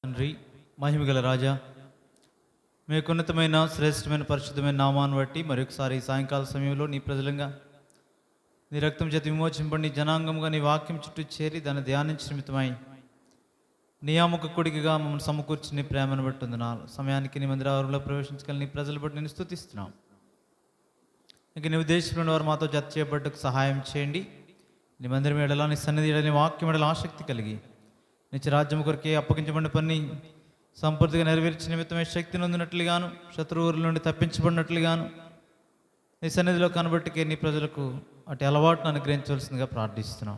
తండ్రి, మహిమగల రాజా, మీకున్నతమైన శ్రేష్టమైన పరిశుద్ధమైన నామాన్ని బట్టి మరొకసారి సాయంకాల సమయంలో నీ ప్రజలంగా నీ రక్తం చేతి విమోచింపండి జనాంగంగా నీ వాక్యం చుట్టూ చేరి దాన్ని ధ్యానించిన నిమిత్తమై నియామక కొడుకుగా మమ్మల్ని సమకూర్చి నీ ప్రేమను బట్టి వందనాలు. సమయానికి నీ మందిరావరంలో ప్రవేశించగల నీ ప్రజలు బట్టి నేను స్తుతిస్తున్నాం. ఇంక నీ ఉద్దేశంలో వారు మాతో జత చేయబడ్డకు సహాయం చేయండి. నీ మందిరం ఎడలా, నీ సన్నిధి ఎడల, నీ వాక్యం ఎడల ఆసక్తి కలిగి నిత్య రాజ్యం కొరకే అప్పగించబడిన పని సంపూర్తిగా నెరవేర్చిన నిమిత్తమే శక్తి నొందినట్లుగాను, శత్రువుల నుండి తప్పించబడినట్లుగాను నీ సన్నిధిలో కనబట్టికే నీ ప్రజలకు అటు అలవాటును అనుగ్రహించవలసిందిగా ప్రార్థిస్తున్నాం.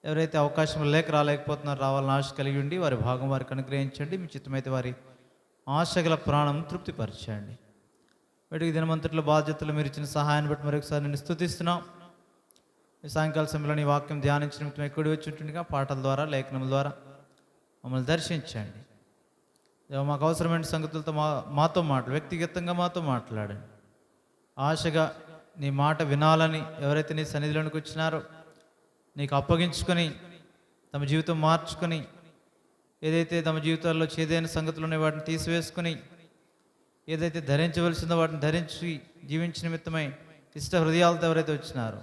ఎవరైతే అవకాశం లేక రాలేకపోతున్నారో, రావాలని ఆశ కలిగి ఉండి వారి భాగం వారికి అనుగ్రహించండి. మీ చిత్తమైతే వారి ఆశగల ప్రాణం తృప్తిపరచండి. వీటికి దినమంతట్లో బాధ్యతలు మీరు ఇచ్చిన సహాయాన్ని బట్టి మరొకసారి నేను స్తుతిస్తున్నాం. ఈ సాయంకాల సమయంలో నీ వాక్యం ధ్యానించిన నిమిత్తం ఎక్కడి వచ్చి ఉంటుండగా పాటల ద్వారా, లేఖనం ద్వారా మమ్మల్ని దర్శించండి. మాకు అవసరమైన సంగతులతో మాతో వ్యక్తిగతంగా మాతో మాట్లాడండి. ఆశగా నీ మాట వినాలని ఎవరైతే నీ సన్నిధిలోనికి వచ్చినారో, నీకు అప్పగించుకొని తమ జీవితం మార్చుకొని, ఏదైతే తమ జీవితాల్లో చేదైన సంగతులు ఉన్నాయో వాటిని తీసివేసుకొని, ఏదైతే ధరించవలసిందో వాటిని ధరించి జీవించిన నిమిత్తమై ఇష్ట హృదయాలతో ఎవరైతే వచ్చినారో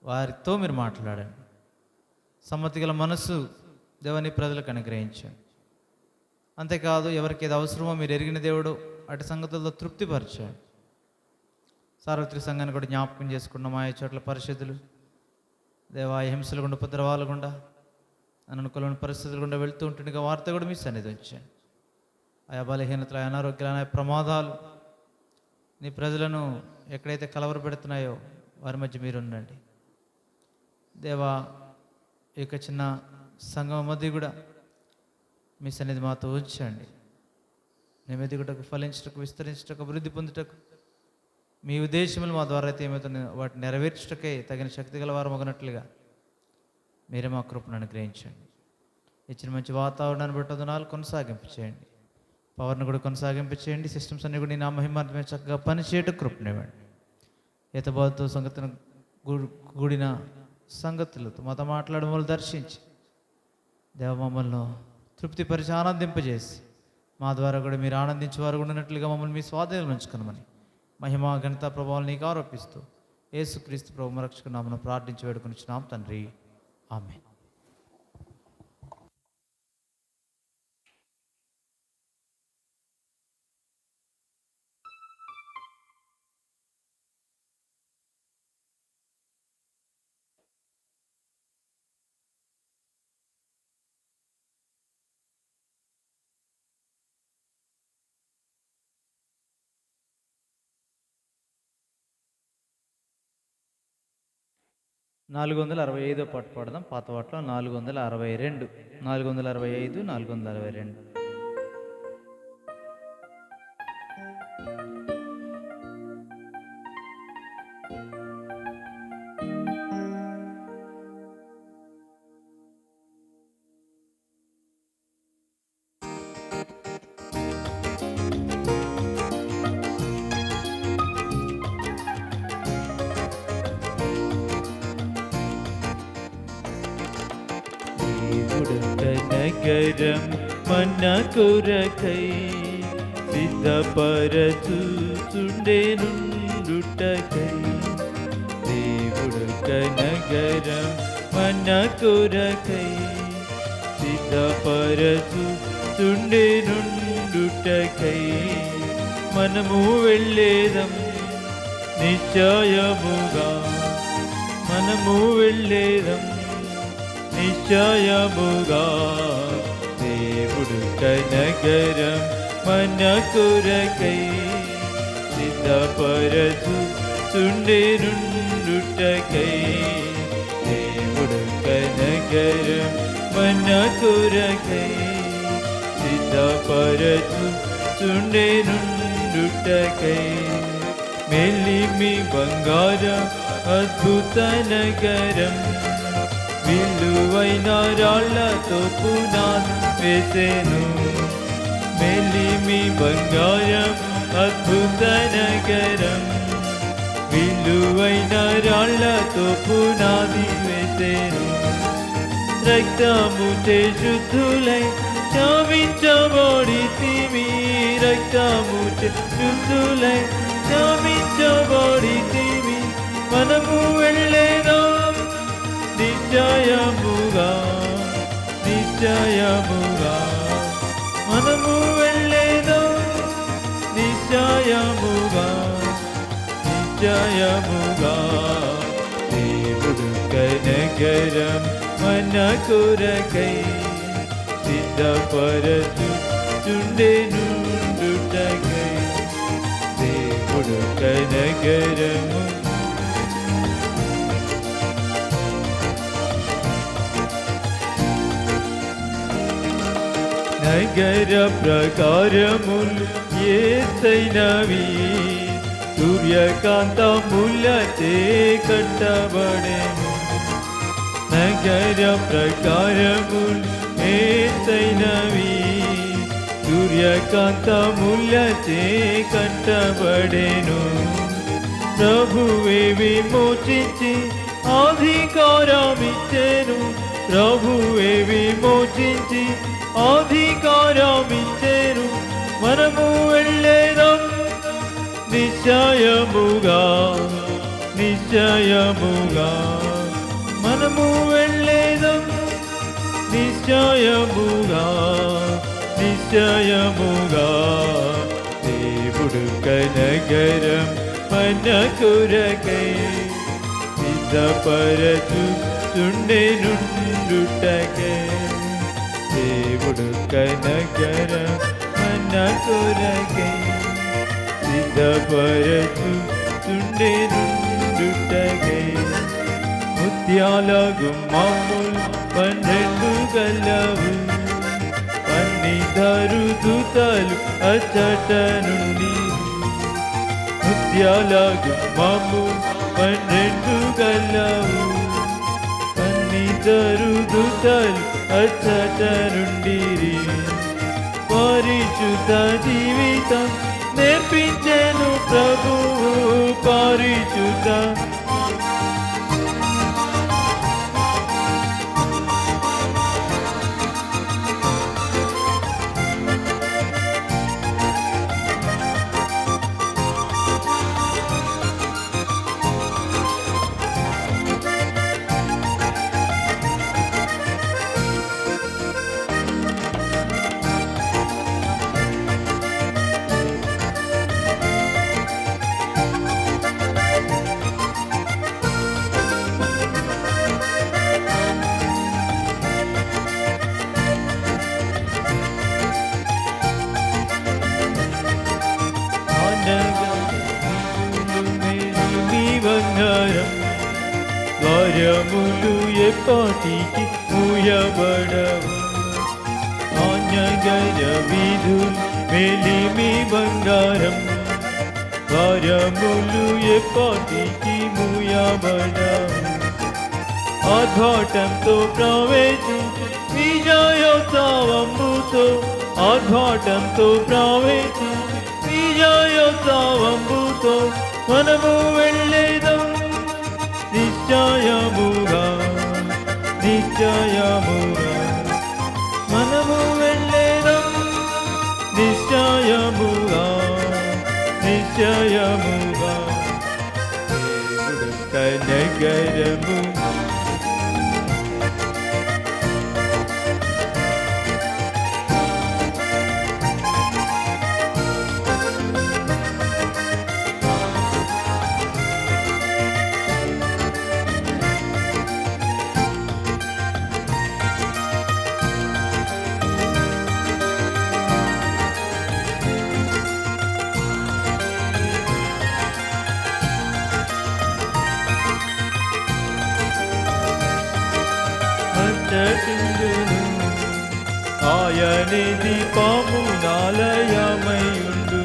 వారితో మీరు మాట్లాడండి. సమ్మతి గల మనస్సు దేవుని ప్రజలకు అనుగ్రహించండి. అంతేకాదు, ఎవరికి ఏది అవసరమో మీరు ఎరిగిన దేవుడు అటు సంగతులతో తృప్తిపరచండి. సార్వత్రిక సంఘాన్ని కూడా జ్ఞాపకం చేసుకున్న ఆయా చోట్ల పరిస్థితులు దేవా, హింసలు గుండా, ఉపద్రవాలు గుండా, అనుకూలమైన పరిస్థితులు గుండా వెళుతూ ఉంటుండగా వారితో కూడా మీ సన్నిధి ఉంచండి. ఆయా బలహీనతలు, అనారోగ్యాలు, ఆయా ప్రమాదాలు నీ ప్రజలను ఎక్కడైతే కలవరపెడుతున్నాయో వారి మధ్య మీరు ఉండండి. దేవా, ఈ యొక్క చిన్న సంఘం మధ్య కూడా మీ సన్నిధి మాతో ఉంచండి. మేము ఎదుగుటకు, ఫలించుటకు, విస్తరించుటకు, అభివృద్ధి పొందుటకు మీ ఉద్దేశములు మా ద్వారా అయితే ఏమవుతుంది వాటిని నెరవేర్చుటకే తగిన శక్తి గల వారు మగనట్లుగా మీరే మా కృపను అనుగ్రహించండి. ఇచ్చిన మంచి వాతావరణాన్ని బట్టి వందనాలు. కొనసాగింపు చేయండి. పవర్ను కూడా కొనసాగింపు చేయండి. సిస్టమ్స్ అన్ని కూడా నా మహిమార్థమే చక్కగా పనిచేయటం కృపనివ్వండి. హితబోధతో సంగతిని కూడిన సంగతులతో మాతో మాట్లాడడం వల్ల దర్శించి దేవ మమ్మల్ని తృప్తిపరిచి ఆనందింపజేసి మా ద్వారా కూడా మీరు ఆనందించేవారు కూడా ఉన్నట్లుగా మమ్మల్ని మీ స్వాధీనంలో ఉంచుకున్నామని మహిమా ఘనత ప్రభావాలు నీకు ఆరోపిస్తూ యేసుక్రీస్తు ప్రభు రక్షకుని నామమున ప్రార్థించి వేడుకొనిచున్నాం తండ్రి, ఆమేన్. నాలుగు 465 పాట పాడదాం. పాత పాటలో 462, 465, 462. నగరం మన కొరకై సిద్ధపరచుచుండెనుండుటకై, దేవుడొక నగరం మన కొరకై సిద్ధపరచుచుండెనుండుటకై, మనము వెళ్ళేదం నిశ్చయముగా, మనము వెళ్ళేదం నిశ్చయముగా. దేవుడొక నగరం మన కొరకై సిద్ధపరచుచుండెనుండుటకై, దేవుడొక నగరం మన కొరకై సిద్ధపరచుచుండెనుండుటకై, మెల్లిమి బంగారం అద్భుత నగరం, విలువైన రాళ్లతో పునాది వేసెను. మెల్లిమి బంగారం అద్భుత నగరం, విలువైన రాళ్లతో పునాది వేసెను. రక్తముచే శుద్ధులై క్షమించబడితిమి రక్తము చుట్టులై క్షమించబడితిమి మనము వెళ్ళేదాం నిశ్చయముగా నిశ్చయముగా మనము వెళ్ళేదాం నిశ్చయముగా నిశ్చయముగా దేవుడు కనగరం మన కొరకై సిద్ధపరచుచుండెనుండుటకై దేవుడు కనగరము నగర ప్రకారములు ఏతైనవి సూర్యకాంతములచే కట్టబడెను నగర ప్రకారములు ఏతైనవి సూర్యకాంతములచే కట్టబడెను ప్రభువే విమోచించి అధికారమిచ్చెను ప్రభువే విమోచించి అధికారమిచ్చెను మనము వెళ్ళేదాం నిశ్చయముగా నిశ్చయముగా మనము వెళ్ళేదాం నిశ్చయముగా నిశ్చయముగా దేవుడు కనగరం మన కొరకై సిద్ధపరచుచుండెనుండుటకై దేవుడు కనగరం మన కొరకై సిద్ధపరచుచుండెనుండుటకై ముత్యాల గుమ్మములు 12 గలవు పన్నిదరు దూతలు అచ్చట నుండి ముత్యాల గుమ్మము 12 గలవు పన్నిదరు దూతలు అచ్చట నుండి పరిశుద్ధ జీవితం నేర్పించెను ప్రభువు పరిశుద్ధ ద్వారములు ఎప్పటికి మూయబడవు ఆజ్ఞగల వీధులు మేలిమి బంగారం ద్వారములు ఎప్పటికి మూయబడవు ఆర్భాటంతో ప్రవేశించు విజయోత్సవముతో ఆర్భాటంతో ప్రవేశించు విజయోత్సవముతో మనము వెళ్ళేదాం నిశ్చయముగా నిశ్చయముగా మనము వెళ్ళేదాం నిశ్చయముగా నిశ్చయముగా దేవుడు కనగరము ఆయనే దీపము నాలయమయుండు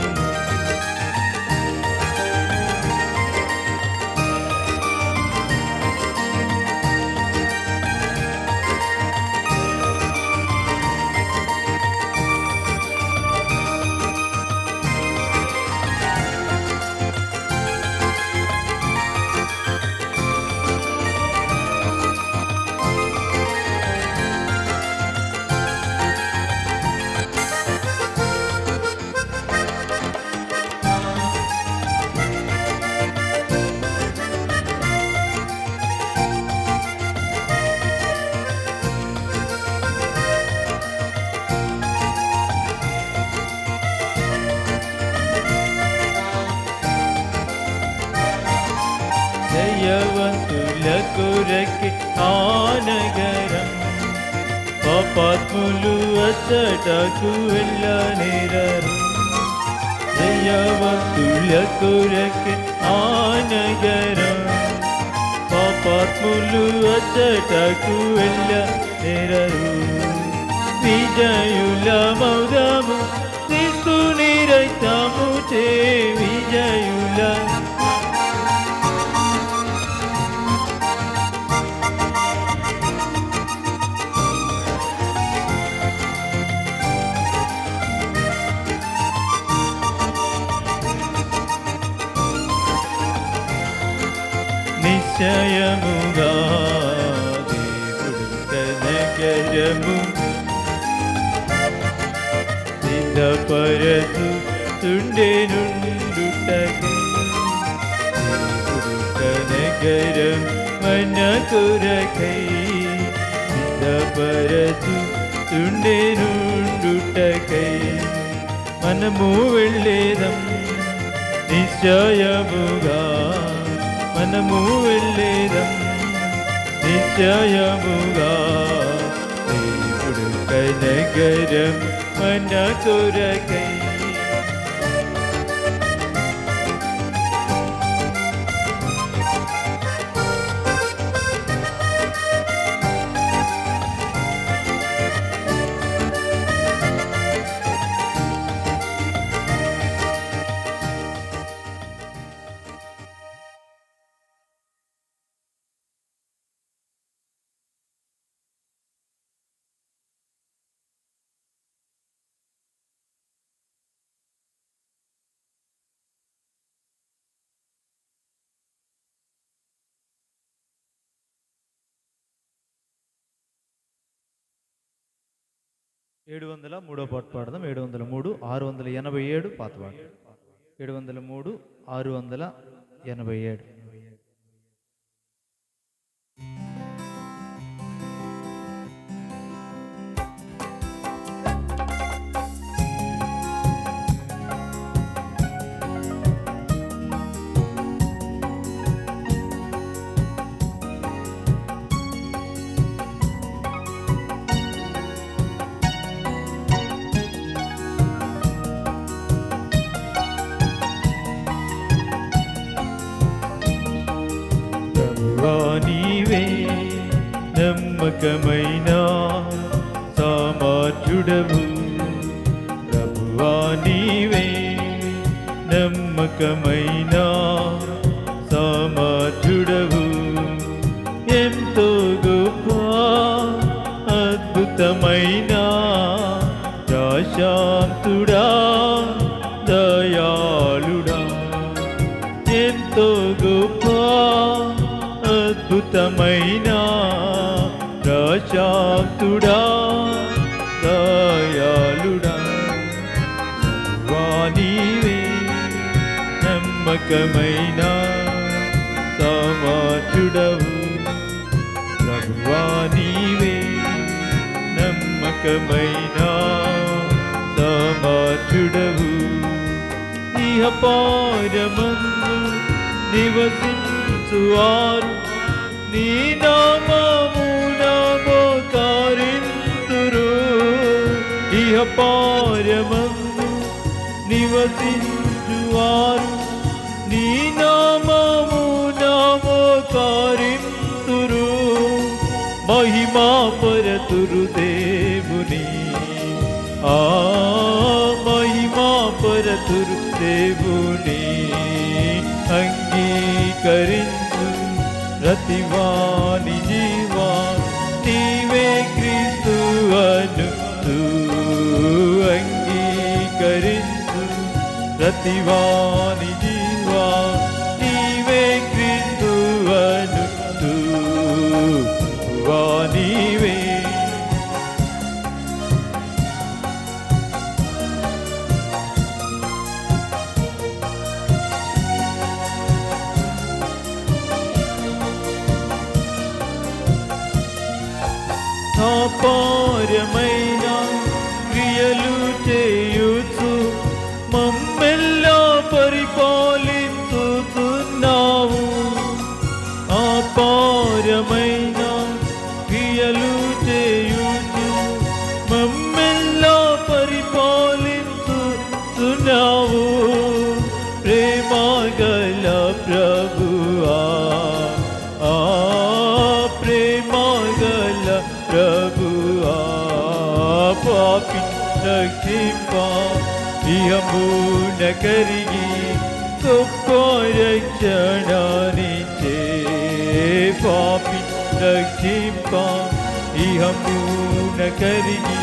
కొరకి ఆ నగరం పాపాత్ములు అచ్చటకు వెళ్ళనేరరు. దైవభక్తుల కొరకి ఆ నగరం పాపాత్ములు అచ్చటకు వెళ్ళనేరరు. విజయుల మౌదము క్రీస్తుని రక్తము చే విజయుల నిశ్చయముగా దేవుడు కనకరము సిద్ధపరచు తుండెనుండుటకై దేవుడు కనకరం మన కొరకై సిద్ధపరచు తుండెనుండుటకై మనము వెళ్ళేదం నిశ్చయముగా మనము వెళ్ళేదం నిశ్చయముగా దేవుడు కనకరం మన కొరకై. 703 పాట పాడదాం. 703 687 పాత పాట. 703 687. నీవే నమ్మకమైన సామర్థ్యుడవు, ప్రభువా నీవే నమ్మకమైన సామర్థ్యుడవు, ఎంతో గొప్ప అద్భుతమైన ప్రశాంతుడా దయాళుడా, ఎంతో గొప్ప అద్భుతమైన ప్రశాంతుడా దయాళుడా, నీవే నమ్మకమైన సామర్థ్యుడవు, ప్రభువా నీవే నమ్మకమైన సామర్థ్యుడవు, ఇహపారమందు నివసించువారు నీ నామమున మోకరింతురు, ఇహపారమందు నివసించువారు నీ నామమున మోకరింతురు, మహిమా పరతురు దేవుని ఆ మహిమా పరతురు దేవుని అంగీకరించు ప్రతివాని జీవా నీవే క్రీస్తు అనుతూ, అంగీకరించు ప్రతివాని జీవా నీవే క్రీస్తు అనుతూ, నీవే అపారమైన క్రియలు చేయుచు మమ్మెల్లా పరిపాలించుచున్నావు, రక్షింప ఇహమున కరిగి గొప్ప రక్షణనిచ్చే పాపి రక్షింప ఇహమున కరిగి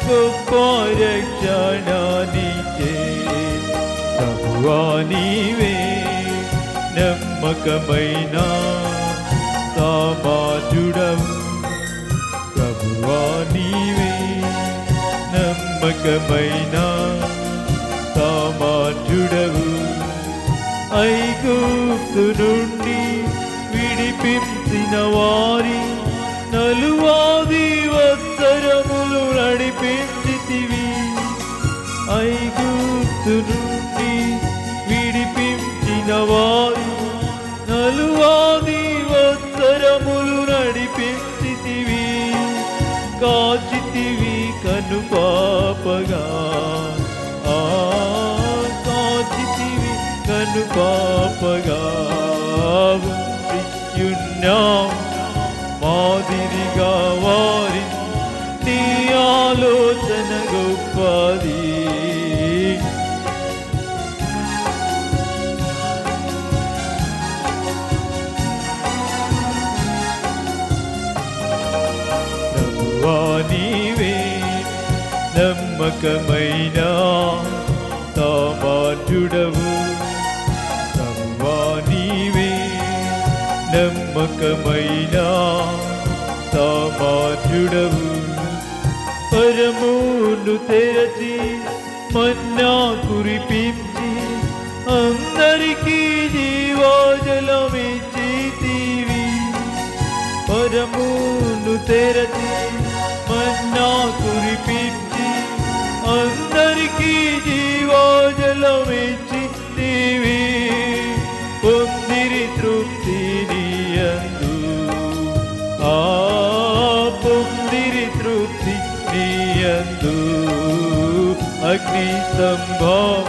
గొప్ప రక్షణనిచ్చే ప్రభువా నీవే నమ్మకమైన సామాజుడవు ప్రభువా నీవే నమ్మకమైన సామాజుడవు ఐగుప్తు నుండి విడిపించిన వారి నలువాది వత్సరములు నడిపించితివి ఐగుప్తు నుండి విడిపించిన వారి నలువాది వత్సరములు నడిపించితివి కాచితివి కను పాపగా కాచితివి కను పాపగా ఉంచియున్నాం మాదిరిగా వారి నీ ఆలోచన గొప్పది ప్రభువా నీవే నమ్మకమైన సామాన్యుడవు ప్రభువా నీవే నమ్మకమైన సామాన్యుడవు పరమును తెరచి మన్నా కురిపించి అందరికీ జీవజలమిచ్చితివి పరమును తెరచి మన్నా కురిపించి అందరికీ జీవజలమిచ్చితివి పొందిరి తృప్తిని యందు పొందిరి తృప్తి నీయందు అగ్ని స్తంభం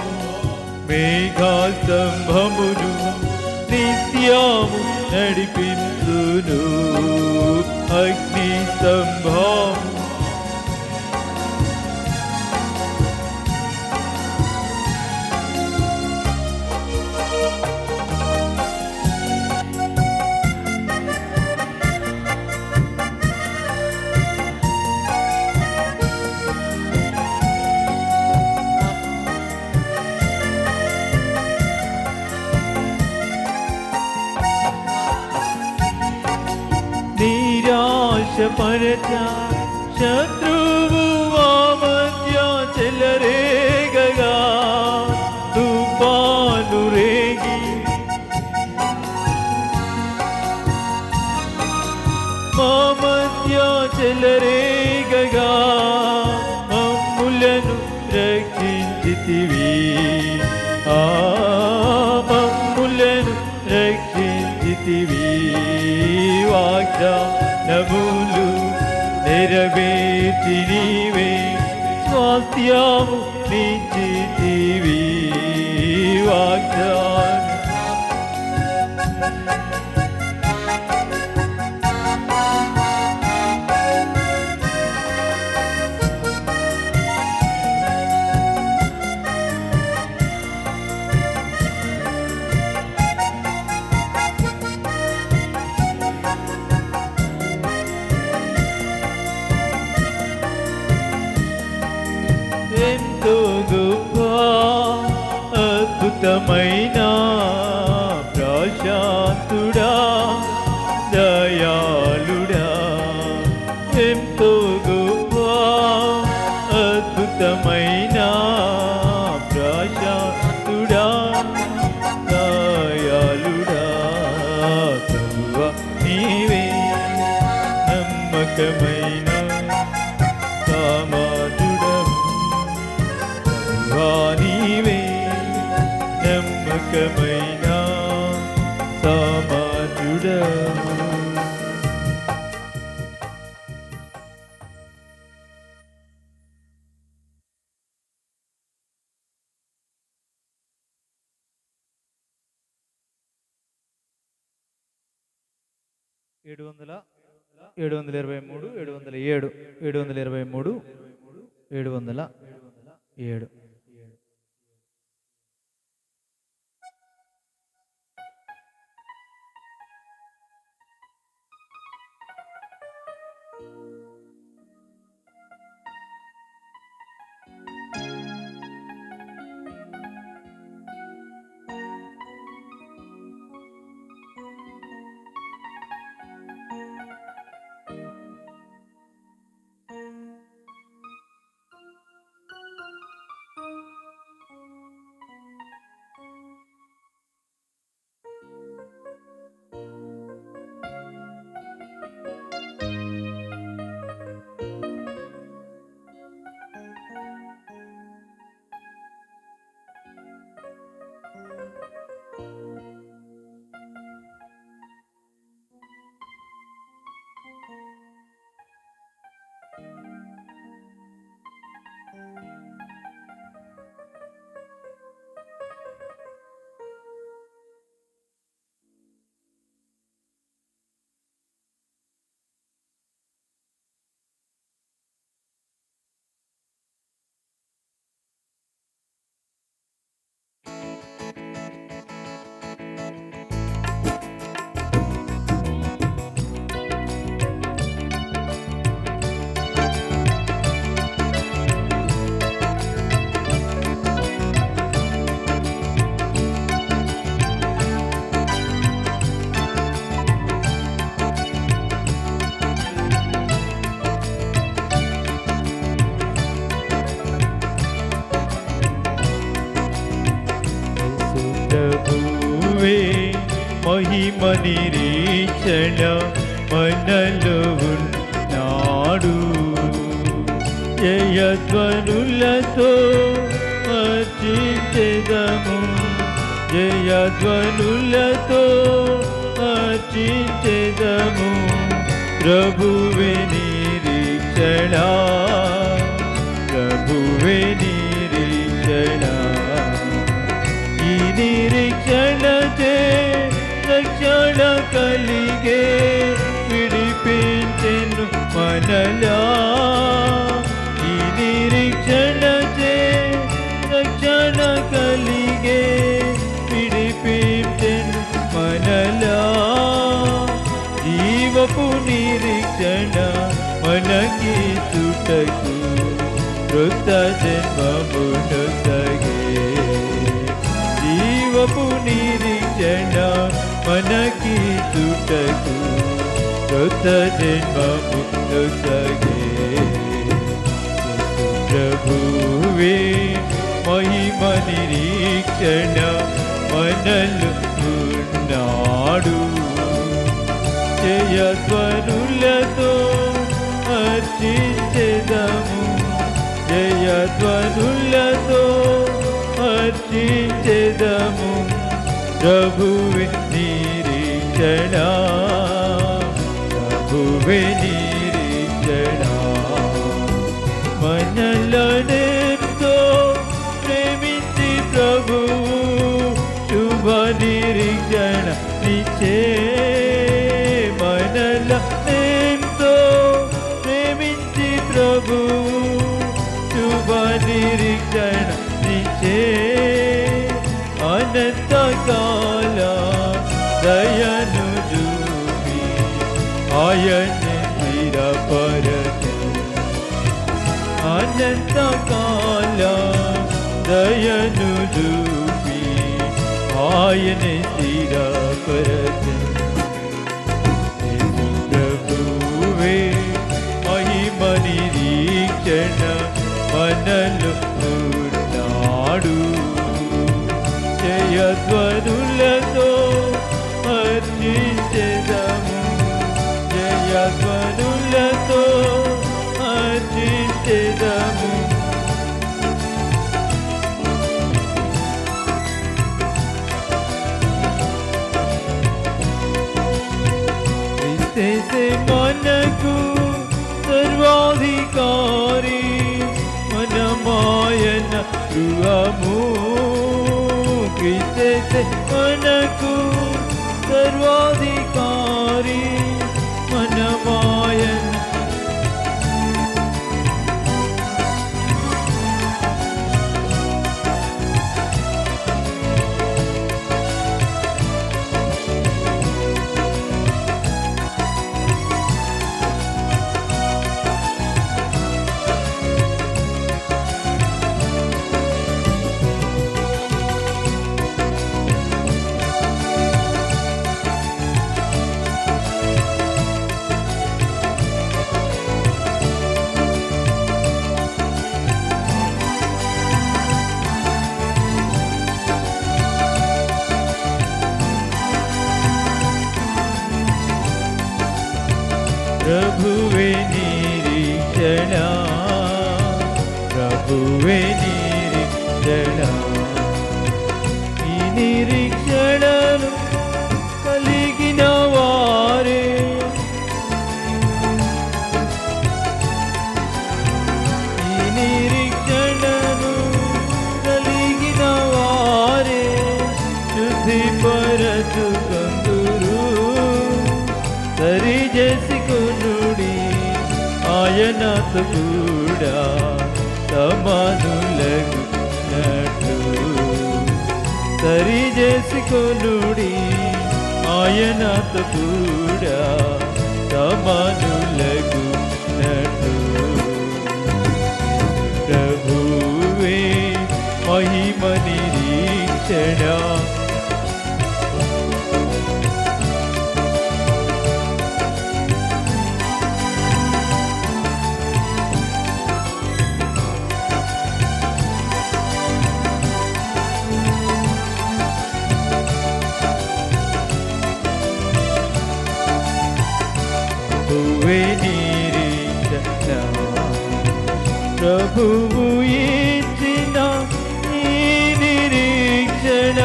మేఘా స్తంభమును నిత్యము నడిపించును అగ్ని స్తంభం నిరాశపరచ శత్రువు మధ్య చెలరేగగా తుఫాను రేగి మా మధ్య చెలరేగగా మమ్ములను రక్షించితివి మమ్ములను రక్షించితివి వాగ్దానములు నెరవేర్చి నీవే స్వాస్థ్యము నిచ్చితివి వాగ్దానం ఎంతో గొప్ప అద్భుతమైన ప్రశాంతుడా దయాళుడా ఎంతో గొప్ప అద్భుతమైన ప్రశాంతుడా దయాళుడా ప్రభువా నీవే నమ్మకమైన నీవే నమ్మకమైన సామాన్యుడవు ఏడు వందల 723 707 723 707. మహిమ నిరీక్షణ మనలో ఉన్నాడు. జయధ్వనులతో అర్చించెదము, జయధ్వనులతో అర్చించెదము. ప్రభువే నిరీక్షణ, ప్రభువే నిరీక్షణ. ఈ నిరీక్షణచే రక్షణ కలిగే, విడిపించెను మనలా. ఈ నిరీక్షణచే రక్షణ కలిగే, విడిపించెను మనలా. జీవపు నిరీక్షణ మనకి చుటకు కృత జన్మమును సగే. జీవపు నిరీక్షణ మనకి చుటకు కృత జన్మమును సగే. ప్రభువే మహిమ నిరీక్షణ మనలో ఉన్నాడు. జయధ్వనులతో అర్చించెదము, జయధ్వనులతో అర్చించెదము. ప్రభువే నిరీక్షణ, ప్రభువే నిరీక్షణ. మనలనెంతో ప్రేమించి ప్రభువు శుభ నిరీక్షణ నిచ్చే. మనలనెంతో ప్రేమించి ప్రభువు శుభ నిరీక్షణ నిచ్చే. అనంతకాల దయను చూపి ఆయన్ని స్థిరపరచు. అనంతకాల దయను చూపి ఆయన్ని స్థిరపరచు. ప్రభువే మహిమ నిరీక్షణ మనలో ఉన్నాడు. జయధ్వనులతో అర్చించెదము, జయధ్వనులతో అర్చించెదము. క్రీస్తే మనకు సర్వాధికారి, మనమాయన గృహము. క్రీస్తే మనకు సర్వాధికారి, మనమాయన ప్రభువే నిరీక్షణ ఈ నిరీక్షణను కలిగిన వారే ఈ నిరీక్షణను కలిగిన వారే శుద్ధిపరచుకొందురు సరి చేసుకొనుడి ఆయనతో కూడా సమానులగునట్లు సరి చేసుకొనుడి ఆయనతో కూడా సమానులగునట్లు ప్రభువే మహిమ నిరీక్షణ ప్రభువే నిరీక్షణ ప్రభువు ఇచ్చిన ఈ నిరీక్షణ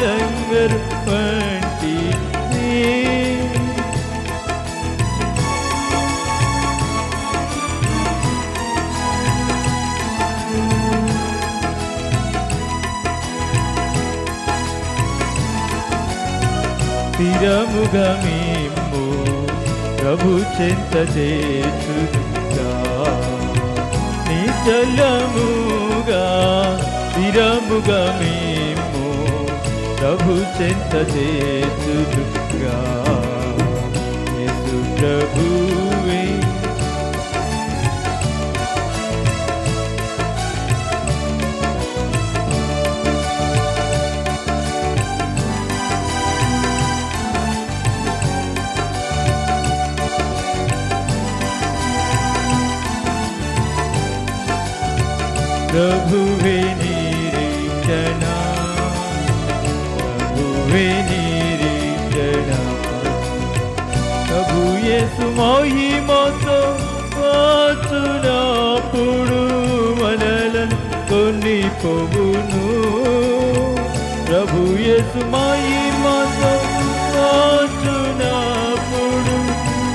లంగరు వంటిది. స్థిరముగా మేము ప్రభు చెంత చేతుగా నిశ్చలముగా స్థిరముగా మేము ప్రభు చెంత చేతుగా యేసు ప్రభువే ప్రభువే నిరీక్షణ ప్రభువే నిరీక్షణ ప్రభు యేసు మహిమతో వచ్చునప్పుడు మనలను కొనిపోవును ప్రభు యేసు మహిమతో వచ్చునప్పుడు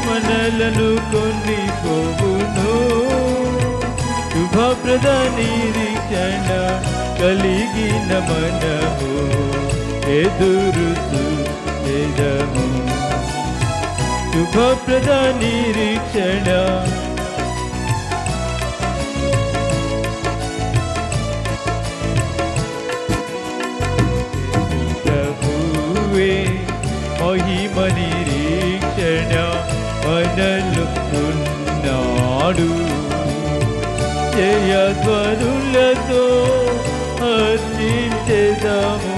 మనలను కొనిపోవును శుభప్రద నిరీక్షణ కలిగిన మనము ఎదురు చూచెదము శుభప్రద నిరీక్షణ ప్రభువే మహిమ నిరీక్షణ మనలో ఉన్నాడు జయధ్వనులతో హర్షించెదము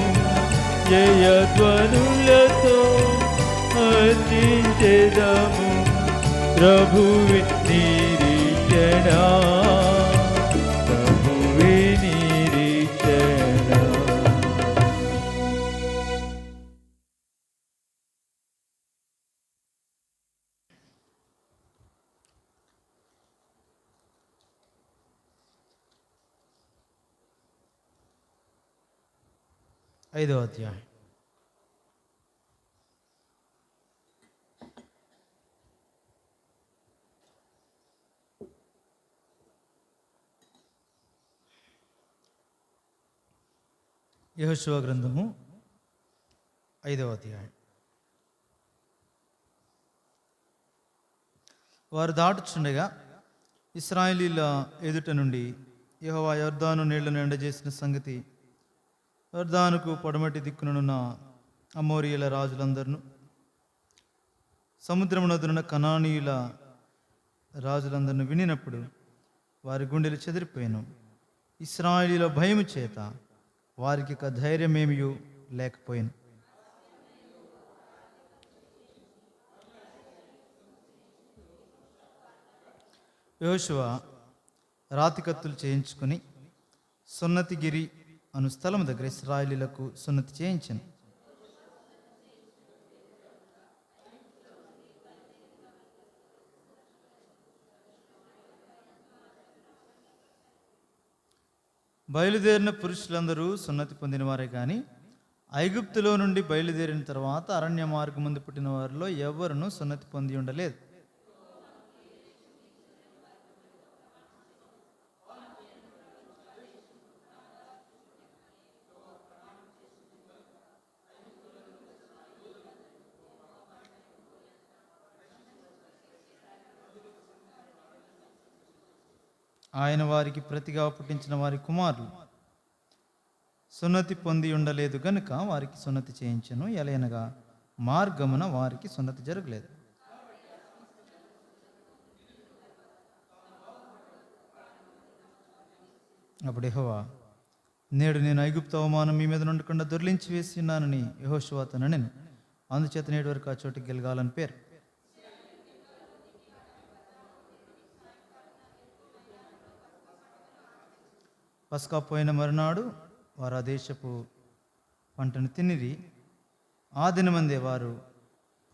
జయధ్వనులతో హర్షించెదము ప్రభువే నిరీక్షణ ప్రభువే నిరీక్షణ. ఐదవ అధ్యాయం. యెహోషువ గ్రంథము 5వ అధ్యాయం. వారు దాటుచుండగా ఇశ్రాయేలీల ఎదుట నుండి యెహోవా యొర్దాను నీళ్లను ఎండజేసిన సంగతి యొర్దానుకు పడమటి దిక్కునున్న అమోరీయుల రాజులందరిను సముద్రమునదున్న కనానీయుల రాజులందరిని వినినప్పుడు వారి గుండెలు చెదిరిపోయాను. ఇశ్రాయేలీల భయము చేత వారికి ఇక ధైర్యమేమీ లేకపోయాను. యెహోషువ రాతి కత్తులు చేయించుకుని సున్నతిగిరి అను స్థలం దగ్గర ఇశ్రాయేలీలకు సున్నతి చేయించాను. బయలుదేరిన పురుషులందరూ సున్నతి పొందిన వారే కానీ ఐగుప్తులో నుండి బయలుదేరిన తర్వాత అరణ్య మార్గం ముందు పుట్టిన వారిలో ఎవరునూ సున్నతి పొంది ఉండలేదు. ఆయన వారికి ప్రతిగా పుట్టించిన వారి కుమారులు సున్నతి పొంది ఉండలేదు గనుక వారికి సున్నతి చేయించను. ఎలయనగా మార్గమున వారికి సున్నతి జరగలేదు. అప్పుడు యెహోవా, నేడు నేను ఐగుప్తు అవమానం మీ మీద నుండకుండా దొర్లించి వేసి ఉన్నానని యెహోషువతో నేను, అందుచేత నేడు వరకు ఆ చోటుకి గెలగాలని పేరు. పస్కా పోయిన మరునాడు వారు ఆ దేశపు పంటను తినిరి. ఆ దినమందే వారు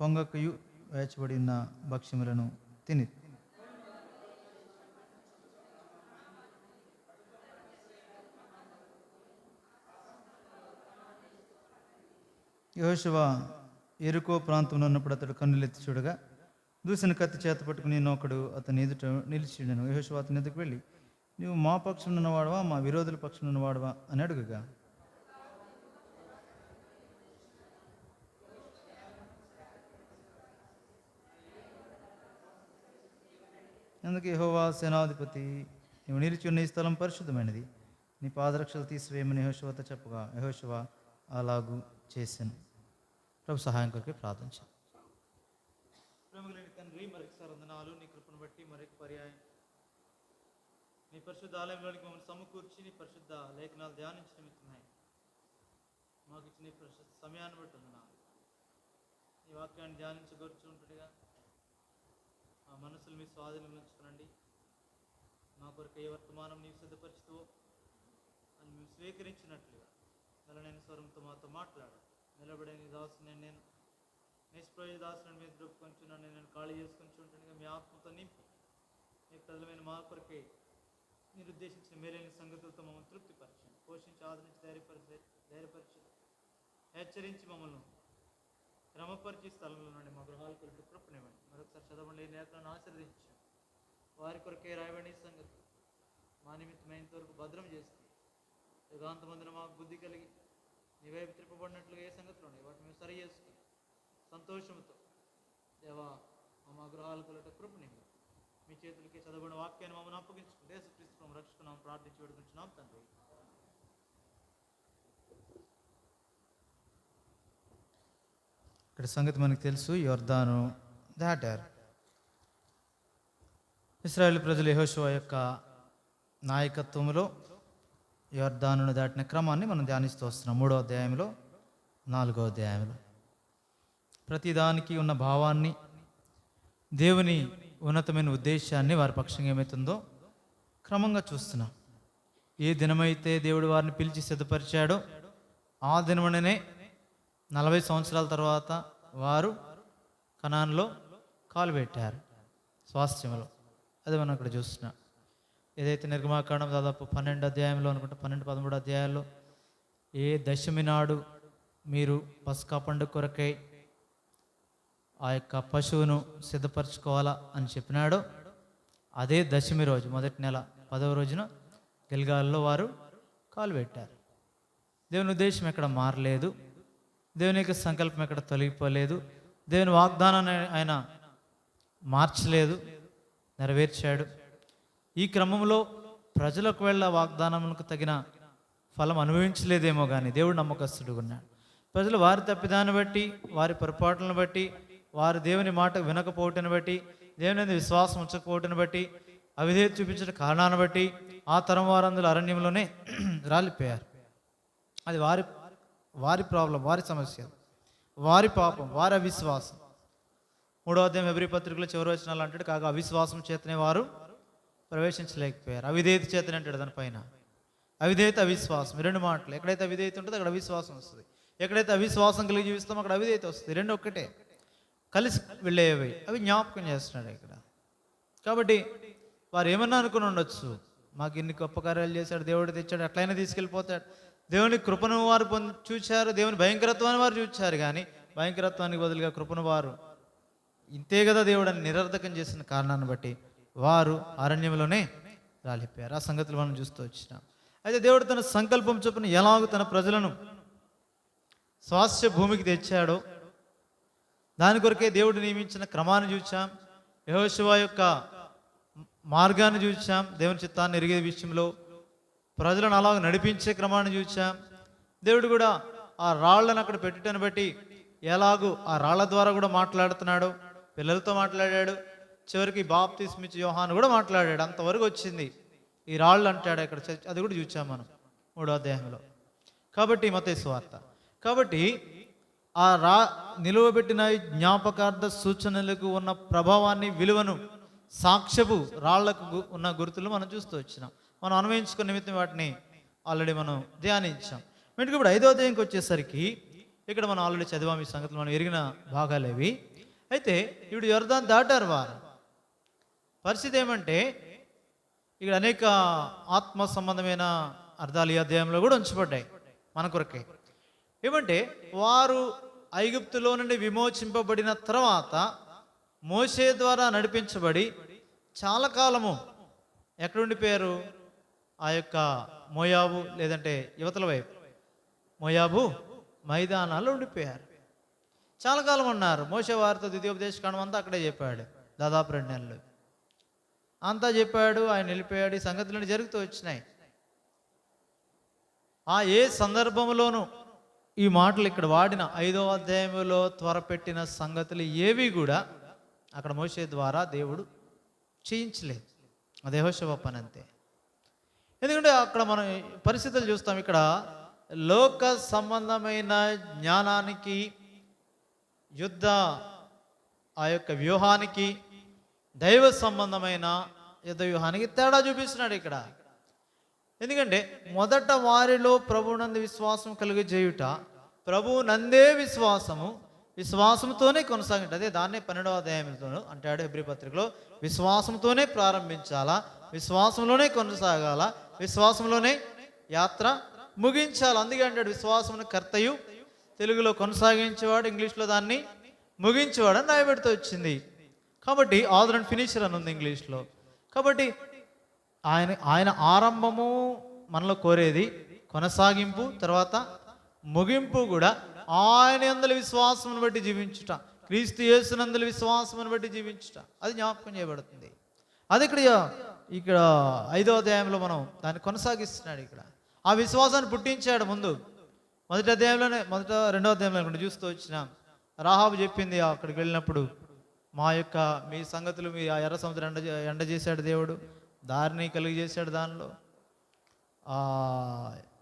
పొంగకయు వేచబడి ఉన్న భక్ష్యములను తిని యెహోషువ యెరికో ప్రాంతంలో ఉన్నప్పుడు అతడు కన్నులెత్తి చూడగా దూసిన కత్తి చేత పట్టుకుని ఒకడు అతని ఎదుట నిలిచిండెను. యెహోషువ అతని ఎదుటికి వెళ్ళి, నీవు మా పక్షం ఉన్నవాడవా మా విరోధుల పక్షం ఉన్నవాడవా అని అడుగుగా, అందుకే యెహోవా సేనాధిపతి, నీవు నిలిచి ఉన్న ఈ స్థలం పరిశుద్ధమైనది, నీ పాదరక్షలు తీసివేయమని యెహోషువతో చెప్పగా యెహోషువ అలాగూ చేశాను. ప్రభు సహాయం కొరకు ప్రార్థించాను. తండ్రి, మరొకసారి వందనాలు. నీ కృపను బట్టి మరొక పర్యాయం నీ పరిశుద్ధ ఆలయంలోనికి మమ్మల్ని సమకూర్చి నీ పరిశుద్ధ లేఖనాలు ధ్యానించిన నిమిత్తమై మాకు ఇచ్చిన నీ పరిశుద్ధ సమయాన్ని బట్టి వందనాలు. ఈ వాక్యాన్ని ధ్యానించగూర్చుంటుండగా మా మనసులు మీ స్వాధీనంలో ఉంచుకునండి. మా కొరకు ఏ వర్తమానం నీవు సిద్ధపరుచుతావో అని మేము స్వీకరించినట్లుగా నెలనైన స్వరంతో మాతో మాట్లాడు. నిలబడే నీ దాసుని నేను నిష్ప్రయోజ దాసుని మీద దొప్పుకొంచున్నాను. నేను ఖాళీ చేసుకొని ఉంటుండగా మీ ఆత్మతో నింపి మీ ప్రజలమైన మా కొరకే మీరు ఉద్దేశించిన మేలైన సంగతులతో మమ్మల్ని తృప్తిపరచండి. పోషించి ఆదరించి ధైర్యపరిచి హెచ్చరించి మమ్మల్ని క్రమపరిచి స్థలంలో నుండి మా గృహాలు కొరకు కృపనివ్వండి. మరొకసారి చదవండి నేతలను ఆశీర్వదించండి. వారి కొరకే రాయబడి సంగతి మా నిమిత్తమైనంత వరకు భద్రం చేస్తుంది. యుగాంతమందున మాకు బుద్ధి కలిగి నీవైపు త్రిప్పబడినట్లుగా ఏ సంగతులు ఉన్నాయి వాటిని మేము సరి చేసుకుని సంతోషంతో దేవా మా గృహాలు కొలట కృపనివ్వండి. మీ చేతులకి చదవబడిన వాక్యాన్ని మమ్మల్ని అప్పగించుకుని యేసుక్రీస్తు రక్షకున్నాం ప్రార్థించి వేడుకుంటున్నాం తండ్రి. ఇక్కడ సంగతి మనకు తెలుసు, యొర్దాను దాటారు. ఇశ్రాయేలు ప్రజలు యెహోషువ యొక్క నాయకత్వంలో యొర్దానును దాటిన క్రమాన్ని మనం ధ్యానిస్తూ వస్తున్నాం. 3వ అధ్యాయంలో 4వ అధ్యాయంలో ప్రతిదానికి ఉన్న భావాన్ని, దేవుని ఉన్నతమైన ఉద్దేశాన్ని, వారి పక్షంగా ఏమవుతుందో క్రమంగా చూస్తున్నాం. ఏ దినమైతే దేవుడు వారిని పిలిచి సిద్ధపరిచాడో ఆ దినమనే 40 సంవత్సరాల తర్వాత వారు కనాన్లో కాలు పెట్టారు, స్వాస్థ్యంలో. అది మనం అక్కడ చూస్తున్నాం. ఏదైతే నిర్గమాకాండం దాదాపు 12 అధ్యాయంలో అనుకుంటా 12-13 అధ్యాయాల్లో ఏ దశమి నాడు మీరు పస్కా పండుగ కొరకై ఆ యొక్క పశువును సిద్ధపరచుకోవాలా అని చెప్పినాడో అదే దశమి రోజు మొదటి నెల 10వ రోజున గిల్గాల్లో వారు కాలు పెట్టారు. దేవుని ఉద్దేశం ఎక్కడ మారలేదు, దేవుని యొక్క సంకల్పం ఎక్కడ తొలగిపోలేదు, దేవుని వాగ్దానాన్ని ఆయన మార్చలేదు, నెరవేర్చాడు. ఈ క్రమంలో ప్రజలకు వెళ్ళ వాగ్దానములకు తగిన ఫలం అనుభవించలేదేమో కానీ దేవుడు నమ్మకస్తుడుగా ఉన్నాడు. ప్రజలు వారి తప్పిదాన్ని బట్టి, వారి పొరపాట్లను బట్టి, వారు దేవుని మాట వినకపోవటాన్ని బట్టి, దేవుని మీద విశ్వాసం ఉంచకపోవటాన్ని బట్టి, అవిధేయత చూపించిన కారణాన్ని బట్టి ఆ తరం వారందరూ అరణ్యంలోనే రాలిపోయారు. అది వారి ప్రాబ్లం, వారి సమస్య, వారి పాపం, వారి అవిశ్వాసం. 3వ అధ్యాయం హెబ్రీ పత్రికలో చివరి వచనాలు అంటాడు, కాగా అవిశ్వాసం చేతనే వారు ప్రవేశించలేకపోయారు. అవిధేయత చేతనే అంటాడు దానిపైన. అవిధేయత, అవిశ్వాసం 2 మాటలు. ఎక్కడైతే అవిధేయత ఉంటుందో అక్కడ అవిశ్వాసం వస్తుంది. ఎక్కడైతే అవిశ్వాసం కలిగి జీవిస్తామో అక్కడ అవిధేయత వస్తుంది. 2 ఒక్కటే, కలిసి వెళ్ళేవి. అవి జ్ఞాపకం చేస్తున్నాడు ఇక్కడ. కాబట్టి వారు ఏమన్నా అనుకుని ఉండొచ్చు, మాకు ఇన్ని గొప్ప కార్యాలు చేశాడు, దేవుడు తెచ్చాడు, ఎట్లయినా తీసుకెళ్ళిపోతాడు. దేవుని కృపను వారు చూశారు, దేవుని భయంకరత్వాన్ని వారు చూశారు. కానీ భయంకరత్వానికి బదులుగా కృపను వారు ఇంతే కదా దేవుడు అని నిరర్ధకం చేసిన కారణాన్ని బట్టి వారు అరణ్యంలోనే రాలిపోయారు. ఆ సంగతులు మనం చూస్తూ వచ్చినాం. అయితే దేవుడు తన సంకల్పం చొప్పున ఎలాగో తన ప్రజలను స్వాస్థ్య భూమికి తెచ్చాడో దాని కొరకే దేవుడు నియమించిన క్రమాన్ని చూచాం. యెహోషువ యొక్క మార్గాన్ని చూచాం. దేవుని చిత్తాన్ని ఎరిగే విషయంలో ప్రజలను అలాగ నడిపించే క్రమాన్ని చూచాం. దేవుడు కూడా ఆ రాళ్లను అక్కడ పెట్టడాన్ని బట్టి ఎలాగూ ఆ రాళ్ల ద్వారా కూడా మాట్లాడుతున్నాడు. పిల్లలతో మాట్లాడాడు. చివరికి బాప్తిస్మిచ్చి యోహాను కూడా మాట్లాడాడు. అంతవరకు వచ్చింది. ఈ రాళ్ళు అంటాడు అక్కడ, అది కూడా చూచాం మనం 3వ అధ్యాయంలో. కాబట్టి మత్తయి సువార్త. కాబట్టి ఆ నిలువబెట్టిన జ్ఞాపకార్థ సూచనలకు ఉన్న ప్రభావాన్ని, విలువను సాక్ష్యపు రాళ్లకు ఉన్న గుర్తులు మనం చూస్తూ వచ్చినాం. మనం అన్వయించుకున్న నిమిత్తం వాటిని ఆల్రెడీ మనం ధ్యానించాం. మీకు ఇప్పుడు 5వ అధ్యాయంకి వచ్చేసరికి ఇక్కడ మనం ఆల్రెడీ చదివాం. ఈ సంగతులు మనం ఎరిగిన భాగాలేవి. అయితే ఇప్పుడు యొర్దాను దాటారు వారు. పరిస్థితి ఏమంటే ఇక్కడ అనేక ఆత్మ సంబంధమైన అర్థాలు ఈ అధ్యాయంలో కూడా ఉంచబడ్డాయి మన కొరకే. ఏమంటే వారు ఐగుప్తులో నుండి విమోచింపబడిన తర్వాత మోషే ద్వారా నడిపించబడి చాలా కాలము ఎక్కడ ఉండిపోయారు? ఆ యొక్క మోయాబు లేదంటే యువతల వైపు మోయాబు మైదానాల్లో ఉండిపోయారు. చాలా కాలం ఉన్నారు. మోషే వారితో ద్వితీయోపదేశకాండం అంతా అక్కడే చెప్పాడు. దాదాపు 2 నెలలు అంతా చెప్పాడు. ఆయన వెళ్ళిపోయాడు. ఈ సంగతులన్నీ జరుగుతూ వచ్చినాయి. ఏ సందర్భంలోనూ ఈ మాటలు ఇక్కడ వాడిన 5వ అధ్యాయంలో త్వరపెట్టిన సంగతులు ఏవి కూడా అక్కడ మోషే ద్వారా దేవుడు చేయించలేదు. అది యెహోషువ పని అంతే. ఎందుకంటే అక్కడ మనం పరిస్థితులు చూస్తాం. ఇక్కడ లోక సంబంధమైన జ్ఞానానికి, యుద్ధ ఆ యొక్క వ్యూహానికి, దైవ సంబంధమైన యుద్ధ వ్యూహానికి తేడా చూపిస్తున్నాడు ఇక్కడ. ఎందుకంటే మొదట వారిలో ప్రభువునందు విశ్వాసం కలిగజేయుట, ప్రభువు నందే విశ్వాసంతోనే కొనసాగింట. అదే దాన్నే 12వ అధ్యాయంలో అంటాడు హెబ్రీ పత్రికలో, విశ్వాసంతోనే ప్రారంభించాలా, విశ్వాసంలోనే కొనసాగాల, విశ్వాసంలోనే యాత్ర ముగించాలి. అందుకే అంటాడు విశ్వాసమును కర్తయు, తెలుగులో కొనసాగించేవాడు, ఇంగ్లీష్లో దాన్ని ముగించేవాడు అని రాయబెడుతూ వచ్చింది. కాబట్టి ఆథర్ అండ్ ఫినిషర్ అని ఉంది ఇంగ్లీష్లో. కాబట్టి ఆయన ఆరంభము మనలో కోరేది, కొనసాగింపు, తర్వాత ముగింపు కూడా ఆయన యందలి విశ్వాసమును బట్టి జీవించుట, క్రీస్తు యేసునందలి విశ్వాసమును బట్టి జీవించుట, అది జ్ఞాపకం చేయబడుతుంది. అది ఇక్కడ 5వ అధ్యాయంలో మనం దాన్ని కొనసాగిస్తున్నాడు. ఇక్కడ ఆ విశ్వాసాన్ని పుట్టించాడు ముందు. మొదటి అధ్యాయంలోనే 2వ అధ్యాయంలో చూస్తూ వచ్చినాం. రాహాబు చెప్పింది అక్కడికి వెళ్ళినప్పుడు, మీ సంగతులు మీ ఆ ఎర్ర సముద్రం ఎండ చేశాడు దేవుడు, దారిని కలిగి చేశాడు. దానిలో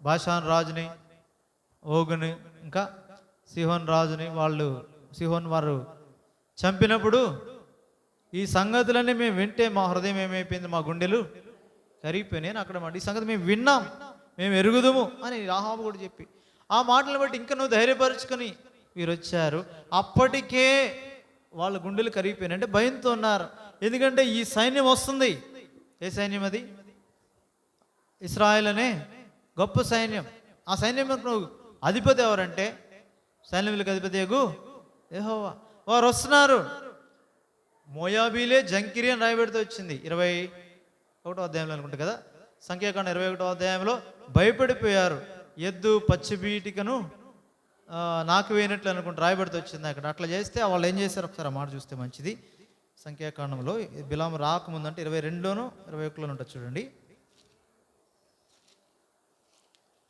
బాషాన్ రాజుని, ఓగుని, ఇంకా సిహోన్ రాజుని వారు చంపినప్పుడు ఈ సంగతులన్నీ మేము వింటే మా హృదయం ఏమైపోయింది, మా గుండెలు కరిగిపోయినాయి అని అక్కడ ఈ సంగతి మేము విన్నాం, మేము ఎరుగుదుము అని రాహాబు కూడా చెప్పి, ఆ మాటలను బట్టి ఇంకా నువ్వు ధైర్యపరుచుకొని వీరు వచ్చారు. అప్పటికే వాళ్ళ గుండెలు కరిగిపోయినాయి, అంటే భయంతో ఉన్నారు. ఎందుకంటే ఈ సైన్యం వస్తుంది. ఏ సైన్యం అది? ఇశ్రాయేల్ అనే గొప్ప సైన్యం. ఆ సైన్యం నువ్వు అధిపతి ఎవరంటే సైన్యములకు అధిపతి యెహోవా. వారు వస్తున్నారు. మోయాబీలే జంకిరి అని రాయబెడుతూ వచ్చింది 21వ అధ్యాయంలో అనుకుంటా కదా, సంఖ్యాకాండం 21వ అధ్యాయంలో భయపడిపోయారు. ఎద్దు పచ్చిబీటికను నాకు వేయనట్లు అనుకుంటూ రాయబడుతూ వచ్చింది అక్కడ. అట్లా చేస్తే వాళ్ళు ఏం చేశారు ఒకసారి ఆ మాట చూస్తే మంచిది. సంఖ్యాకాండంలో బిలాము రాకముందంటే 22లోనూ 21లోనూ ఉంటుంది చూడండి.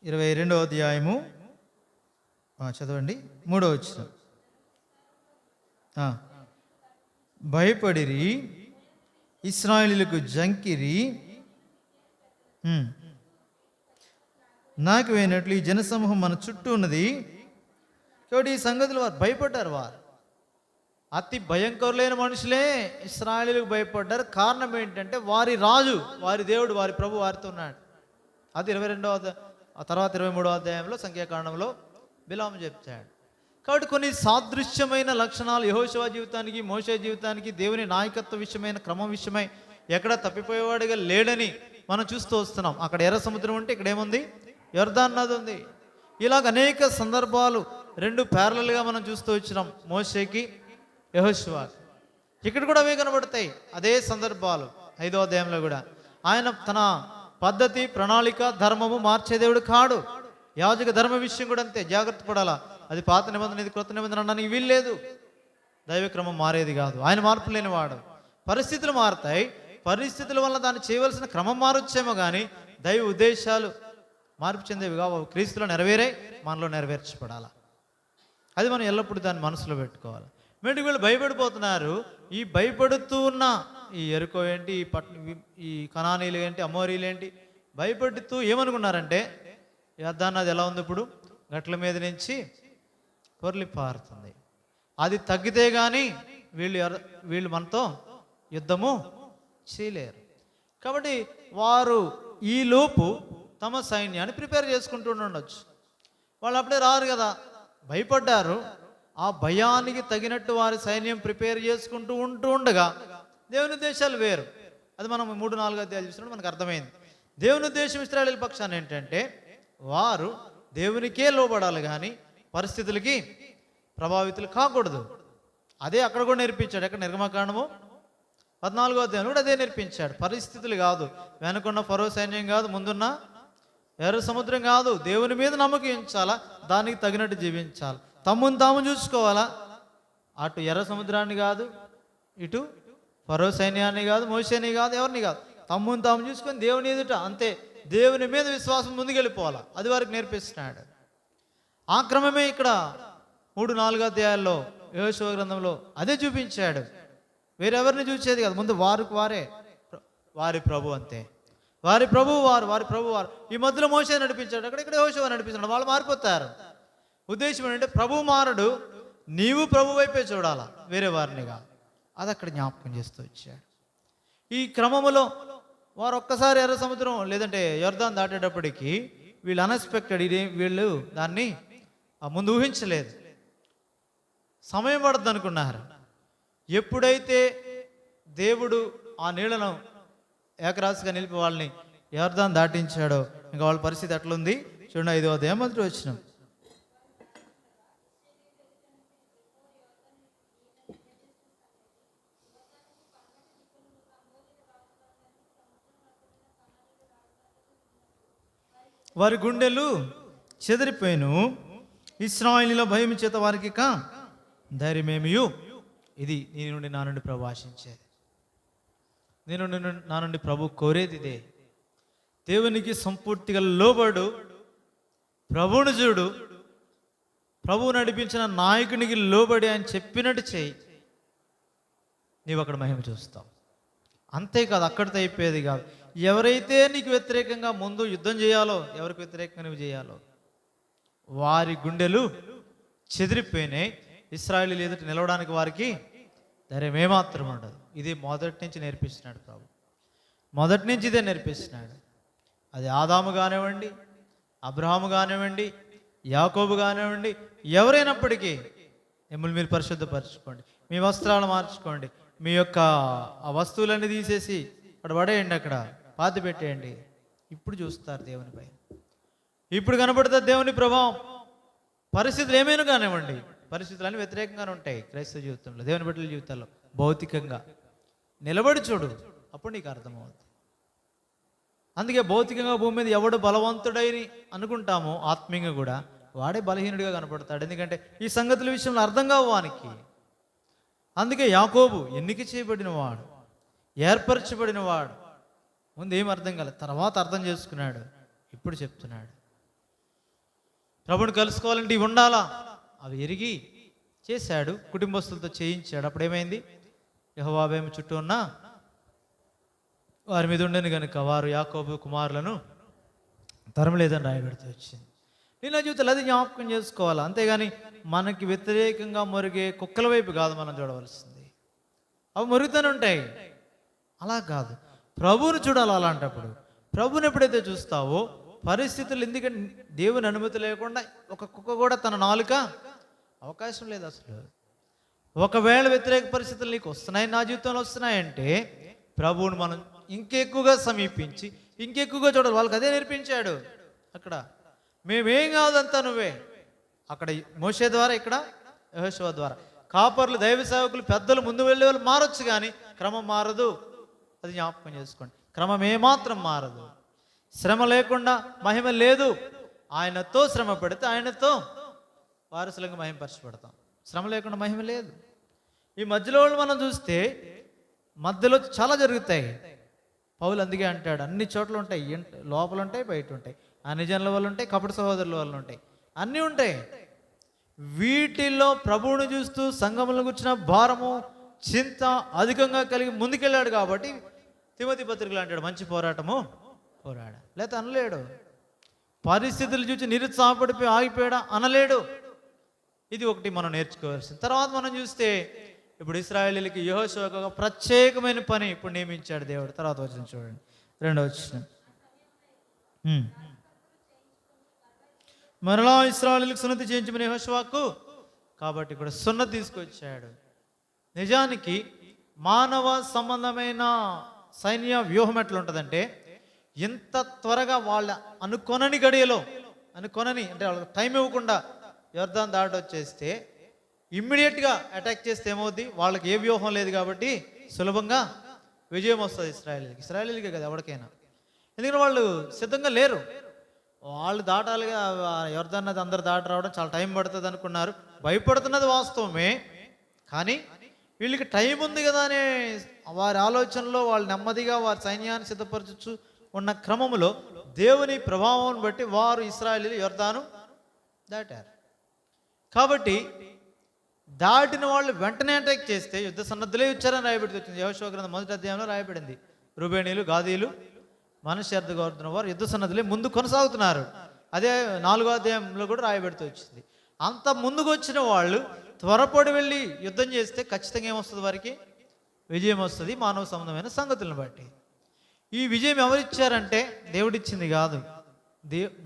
22వ అధ్యాయము చదవండి 3వ వచనం. భయపడిరి, ఇశ్రాయేలీయులకు జంకిరి, నాకు వేయనట్లు ఈ జనసమూహం మన చుట్టూ ఉన్నది. కాబట్టి ఈ సంగతులు వారు భయపడ్డారు. వారు అతి భయంకరులైన మనుషులే ఇశ్రాయేలీయులకు భయపడ్డారు. కారణం ఏంటంటే వారి రాజు, వారి దేవుడు, వారి ప్రభు వారితో ఉన్నాడు. అది 22వ ఆ తర్వాత 23వ అధ్యాయంలో సంఖ్యాకాండంలో బిలాము చెప్తాడు. కాబట్టి కొన్ని సాదృశ్యమైన లక్షణాలు యెహోషువ జీవితానికి, మోషే జీవితానికి, దేవుని నాయకత్వ విషయమైన క్రమం విషయమై ఎక్కడ తప్పిపోయేవాడిగా లేడని మనం చూస్తూ వస్తున్నాం. అక్కడ ఎర్ర సముద్రం ఉంటే ఇక్కడ ఏముంది? యొర్దాను నది ఉంది. ఇలాగ అనేక సందర్భాలు రెండు ప్యారలల్గా మనం చూస్తూ వచ్చినాం, మోషేకి యెహోషువాకి. ఇక్కడ కూడా అవే కనబడతాయి, అదే సందర్భాలు. 5వ అధ్యాయంలో కూడా ఆయన తన పద్ధతి, ప్రణాళిక, ధర్మము మార్చే దేవుడు కాడు. యాజక ధర్మ విషయం కూడా అంతే, జాగ్రత్త పడాలా. అది పాత నిబంధన, ఇది క్రొత్త నిబంధన అనడానికి వీల్లేదు. దైవక్రమం మారేది కాదు, ఆయన మార్పు లేనివాడు. పరిస్థితులు మారుతాయి, పరిస్థితుల వల్ల దాన్ని చేయవలసిన క్రమం మారొచ్చేమో కానీ దైవ ఉద్దేశాలు మార్పు చెందేవి కావు. క్రీస్తులో నెరవేరే మనలో నెరవేర్చబడాలా. అది మనం ఎల్లప్పుడూ దాన్ని మనసులో పెట్టుకోవాలి. మేటికి వీళ్ళు భయపడిపోతున్నారు. ఈ భయపడుతూ ఉన్న ఈ ఎరుకో ఏంటి, ఈ కనానీలు ఏంటి, అమోరీలు ఏంటి, భయపడుతూ ఏమనుకున్నారంటే యొర్దాను అది ఎలా ఉంది, ఇప్పుడు గట్ల మీద నుంచి పొర్లి పారుతుంది, అది తగ్గితే కానీ వీళ్ళు మనతో యుద్ధము చేయలేరు. కాబట్టి వారు ఈ లోపు తమ సైన్యాన్ని ప్రిపేర్ చేసుకుంటూ ఉండొచ్చు. వాళ్ళు అప్పుడే రారు కదా, భయపడ్డారు. ఆ భయానికి తగినట్టు వారి సైన్యం ప్రిపేర్ చేసుకుంటూ ఉండగా దేవుని ఉద్దేశాలు వేరు. అది మనం 3-4 అధ్యాయాలు చూసినప్పుడు మనకు అర్థమైంది. దేవుని ఉద్దేశం ఇశ్రాయేలు పక్షాన్ని ఏంటంటే వారు దేవునికే లోబడాలి కానీ పరిస్థితులకి ప్రభావితులు కాకూడదు. అదే అక్కడ కూడా నేర్పించాడు. ఎక్కడ? నిర్గమకాండము 14వ అధ్యాయంలో కూడా అదే నేర్పించాడు. పరిస్థితులు కాదు, వెనుకున్న ఫరో సైన్యం కాదు, ముందున్న ఎర్ర సముద్రం కాదు, దేవుని మీద నమ్మకం ఉంచాలా, దానికి తగినట్టు జీవించాలి. తమ్ముని తాము చూసుకోవాలా, అటు ఎర్ర సముద్రాన్ని కాదు, ఇటు ఫరో సైన్యాన్ని కాదు, మోషేని కాదు, ఎవరిని కాదు, తమ్ముని తాము చూసుకొని దేవుని ఎదుట అంతే, దేవుని మీద విశ్వాసం ముందుకెళ్ళిపోవాలా. అది వారికి నేర్పిస్తున్నాడు. ఆ క్రమమే ఇక్కడ 3-4 అధ్యాయాల్లో యెహోషువ గ్రంథంలో అదే చూపించాడు. వేరెవరిని చూసేది కాదు, ముందు వారి ప్రభు అంతే, వారి ప్రభు వారు. ఈ మధ్యలో మోషే నడిపించాడు, అక్కడిక్కడ యెహోషువ నడిపించాడు. వాళ్ళు మారిపోతారు. ఉద్దేశం ఏంటంటే ప్రభు మారడు, నీవు ప్రభు వైపే చూడాలా, వేరే వారినిగా. అది అక్కడ జ్ఞాపకం చేస్తూ వచ్చాడు. ఈ క్రమములో వారు ఒక్కసారి ఎర్ర సముద్రం లేదంటే యొర్దాను దాటేటప్పటికి వీళ్ళు అన్ఎక్స్పెక్టెడ్, వీళ్ళు దాన్ని ముందు ఊహించలేదు, సమయం పడుతుంది అనుకున్నారు. ఎప్పుడైతే దేవుడు ఆ నీళ్లను ఏకరాశిగా నిలిపి వాళ్ళని యొర్దాను దాటించాడో ఇంకా వాళ్ళ పరిస్థితి ఎట్లుంది చూడండి. 5వ అధ్యాయం 1వ వచనం. వారి గుండెలు చెదిరిపోయిను, ఇశ్రాయేలీయుల భయం చేత వారికి ధైర్యమేమియు. ఇది నీ నుండి నా నుండి ప్రభు ఆశించేది, నీ నుండి నా నుండి ప్రభు కోరేది ఇదే. దేవునికి సంపూర్తిగా లోబడు, ప్రభువును చూడు, ప్రభువు నడిపించిన నాయకునికి లోబడి ఆయన చెప్పినట్టు చేయి, నీవు అక్కడ మహిమ చూస్తావు. అంతేకాదు, అక్కడితో అయిపోయేది కాదు. ఎవరైతే నీకు వ్యతిరేకంగా ముందు యుద్ధం చేయాలో, ఎవరికి వ్యతిరేకంగా నువ్వు చేయాలో, వారి గుండెలు చెదిరిపోయినాయి. ఇశ్రాయేలీయుల ఎదుట నిలవడానికి వారికి ధైర్యం ఏమాత్రం ఉండదు. ఇది మొదటి నుంచి నేర్పిస్తున్నాడు ప్రభు, మొదటి నుంచి ఇదే నేర్పిస్తున్నాడు. అది ఆదాము కానివ్వండి, అబ్రహాము కానివ్వండి, యాకోబు కానివ్వండి, ఎవరైనప్పటికీ మిమ్మల్ని మీరు పరిశుద్ధపరచుకోండి, మీ వస్త్రాలు మార్చుకోండి, మీ యొక్క ఆ వస్తువులన్నీ తీసేసి అక్కడ పడేయండి, అక్కడ పాతి పెట్టేయండి. ఇప్పుడు చూస్తారు దేవునిపై, ఇప్పుడు కనబడుతుంది దేవుని ప్రభావం. పరిస్థితులు ఏమైనా కానివ్వండి, పరిస్థితులన్నీ వ్యతిరేకంగానే ఉంటాయి క్రైస్తవ జీవితంలో, దేవుని బిడ్డల జీవితాల్లో. భౌతికంగా నిలబడి చూడు, అప్పుడు నీకు అర్థమవుతుంది. అందుకే భౌతికంగా భూమి మీద ఎవడు బలవంతుడని అనుకుంటామో ఆత్మీయంగా కూడా వాడే బలహీనుడిగా కనపడతాడు. ఎందుకంటే ఈ సంగతుల విషయంలో అర్థం కావు వానికి. అందుకే యాకోబు ఎన్నిక చేయబడిన వాడు, ఏర్పరచబడిన వాడు. ముందు ఏం అర్థం కాలేదు, తర్వాత అర్థం చేసుకున్నాడు, ఇప్పుడు చెప్తున్నాడు. ప్రభుని కలుసుకోవాలంటే ఇవి ఉండాలా, అవి ఎరిగి చేశాడు, కుటుంబస్తులతో చేయించాడు. అప్పుడేమైంది? యెహోవావేమో చుట్టూ ఉన్న వారి మీద ఉండని కనుక వారు యాకోబు కుమారులను తరమలేదని రాయబడితే వచ్చింది. నేను జీవితంలో అది జ్ఞాపకం చేసుకోవాలి. అంతేగాని మనకి వ్యతిరేకంగా మురిగే కుక్కల వైపు కాదు మనం చూడవలసింది. అవి మురుగుతూనే ఉంటాయి, అలా కాదు, ప్రభువుని చూడాలి. అలాంటప్పుడు ప్రభుని ఎప్పుడైతే చూస్తావో పరిస్థితులు, ఎందుకంటే దేవుని అనుమతి లేకుండా ఒక కుక్క కూడా తన నాలుక అవకాశం లేదు అసలు. ఒకవేళ వ్యతిరేక పరిస్థితులు నీకు వస్తున్నాయి, నా జీవితంలో వస్తున్నాయంటే ప్రభువుని మనం ఇంకెక్కువగా సమీపించి ఇంకెక్కువగా చూడాలి. వాళ్ళకి అదే నేర్పించాడు. అక్కడ మేమేం కాదంతా నువ్వే. అక్కడ మోషే ద్వారా, ఇక్కడ యెహోషువ ద్వారా. కాపర్లు, దైవ సేవకులు, పెద్దలు, ముందు వెళ్ళే వాళ్ళు మారొచ్చు, కానీ క్రమం మారదు. అది జ్ఞాపకం చేసుకోండి. క్రమం ఏమాత్రం మారదు. శ్రమ లేకుండా మహిమ లేదు. ఆయనతో శ్రమ పడితే ఆయనతో వారసులంగా మహిమపరచబడతాం. శ్రమ లేకుండా మహిమ లేదు. ఈ మధ్యలో వాళ్ళు మనం చూస్తే మధ్యలో చాలా జరుగుతాయి. పౌలు అందుకే అంటాడు, అన్ని చోట్ల ఉంటాయి, లోపల ఉంటాయి, బయట ఉంటాయి, అన్ని జనుల వల్ల ఉంటాయి, కపట సహోదరుల వల్ల ఉంటాయి, అన్నీ ఉంటాయి. వీటిల్లో ప్రభువును చూస్తూ సంఘములను గుర్చిన భారము, చింత అధికంగా కలిగి ముందుకెళ్ళాడు. కాబట్టి తిమోతి పత్రికలు అంటాడు, మంచి పోరాటము పోరాడా. లేకపోతే అనలేడు. పరిస్థితులు చూసి నిరుత్సాహపడిపోయి ఆగిపోయాడా అనలేడు. ఇది ఒకటి మనం నేర్చుకోవాల్సింది. తర్వాత మనం చూస్తే ఇప్పుడు ఇశ్రాయేలీయులకి యెహోషువకు ఒక ప్రత్యేకమైన పని ఇప్పుడు నియమించాడు దేవుడు. తర్వాత వచనం చూడండి, 2వ వచనం. మరలా ఇశ్రాయేలీయులకు సున్నతి చేయించమని యెహోషువకు. కాబట్టి ఇక్కడ సున్నతి తీసుకొచ్చాడు. నిజానికి మానవ సంబంధమైన సైన్య వ్యూహం ఎట్లా ఉంటుందంటే, ఎంత త్వరగా వాళ్ళ అనుకొనని గడియలో, అనుకొనని అంటే వాళ్ళకి టైం ఇవ్వకుండా యోర్దాను దాటి వచ్చేస్తే, ఇమ్మీడియట్గా అటాక్ చేస్తే ఏమవుద్ది? వాళ్ళకి ఏ వ్యూహం లేదు కాబట్టి సులభంగా విజయం వస్తుంది ఇశ్రాయేలీలకే కదా, ఎవరికైనా. ఎందుకంటే వాళ్ళు సిద్ధంగా లేరు. వాళ్ళు దాటాలిగా, యోర్దాను నది అందరు దాటి రావడం చాలా టైం పడుతుంది అనుకున్నారు. భయపడుతున్నది వాస్తవమే, కానీ వీళ్ళకి టైం ఉంది కదా అనే వారి ఆలోచనలో వాళ్ళు నెమ్మదిగా వారి సైన్యాన్ని సిద్ధపరచు ఉన్న క్రమంలో దేవుని ప్రభావం బట్టి వారు ఇశ్రాయేలీయులు యోర్దాను దాటారు. కాబట్టి దాటిన వాళ్ళు వెంటనే అటాక్ చేస్తే యుద్ధ సన్నద్ధులే వచ్చారని రాయబడి వచ్చింది. యెహోషువ గ్రంథం 1వ అధ్యాయంలో రాయబడింది. రూబేనీయులు, గాదీయులు, మనష్షే గోత్రం వారు యుద్ధ సన్నద్ధులే ముందు కొనసాగుతున్నారు. అదే 4వ అధ్యాయంలో కూడా రాయబడుతూ వచ్చింది. అంత ముందుకు వచ్చిన వాళ్ళు త్వరపడి వెళ్ళి యుద్ధం చేస్తే ఖచ్చితంగా ఏమొస్తుంది? వారికి విజయం వస్తుంది, మానవ సంబంధమైన సంగతులను బట్టి. ఈ విజయం ఎవరిచ్చారంటే దేవుడిచ్చింది కాదు.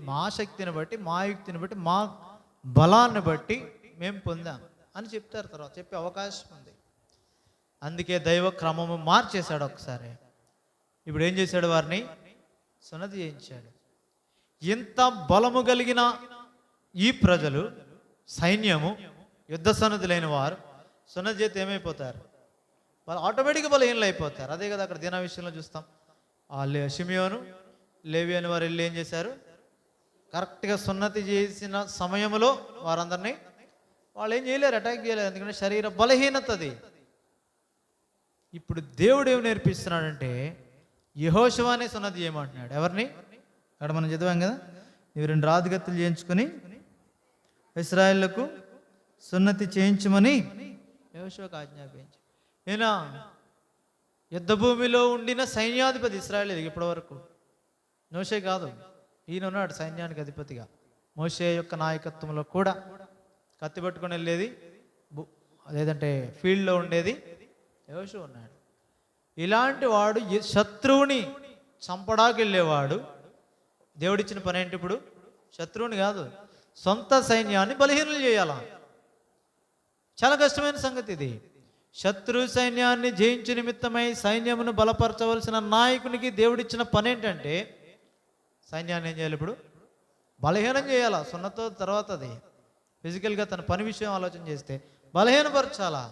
మా శక్తిని బట్టి, మా యుక్తిని బట్టి, మా బలాన్ని బట్టి మేము పొందాం అని చెప్తారు. తర్వాత చెప్పే అవకాశం ఉంది. అందుకే దైవ క్రమము మార్చేశాడు ఒకసారి. ఇప్పుడు ఏం చేశాడు? వారిని సున్నతి చేయించాడు. ఇంత బలము కలిగిన ఈ ప్రజలు, సైన్యము, యుద్ధ సన్నద్ధులైన వారు సున్నతి చేతి ఏమైపోతారు? వాళ్ళు ఆటోమేటిక్గా బలహీనలు అయిపోతారు. అదే కదా అక్కడ దిన విషయంలో చూస్తాం. షిమియోను, లేవి అని వారు వెళ్ళి ఏం చేశారు? కరెక్ట్గా సున్నతి చేసిన సమయంలో వారందరినీ వాళ్ళు ఏం చేయలేరు, అటాక్ చేయలేరు. ఎందుకంటే శరీర బలహీనత అది. ఇప్పుడు దేవుడు ఏమి నేర్పిస్తున్నాడంటే, యెహోషువనే సున్నతి చేయమంటున్నాడు. ఎవరిని? అక్కడ మనం చదివాం కదా, ఇవి 2 రాజుగత్తులు చేయించుకొని ఇశ్రాయేలుకు సున్నతి చేయించమని యెహోషువకు ఆజ్ఞాపించాడు. ఈయన యుద్ధ భూమిలో ఉండిన సైన్యాధిపతి ఇశ్రాయేలీయులకు ఇప్పటి వరకు. మోషే కాదు, ఈయన ఉన్నాడు సైన్యానికి అధిపతిగా. మోషే యొక్క నాయకత్వంలో కూడా కత్తి పట్టుకొని వెళ్ళేది, లేదంటే ఫీల్డ్లో ఉండేది యెహోషువ ఉన్నాడు. ఇలాంటి వాడు శత్రువుని చంపడానికి వెళ్ళేవాడు. దేవుడిచ్చిన పని ఏంటి ఇప్పుడు? శత్రువుని కాదు, సొంత సైన్యాన్ని బలహీనలు చేయాలా. చాలా కష్టమైన సంగతి ఇది. శత్రు సైన్యాన్ని జయించే నిమిత్తమై సైన్యమును బలపరచవలసిన నాయకునికి దేవుడిచ్చిన పని ఏంటంటే, సైన్యాన్ని ఏం చేయాలి? ఇప్పుడు బలహీనం చేయాలా. సున్నతో తర్వాత అది ఫిజికల్గా తన పని విషయం ఆలోచన చేస్తే బలహీనపరచాలా.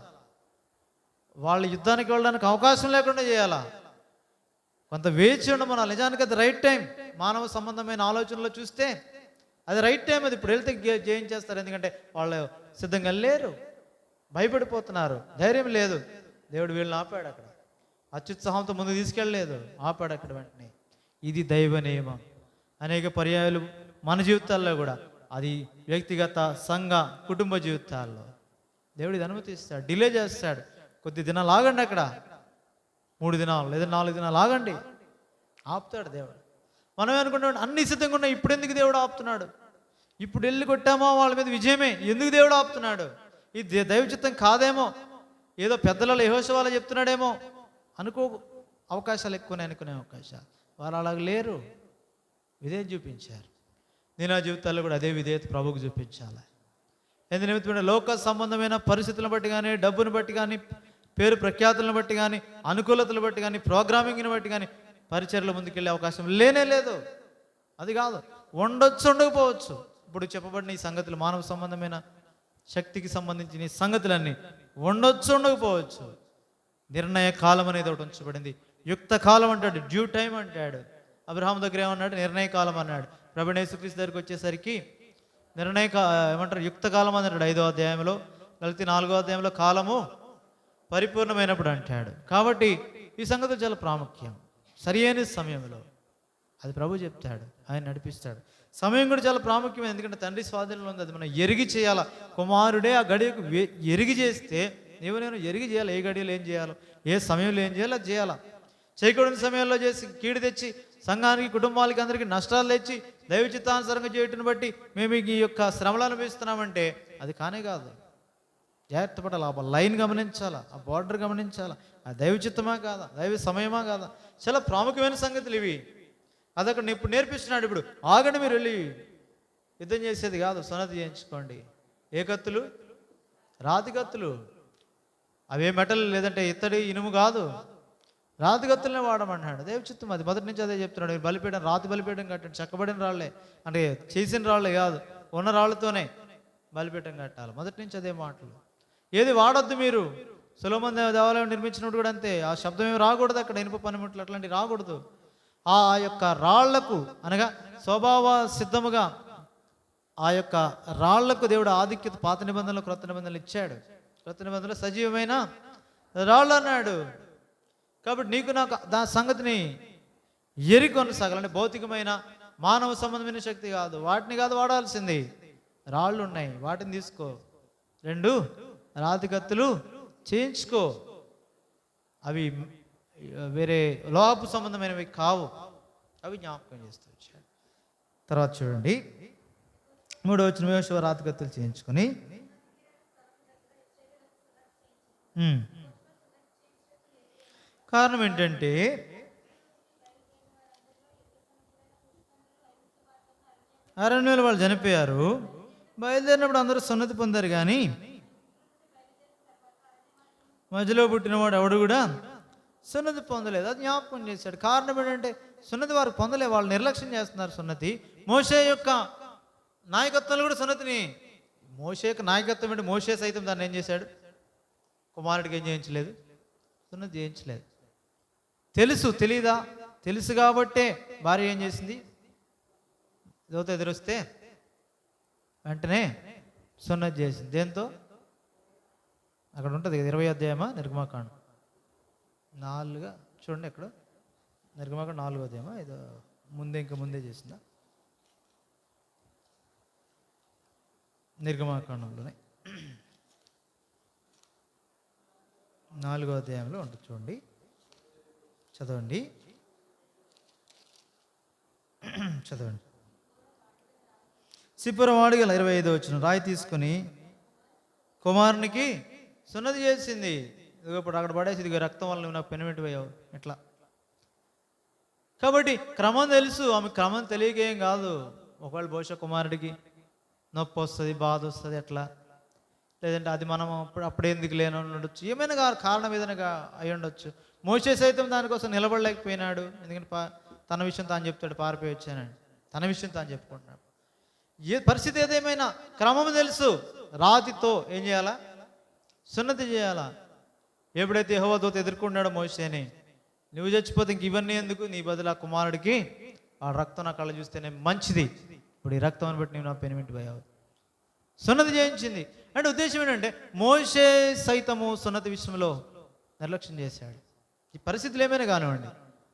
వాళ్ళు యుద్ధానికి వెళ్ళడానికి అవకాశం లేకుండా చేయాలా. కొంత వేచి ఉండమనాలి. నిజానికి అది రైట్ టైం. మానవ సంబంధమైన ఆలోచనలో చూస్తే అది రైట్ టైం. అది ఇప్పుడు వెళ్తే జయించేస్తారు. ఎందుకంటే వాళ్ళు సిద్ధంగా లేరు, భయపడిపోతున్నారు, ధైర్యం లేదు. దేవుడు వీళ్ళని ఆపాడు. అక్కడ అత్యుత్సాహంతో ముందు తీసుకెళ్ళలేదు, ఆపాడు అక్కడ వెంటనే. ఇది దైవ నియమం. అనేక పర్యాయాలు మన జీవితాల్లో కూడా, అది వ్యక్తిగత, సంఘ, కుటుంబ జీవితాల్లో దేవుడు ఇది అనుమతిస్తాడు. డిలే చేస్తాడు. కొద్ది దినాలు ఆగండి, అక్కడ 3 దినాలు లేదా 4 దినాలు ఆగండి, ఆపుతాడు దేవుడు. మనమే అనుకుంటాం అన్ని సిద్ధంగా ఉన్నాయి, ఇప్పుడు ఎందుకు దేవుడు ఆపుతున్నాడు? ఇప్పుడు వెళ్ళి కొట్టామో వాళ్ళ మీద విజయమే, ఎందుకు దేవుడు ఆపుతున్నాడు? ఇది దైవ చిత్తం కాదేమో, ఏదో పెద్దలలో యెహోషువ చెప్తున్నాడేమో అనుకో అవకాశాలు ఎక్కువనే అనుకునే అవకాశాలు. వారు అలాగ లేరు, విధేయత చూపించారు. నేను ఆ జీవితాల్లో కూడా అదే విధేయత ప్రభువుకు చూపించాలి. ఎందు నిమిత్తమైన లోక సంబంధమైన పరిస్థితులను బట్టి కానీ, డబ్బును బట్టి కానీ, పేరు ప్రఖ్యాతులను బట్టి కానీ, అనుకూలతలు బట్టి కానీ, ప్రోగ్రామింగ్ని బట్టి కానీ పరిచర్లో ముందుకెళ్ళే అవకాశం లేనే లేదు. అది కాదు, ఉండొచ్చు ఉండకపోవచ్చు. ఇప్పుడు చెప్పబడిన ఈ సంగతులు, మానవ సంబంధమైన శక్తికి సంబంధించిన ఈ సంగతులన్నీ ఉండొచ్చు ఉండకపోవచ్చు. నిర్ణయ కాలం అనేది ఒకటి ఉంచబడింది. యుక్త కాలం అంటాడు, డ్యూ టైం అంటాడు. అబ్రహాం దగ్గర ఏమన్నాడు? నిర్ణయ కాలం అన్నాడు. ప్రభువైన యేసుక్రీస్తు దగ్గరికి వచ్చేసరికి ఏమంటారు? యుక్త కాలం అన్నాడు 5వ అధ్యాయంలో. గలతీ 4వ అధ్యాయంలో కాలము పరిపూర్ణమైనప్పుడు అంటాడు. కాబట్టి ఈ సంగతులు చాలా ప్రాముఖ్యం. సరియైన సమయంలో అది ప్రభు చెప్తాడు, ఆయన నడిపిస్తాడు. సమయం కూడా చాలా ప్రాముఖ్యం. ఎందుకంటే తండ్రి స్వాధీనంలో ఉంది, అది మనం ఎరిగి చేయాలా. కుమారుడే ఆ గడియకు ఎరిగి చేస్తే నేను ఎరిగి చేయాలి. ఏ గడియలో ఏం చేయాలో, ఏ సమయంలో ఏం చేయాలో అది చేయాలా. చేయకూడని సమయంలో చేసి కీడు తెచ్చి సంఘానికి, కుటుంబాలకి, అందరికీ నష్టాలు తెచ్చి దైవ చిత్తానుసారంగా చేయటం బట్టి మేము ఈ యొక్క శ్రమలు అనుభవిస్తున్నామంటే అది కానే కాదు. జాగ్రత్త పడాలి. ఆ లైన్ గమనించాలా, ఆ బార్డర్ గమనించాలా. ఆ దైవ చిత్తమా కాదా, దైవ సమయమా కాదా. చాలా ప్రాముఖ్యమైన సంగతులు ఇవి. అదొక ఇప్పుడు నేర్పిస్తున్నాడు. ఇప్పుడు ఆగండి, మీరు వెళ్ళి యుద్ధం చేసేది కాదు, సున్నతి చేయించుకోండి. ఏ కత్తులు? రాతి కత్తులు. అవే మెటల్, లేదంటే ఇత్తడి, ఇనుము కాదు, రాతి కత్తులనే వాడమన్నాడు. దైవ చిత్తం అది. మొదటి నుంచి అదే చెప్తున్నాడు. మీరు బలిపీయడం, రాతి బలిపీయడం కట్టండి. చెక్కబడిన రాళ్లే, అంటే చేసిన రాళ్లే కాదు, ఉన్న రాళ్లతోనే బలిపీయడం కట్టాలి. మొదటి నుంచి అదే మాటలు. ఏది వాడొద్దు మీరు. సొలొమోను దేవాలయం నిర్మించినప్పుడు కూడా అంతే. ఆ శబ్దం ఏమి రాకూడదు అక్కడ, ఇనుప పనిముట్లు అట్లాంటివి రాకూడదు. ఆ యొక్క రాళ్లకు, అనగా స్వభావ సిద్ధముగా ఆ యొక్క రాళ్లకు దేవుడు ఆధిక్యత పాత నిబంధనలు, క్రొత్త నిబంధనలు ఇచ్చాడు. క్రొత్త నిబంధనలు సజీవమైన రాళ్ళు అన్నాడు. కాబట్టి నీకు నాకు దాని సంగతిని కొనసాగాలంటే భౌతికమైన మానవ సంబంధమైన శక్తి కాదు, వాటిని కాదు వాడాల్సింది. రాళ్ళు ఉన్నాయి, వాటిని తీసుకో. 2 రాతి కత్తులు చేయించుకో. అవి వేరే లోపు సంబంధమైనవి కావు. అవి జ్ఞాపకం చేస్తూ వచ్చాడు. తర్వాత చూడండి 3వ వచనం, యోషువ రాతి కత్తులు చేయించుకొని కారణం ఏంటంటే అరణ్యంలో వాళ్ళు చనిపోయారు. బయలుదేరినప్పుడు అందరూ సున్నతి పొందారు, కానీ మధ్యలో పుట్టినవాడు ఎవడు కూడా సున్నతి పొందలేదు. అది జ్ఞాపకం చేశాడు. కారణం ఏంటంటే సున్నతి వారు పొందలే, వాళ్ళు నిర్లక్ష్యం చేస్తున్నారు సున్నతి. మోషే యొక్క నాయకత్వంలో కూడా సున్నతిని, మోషే యొక్క నాయకత్వం అంటే మోషే సైతం దాన్ని ఏం చేశాడు? కుమారుడికి ఏం చేయించలేదు? సున్నతి చేయించలేదు. తెలీదా? తెలుసు కాబట్టే భార్య ఏం చేసింది? దోత ఎదురొస్తే వెంటనే సున్నతి చేసింది. దేంతో? అక్కడ ఉంటుంది కదా 20వ అధ్యాయమా నిర్గమాకాండం 4 చూడండి. ఎక్కడ? నిర్గమాకాండం 4వ అధ్యాయమా, ఏదో ముందే చేసిందా? నిర్గమాకాండంలోనే 4వ అధ్యాయంలో ఉంటుంది చూడండి, చదవండి. సిప్పరం వాడిగల 25వ వచనం, రాయి తీసుకొని కుమారునికి సున్నతి చేసింది. ఇప్పుడు అక్కడ పడేసి, ఇదిగో రక్తం వల్ల నువ్వు నాకు పెనిమిటి పోయావు ఎట్లా. కాబట్టి క్రమం తెలుసు, ఆమె క్రమం తెలియకేం కాదు. ఒకవేళ బహుశా కుమారుడికి నొప్పి వస్తుంది, బాధ వస్తుంది, ఎట్లా, లేదంటే అది మనం అప్పుడెందుకు లేని ఉండొచ్చు, ఏమైనా కారణం ఏదైనా అయి ఉండొచ్చు. మోషే సైతం దానికోసం నిలబడలేకపోయినాడు. ఎందుకంటే తన విషయం తాను చెప్తాడు, పారిపోయి వచ్చానని తన విషయం తాను చెప్పుకుంటున్నాడు. ఏ పరిస్థితి ఏదేమైనా క్రమం తెలుసు. రాతితో ఏం చేయాలా? సున్నతి చేయాలా. ఎప్పుడైతే యెహోవా దూత ఎదుర్కొన్నాడో మోషేని, నువ్వు చచ్చిపోతే ఇంక ఇవన్నీ ఎందుకు, నీ బదులు ఆ కుమారుడికి ఆ రక్తం నా కళ్ళ చూస్తేనే మంచిది, ఇప్పుడు ఈ రక్తం అని బట్టి నువ్వు నా పెనిమిటి పోయావు. సున్నతి చేయించింది. అంటే ఉద్దేశం ఏంటంటే మోషే సైతము సున్నతి విషయంలో నిర్లక్ష్యం చేశాడు. ఈ పరిస్థితులు ఏమైనా కానివ్వండి,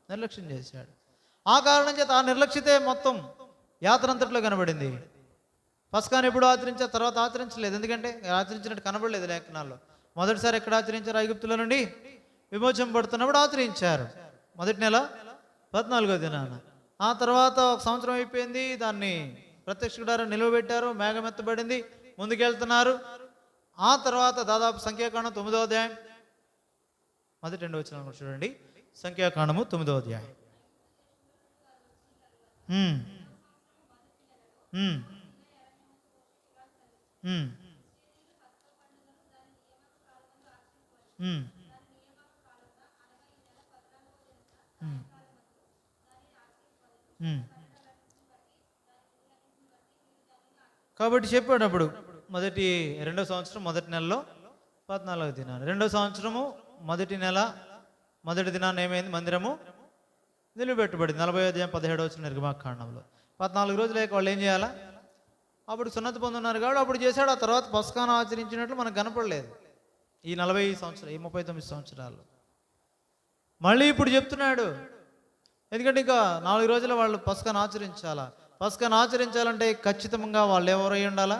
నిర్లక్ష్యం చేశాడు. ఆ కారణం చేత ఆ నిర్లక్ష్యతే మొత్తం యాత్రంతట్లో కనబడింది. పస్కాను ఎప్పుడు ఆచరించారు, తర్వాత ఆచరించలేదు. ఎందుకంటే ఆచరించినట్టు కనబడలేదు లేఖనాల్లో. మొదటిసారి ఎక్కడ ఆచరించారు? ఐగుప్తుల నుండి విమోచన పడుతున్నప్పుడు ఆచరించారు, మొదటి నెల 14వ దినాన. ఆ తర్వాత 1 సంవత్సరం అయిపోయింది, దాన్ని ప్రత్యక్ష గుడారం నిలవబెట్టారు, మేఘం ఎత్తబడింది, ముందుకెళ్తున్నారు. ఆ తర్వాత దాదాపు సంఖ్యాకాండం 9వ అధ్యాయం మొదటి 2వ వచనం చూడండి. సంఖ్యాకాండము 9వ అధ్యాయం. ఉమ్. కాబట్టి చెప్పాడు అప్పుడు రెండో సంవత్సరం మొదటి నెలలో 14వ దినాన్ని, రెండో సంవత్సరము మొదటి నెల మొదటి దినాన్ని ఏమైంది? మందిరము నిలబెట్టబడింది. 40వ అధ్యాయం 17వ వచనం నిర్గమాకాండంలో. 14 రోజులు లేక వాళ్ళు ఏం చేయాలా? అప్పుడు సున్నతి పొందున్నారు కాబట్టి అప్పుడు చేశాడు. ఆ తర్వాత పస్కాను ఆచరించినట్లు మనకు కనపడలేదు ఈ 40 సంవత్సరాలు, ఈ 39 సంవత్సరాలు. మళ్ళీ ఇప్పుడు చెప్తున్నాడు, ఎందుకంటే ఇంకా 4 రోజుల వాళ్ళు పస్కాను ఆచరించాలా. పస్కాను ఆచరించాలంటే ఖచ్చితంగా వాళ్ళు ఎవరై ఉండాలా?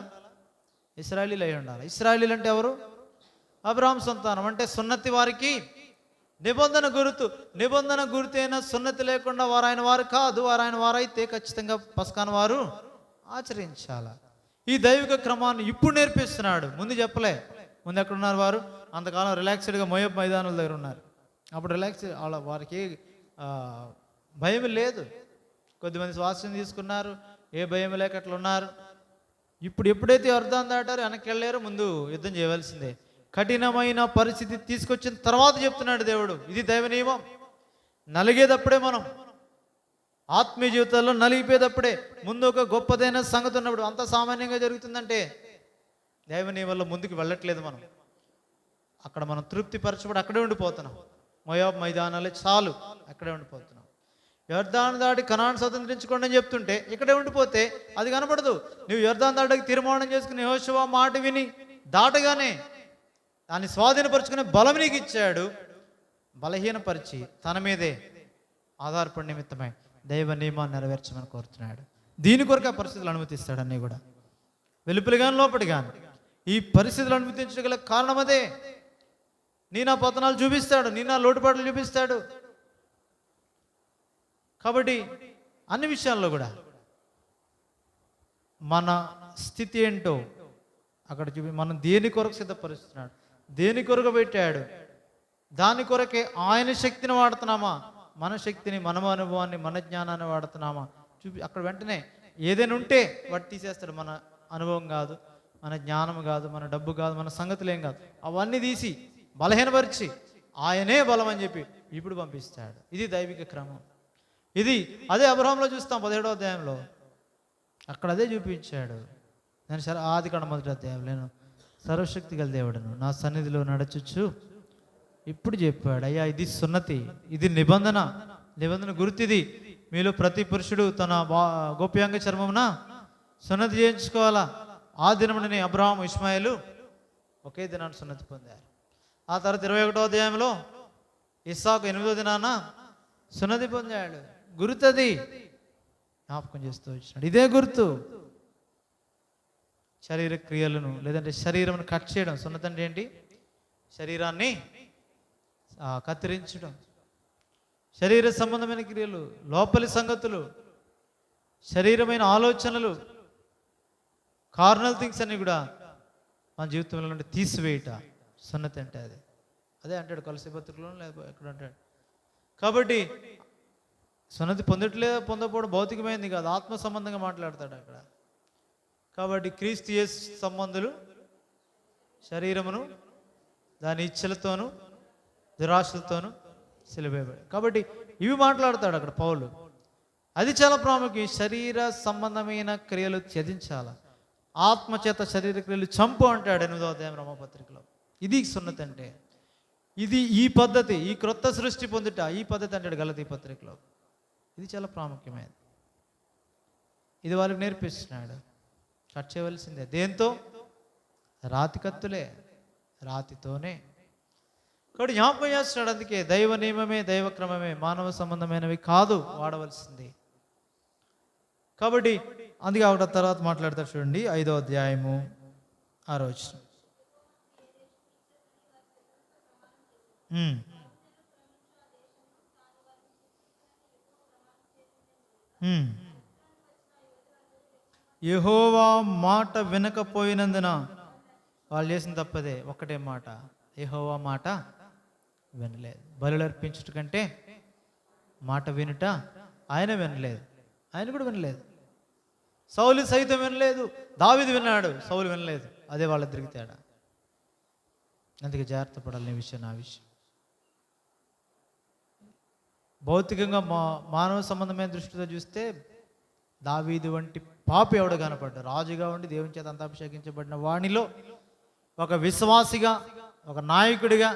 ఇశ్రాయేలీలు అయి ఉండాలి. ఇశ్రాయేలీలు అంటే ఎవరు? అబ్రహాం సంతానం. అంటే సున్నతి వారికి నిబంధన గుర్తు. నిబంధన గుర్తు అయినా సున్నతి లేకుండా వారు ఆయన వారు కాదు. వారు ఆయన వారైతే ఖచ్చితంగా పస్కాను వారు ఆచరించాల. ఈ దైవిక క్రమాన్ని ఇప్పుడు నేర్పిస్తున్నాడు. ముందు చెప్పలే. ముందు ఎక్కడున్నారు వారు? అంతకాలం రిలాక్స్డ్గా మోయబ్ మైదానుల దగ్గర ఉన్నారు. అప్పుడు రిలాక్స్ వారికి భయం లేదు. కొద్దిమంది స్వాస్థ్యం తీసుకున్నారు, ఏ భయం లేక అట్లా ఉన్నారు. ఇప్పుడు ఎప్పుడైతే యోర్దాను దాటారో వెనక్కి వెళ్ళారో ముందు యుద్ధం చేయవలసిందే. కఠినమైన పరిస్థితి తీసుకొచ్చిన తర్వాత చెప్తున్నాడు దేవుడు, ఇది దైవ నియమం. నలిగేటప్పుడే మనం ఆత్మీయ జీవితాల్లో నలిగిపోయేటప్పుడే, ముందు ఒక గొప్పదైన సంగతి ఉన్నప్పుడు అంత సామాన్యంగా జరుగుతుందంటే దైవ నియమంలో ముందుకు వెళ్ళట్లేదు మనం. అక్కడ మనం తృప్తి పరచబడి అక్కడే ఉండిపోతున్నాం. మోయాబు మైదానాలే చాలు, అక్కడే ఉండిపోతున్నాం. యోర్దాను దాటి కనాను స్వతంత్రించుకోండి అని చెప్తుంటే ఇక్కడే ఉండిపోతే అది కనపడదు. నువ్వు యోర్దాను దాటికి తీర్మానం చేసుకుని యెహోషువ మాట విని దాటగానే దాన్ని స్వాధీనపరుచుకునే బలం నీకు ఇచ్చాడు. బలహీనపరిచి తన మీదే ఆధారపడి నిమిత్తమై దైవ నియమాన్ని నెరవేర్చమని కోరుతున్నాడు. దీని కొరకు ఆ పరిస్థితులు అనుమతిస్తాడు. అన్నీ కూడా వెలుపలి కానీ లోపలి కానీ ఈ పరిస్థితులు అనుమతించగల కారణం అదే. నీ నా పతనాలు చూపిస్తాడు, నీ నా లోటుపాట్లు చూపిస్తాడు. కాబట్టి అన్ని విషయాల్లో కూడా మన స్థితి ఏంటో అక్కడ చూపి మనం దేని కొరకు సిద్ధపరుస్తున్నాడు, దేని కొరకు పెట్టాడు, దాని కొరకే ఆయన శక్తిని వాడుతున్నామా, మన శక్తిని, మన అనుభవాన్ని, మన జ్ఞానాన్ని వాడుతున్నామా చూపి అక్కడ వెంటనే ఏదైనా ఉంటే వాటి తీసేస్తాడు. మన అనుభవం కాదు, మన జ్ఞానం కాదు, మన డబ్బు కాదు, మన సంగతులు ఏం కాదు, అవన్నీ తీసి బలహీనపరిచి ఆయనే బలం అని చెప్పి ఇప్పుడు పంపిస్తాడు. ఇది దైవిక క్రమం. ఇది అదే అబ్రహాంలో చూస్తాం 17వ అధ్యాయంలో. అక్కడ అదే చూపించాడు. నేను ఆదికాండం 1వ అధ్యాయం, నేను సర్వశక్తి గల దేవుడను, నా సన్నిధిలో నడచుచ్చు. ఇప్పుడు చెప్పాడు, అయ్యా ఇది సున్నతి, ఇది నిబంధన, నిబంధన గుర్తిది. మీలో ప్రతి పురుషుడు తన గోప్యాంగ చర్మమున సున్నతి చేయించుకోవాలా. ఆ దినమునని అబ్రహాము ఇష్మాయేలు ఒకే దినాన్ని సున్నతి పొందారు. ఆ తర్వాత 21వ అధ్యాయంలో ఇస్సాకు 8వ దినాన సున్నతి పొందాడు. గుర్తది జ్ఞాపకం చేస్తూ వచ్చినాడు. ఇదే గుర్తు. శరీర క్రియలను లేదంటే శరీరం కట్ చేయడం. సున్నతి అంటే ఏంటి? శరీరాన్ని కత్తిరించడం. శరీర సంబంధమైన క్రియలు, లోపలి సంగతులు, శరీరమైన ఆలోచనలు, కార్నల్ థింగ్స్ అన్ని కూడా మన జీవితంలో నుండి తీసివేయట సున్నతి అంటే అదే అంటాడు కొలసీ పత్రికలో, లేకపోతే ఎక్కడ అంటాడు. కాబట్టి సున్నతి పొందకపోవడం భౌతికమైనది కాదు, ఆత్మ సంబంధంగా మాట్లాడతాడు అక్కడ. కాబట్టి క్రీస్తు యేసు సంబంధులు శరీరమును దాని ఇచ్చలతోనూ దురాశలతోనూ సిలువేయబడి, కాబట్టి ఇవి మాట్లాడతాడు అక్కడ పౌలు. అది చాలా ప్రాముఖ్యం. శరీర సంబంధమైన క్రియలు త్యజించాల, ఆత్మచేత శరీర క్రియలు చంపు అంటాడు 8వ అధ్యాయం రోమాపత్రికలో. ఇది సున్నతి అంటే. ఇది ఈ పద్ధతి, ఈ క్రొత్త సృష్టి పొందుట ఈ పద్ధతి అంటాడు గలతీ పత్రికలో. ఇది చాలా ప్రాముఖ్యమైనది. ఇది వాళ్ళకి నేర్పిస్తున్నాడు. కట్ చేయవలసిందే. దేంతో? రాతి కత్తులే, రాతితోనే. కాబట్టి జ్ఞాపకం చేస్తున్నాడు. అందుకే దైవ నియమమే, దైవక్రమమే, మానవ సంబంధమైనవి కాదు వాడవలసింది. కాబట్టి అందుకే ఒకటి తర్వాత మాట్లాడతారు చూడండి, 5వ అధ్యాయము 6వ వచనం. యెహోవా మాట వినకపోయినందున వాళ్ళు చేసిన తప్పదే. ఒక్కటే మాట, యెహోవా మాట వినలేదు. బలులు అర్పించుట కంటే మాట వినుట ఆయన వినలేదు. ఆయన కూడా వినలేదు. సౌలు సైతం వినలేదు. దావీదు విన్నాడు, సౌలు వినలేదు. అదే వాళ్ళిద్దరికి తేడా. అందుకే జాగ్రత్త పడాలి. నీ విషయం, నా విషయం. భౌతికంగా మానవ సంబంధమైన దృష్టితో చూస్తే దావీదు వంటి పాపి ఎవడు కనపడ్డాడు. రాజుగా ఉండి దేవుని చేత అంత అభిషేకించబడిన వాణిలో ఒక విశ్వాసిగా, ఒక నాయకుడిగా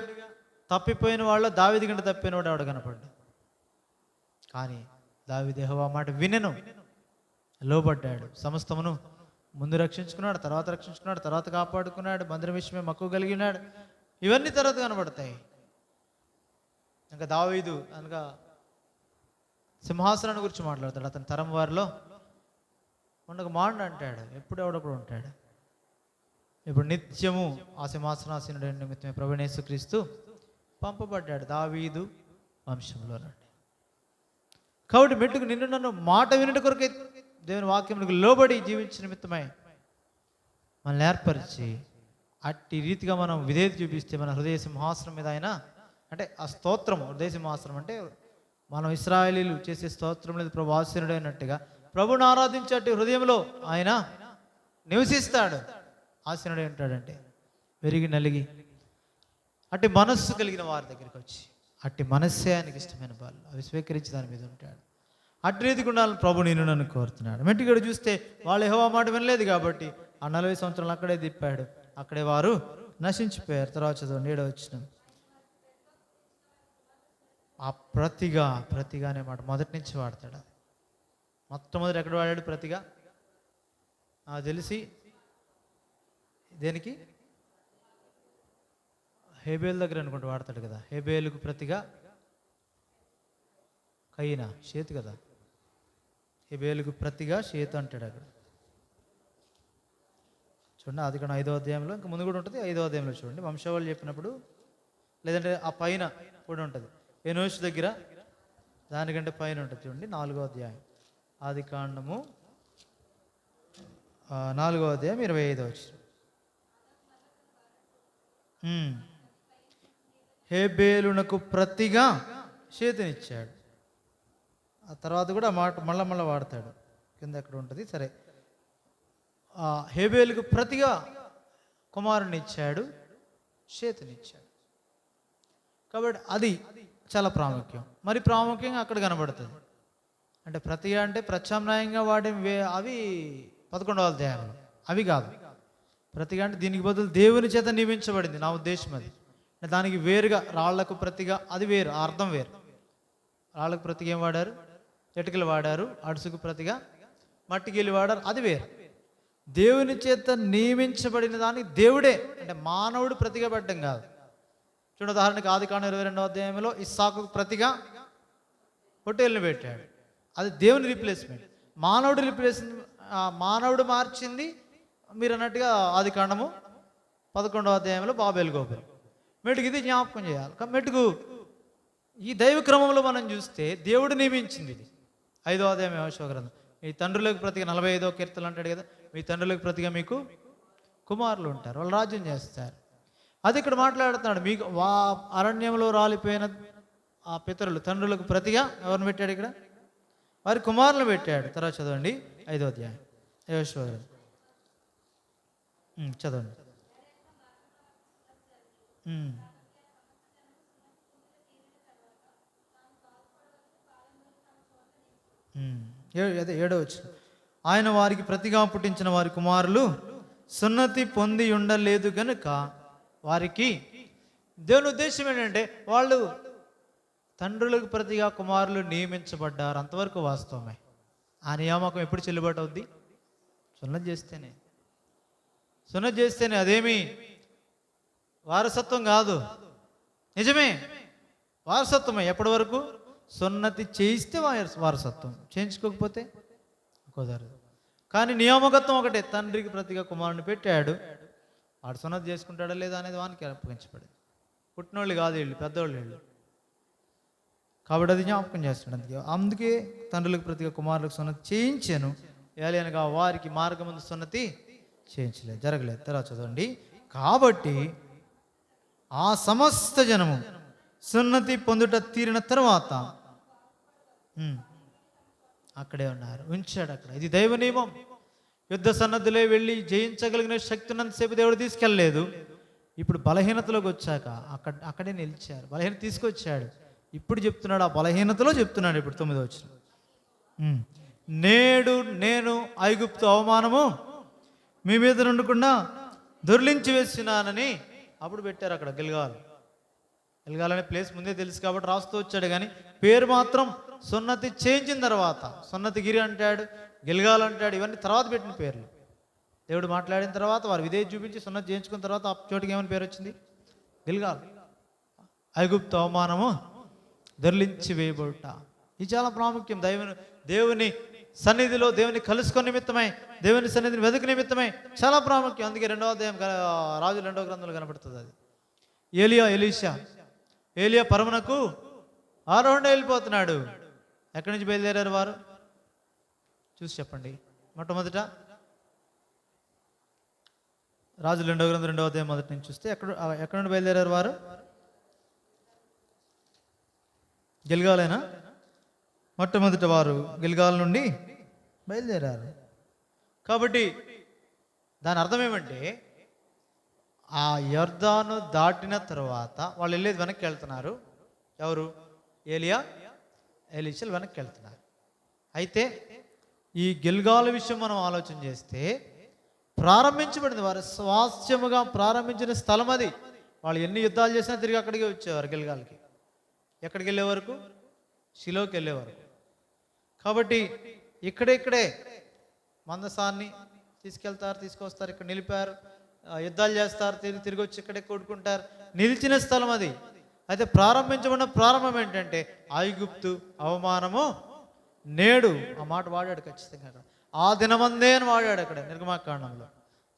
తప్పిపోయిన వాళ్ళు దావీదు కంటే తప్పిపోయిన వాడు ఎవడు కనపడ్డాడు. కానీ దావీదు యెహోవా మాట వినెను, లోబడ్డాడు. సమస్తమును ముందు రక్షించుకున్నాడు, తర్వాత రక్షించుకున్నాడు, తర్వాత కాపాడుకున్నాడు, మందిరం విషయమే మక్కువ కలిగి ఉన్నాడు. ఇవన్నీ తర్వాత కనబడతాయి. ఇంకా దావీదు అనగా సింహాసనాన్ని గురించి మాట్లాడతాడు. అతని తరం వారిలో ఉండక మాండు అంటాడు, ఎప్పుడు ఎవడప్పుడు ఉంటాడు. ఇప్పుడు నిత్యము ఆ సింహాసనాసీనుడు నిమిత్తమే ప్రభువైన యేసుక్రీస్తు పంపబడ్డాడు దావీదు వంశంలో నుండి. కాబట్టి మెట్టుకు నిన్ను నన్ను మాట వినుట కొరకే దేవుని వాక్యములకు లోబడి జీవించిన నిమిత్తమై మనల్ని ఏర్పరిచి అట్టి రీతిగా మనం విధేయత చూపిస్తే మన హృదయ సింహాసనం మీద ఆయన, అంటే ఆ స్తోత్రము, హృదయ సింహాసనం అంటే మనం ఇశ్రాయేలీలు చేసే స్తోత్రం లేదు ప్రభు ఆసీనుడు అయినట్టుగా ప్రభుని ఆరాధించే హృదయంలో ఆయన నివసిస్తాడు. ఆసీనుడై ఉంటాడంటే వెరిగి నలిగి అట్టి మనస్సు కలిగిన వారి దగ్గరికి వచ్చి, అట్టి మనస్సే ఆయనకి ఇష్టమైన వాళ్ళు అవి స్వీకరించి దాని మీద ఉంటాడు. అట్టి రీతికి ఉండాలని ప్రభు నేను నన్ను కోరుతున్నాడు. మెట్టిగడ చూస్తే వాళ్ళు యెహోవా మాట వినలేదు కాబట్టి ఆ 40 సంవత్సరాలు అక్కడే తిప్పాడు, అక్కడే వారు నశించిపోయారు. తర్వాత చదవండి 7వ వచనం. ఆ ప్రతిగా అనే మాట మొదటి నుంచి వాడతాడు. మొట్టమొదటి ఎక్కడ వాడాడు ప్రతిగా? తెలిసి దేనికి? హేబేలు దగ్గర అనుకుంటూ వాడతాడు కదా. హేబేలుకు ప్రతిగా కయ్యినా షేతు కదా. హేబేలుకు ప్రతిగా షేతు అంటాడు అక్కడ. చూడండి, అది కూడా 5వ అధ్యాయంలో, ఇంకా ముందు కూడా ఉంటుంది. 5వ అధ్యాయంలో చూడండి, వంశావళి చెప్పినప్పుడు, లేదంటే ఆ పైన కూడా ఉంటుంది. ఎనోషు దగ్గర దానికంటే పైన ఉంటుంది. చూడండి 4వ అధ్యాయం, ఆది కాండము 4వ అధ్యాయం 25వ వచనం. హేబేలునకు ప్రతిగా షేతునిచ్చాడు. ఆ తర్వాత కూడా ఆ మాట మళ్ళా వాడతాడు, కింద ఎక్కడ ఉంటుంది. సరే, హేబేలుకు ప్రతిగా కుమారుని ఇచ్చాడు, షేతునిచ్చాడు. కాబట్టి అది చాలా ప్రాముఖ్యం. మరి ప్రాముఖ్యంగా అక్కడ కనబడుతుంది. అంటే ప్రతిగా అంటే ప్రత్యామ్నాయంగా వాడే అవి 11వ అధ్యాయంలో అవి కాదు. ప్రతిగా అంటే దీనికి బదులు దేవుని చేత నియమించబడింది, నా ఉద్దేశం అది. దానికి వేరుగా రాళ్లకు ప్రతిగా, అది వేరు, ఆ అర్థం వేరు. రాళ్లకు ప్రతిగా ఏం వాడారు? ఇటుకలు వాడారు. అడుసుకు ప్రతిగా మట్టికీలు వాడారు, అది వేరు. దేవుని చేత నియమించబడిన దానికి దేవుడే, అంటే మానవుడు ప్రతిగా పెట్టడం కాదు. చూడండి, ఉదాహరణకి ఆది కాండం 22వ అధ్యాయంలో ఇస్సాకు ప్రతిగా పొట్టేలుని పెట్టాడు, అది దేవుని రీప్లేస్మెంట్. మానవుడు మార్చింది మీరు అన్నట్టుగా ఆది కాండము 11వ అధ్యాయంలో బాబేలు గోపురం. మెట్టుకు ఇది జ్ఞాపకం చేయాలి. మెట్టుకు ఈ దైవ క్రమంలో మనం చూస్తే దేవుడు నియమించింది ఇది. 5వ అధ్యాయం యెహోషువ గ్రంథం, మీ తండ్రులకు ప్రతిగా 45వ కీర్తనలు అంటాడు కదా, మీ తండ్రులకు ప్రతిగా మీకు కుమారులు ఉంటారు, వాళ్ళు రాజ్యం చేస్తారు. అది ఇక్కడ మాట్లాడుతున్నాడు. మీకు అరణ్యంలో రాలిపోయిన ఆ పితరులు తండ్రులకు ప్రతిగా ఎవరిని పెట్టాడు? ఇక్కడ వారి కుమారులను పెట్టాడు. తర్వాత చదవండి 5వ అధ్యాయం యెహోషువ గ్రంథం, చదవండి. అదే 7వ వచనం. ఆయన వారికి ప్రతిగా పుట్టించిన వారి కుమారులు సున్నతి పొంది ఉండలేదు గనుక వారికి, దేవుని ఉద్దేశం ఏంటంటే వాళ్ళు తండ్రులకు ప్రతిగా కుమారులు నియమించబడ్డారు, అంతవరకు వాస్తవమే. ఆ నియామకం ఎప్పుడు చెల్లుబాటు అవుద్ది? సున్నతి చేస్తేనే. అదేమి వారసత్వం కాదు, నిజమే వారసత్వమే. ఎప్పటి వరకు? సున్నతి చేయిస్తే వారసత్వం, చేయించుకోకపోతే కుదరదు. కానీ నియామకత్వం ఒకటే, తండ్రికి ప్రతిగా కుమారుని పెట్టాడు, వాడు సున్నతి చేసుకుంటాడా లేదా అనేది వానికి అప్పగించబడింది. పుట్టినోళ్ళు కాదు వీళ్ళు, పెద్దోళ్ళు వీళ్ళు. కాబట్టి అది జ్ఞాపకం చేస్తున్నాడు. అందుకే తండ్రులకు ప్రతిగా కుమారులకు సున్నతి చేయించాను, ఏలయనగా వారికి మార్గమందు సున్నతి చేయించలేదు, జరగలేదు. తర్వాత చదవండి. కాబట్టి ఆ సమస్త జనము సున్నతి పొందుట తీరిన తర్వాత అక్కడే ఉన్నారు, ఉంచాడు అక్కడ. ఇది దైవ నియమం. యుద్ధ సన్నద్ధులే వెళ్ళి జయించగలిగిన శక్తి ఉన్నంతసేపు దేవుడు తీసుకెళ్ళలేదు. ఇప్పుడు బలహీనతలోకి వచ్చాక అక్కడే నిలిచారు. బలహీనత తీసుకొచ్చాడు, ఇప్పుడు చెప్తున్నాడు, ఆ బలహీనతలో చెప్తున్నాడు. ఇప్పుడు 9వ వచనం, నేడు నేను ఐగుప్తు అవమానము మీ మీద ఉండకుండా దొర్లించి వేసినానని అప్పుడు పెట్టారు అక్కడ గిల్గాల్. గిల్గాల్ అనే ప్లేస్ ముందే తెలుసు కాబట్టి రాస్తూ వచ్చాడు, కానీ పేరు మాత్రం సున్నతి చేయించిన తర్వాత సున్నతిగిరి అంటాడు, గిల్గాల్ అంటాడు. ఇవన్నీ తర్వాత పెట్టిన పేర్లు. దేవుడు మాట్లాడిన తర్వాత వారు విధేయత చూపించి సున్నతి చేయించుకున్న తర్వాత ఆ చోటుకి ఏమని పేరు వచ్చింది? గిల్గాల్. ఐగుప్తు అవమానము దొర్లించి వేయబడుట. ఇది చాలా ప్రాముఖ్యం. దేవుని సన్నిధిలో దేవుని కలుసుకొని నిమిత్తమై, దేవుని సన్నిధిని వెతుకు నిమిత్తమై చాలా ప్రాముఖ్యం. అందుకే 2వ అధ్యాయం రాజుల 2వ గ్రంథంలో కనబడుతుంది. అది ఏలియా పరమునకు ఆరోహణ వెళ్ళిపోతున్నాడు. ఎక్కడి నుంచి బయలుదేరారు వారు? చూసి చెప్పండి. మొట్టమొదట రాజుల 2వ గ్రంథం 2వ అధ్యాయం మొదటి నుంచి చూస్తే ఎక్కడ నుండి బయలుదేరారు వారు? గిల్గాలేనా? మొట్టమొదటి వారు గిల్గాల్ నుండి బయలుదేరారు. కాబట్టి దాని అర్థం ఏమంటే, ఆ యొర్దాను దాటిన తర్వాత వాళ్ళు వెళ్ళేది వెనక్కి వెళ్తున్నారు. ఎవరు? ఎలీషాలు వెనక్కి వెళ్తున్నారు. అయితే ఈ గిల్గాల్ విషయం మనం ఆలోచన చేస్తే, ప్రారంభించబడింది, వారు స్వాస్థ్యముగా ప్రారంభించిన స్థలం అది. వాళ్ళు ఎన్ని యుద్ధాలు చేసినా తిరిగి అక్కడికి వచ్చేవారు, గిల్గాల్కి. ఎక్కడికి వెళ్ళే వరకు? షిలోకి వెళ్ళే వరకు. కాబట్టి ఇక్కడే మందసాన్ని తీసుకొస్తారు, ఇక్కడ నిలిపారు, యుద్ధాలు చేస్తారు, తిరిగి వచ్చి ఇక్కడే కూడుకుంటారు. నిలిచిన స్థలం అది. అయితే ప్రారంభించబడిన ప్రారంభం ఏంటంటే ఐగుప్తు అవమానము నేడు. ఆ మాట వాడాడు ఖచ్చితంగా. ఆ దినమందే అని వాడాడు అక్కడ నిర్గమాకాండంలో.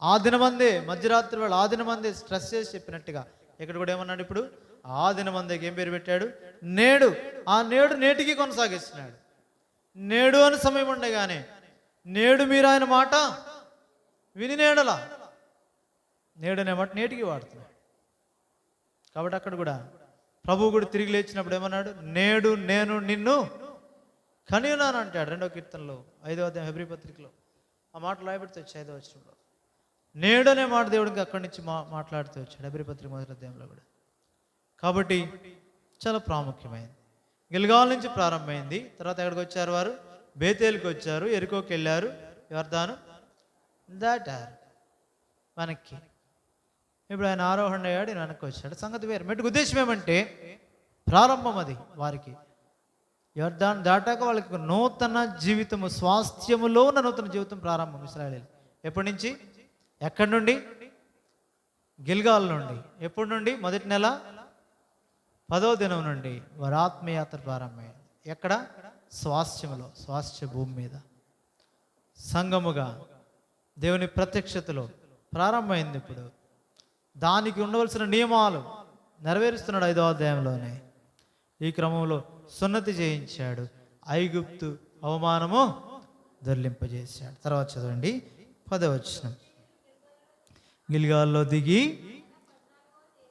ఆ దినమందే, మధ్యరాత్రి వేళ ఆ దినమందే స్ట్రెస్ చేసి చెప్పినట్టుగా ఇక్కడ కూడా ఏమన్నాడు? ఇప్పుడు ఆ దినమందేకి ఏం పేరు పెట్టాడు? నేడు. ఆ నేడు నేటికి కొనసాగిస్తున్నాడు. నేడు అని సమయం ఉండగానే నేడు మీరు ఆయన మాట విని నేడలా, నేడు అనే మాట నేటికి వాడుతున్నాడు. కాబట్టి అక్కడ కూడా ప్రభువు కూడా తిరిగి లేచినప్పుడు ఏమన్నాడు? నేడు నేను నిన్ను కనియున్నాను అంటాడు 2వ కీర్తనలో 5వ అధ్యాయం హెబ్రీ పత్రికలో. ఆ మాట రాయబడితే వచ్చి 5వ వచనంలో నేడు అనే మాట దేవుడికి అక్కడి నుంచి మాట్లాడుతూ వచ్చాడు హెబ్రీ పత్రిక 1వ అధ్యాయంలో కూడా. కాబట్టి చాలా ప్రాముఖ్యమైంది. గిల్గాల్ నుంచి ప్రారంభమైంది. తర్వాత ఎక్కడికి వచ్చారు వారు? బేతేలుకి వచ్చారు, ఎరికోకి వెళ్ళారు, యొర్దాను దాటారు వెనక్కి. ఇప్పుడు ఆయన ఆరోహణ అయ్యాడు, ఈయన వెనక్కి వచ్చాడు. సంగతి వేరు. మెట్టుకు ఉద్దేశం ఏమంటే ప్రారంభం అది వారికి. యొర్దాను దాటాక వాళ్ళకి నూతన జీవితము, స్వాస్థ్యములో ఉన్న నూతన జీవితం ప్రారంభం ఇశ్రాయేలీయులు. ఎప్పటి నుంచి? ఎక్కడి నుండి? గిల్గాల్ నుండి. ఎప్పటి నుండి? మొదటి నెల 10వ దినం నుండి వారి ఆత్మయాత్ర ప్రారంభమైంది. ఎక్కడ? స్వాస్థ్యములో, స్వాస్థ్య భూమి మీద సంఘముగా దేవుని ప్రత్యక్షతలో ప్రారంభమైంది. ఇప్పుడు దానికి ఉండవలసిన నియమాలు నెరవేరుస్తున్నాడు 5వ అధ్యాయంలోనే. ఈ క్రమంలో సున్నతి చేయించాడు, ఐగుప్తు అవమానము దొర్లింపజేశాడు. తర్వాత చదవండి 10వ వచనం. గిల్గాల్లో దిగి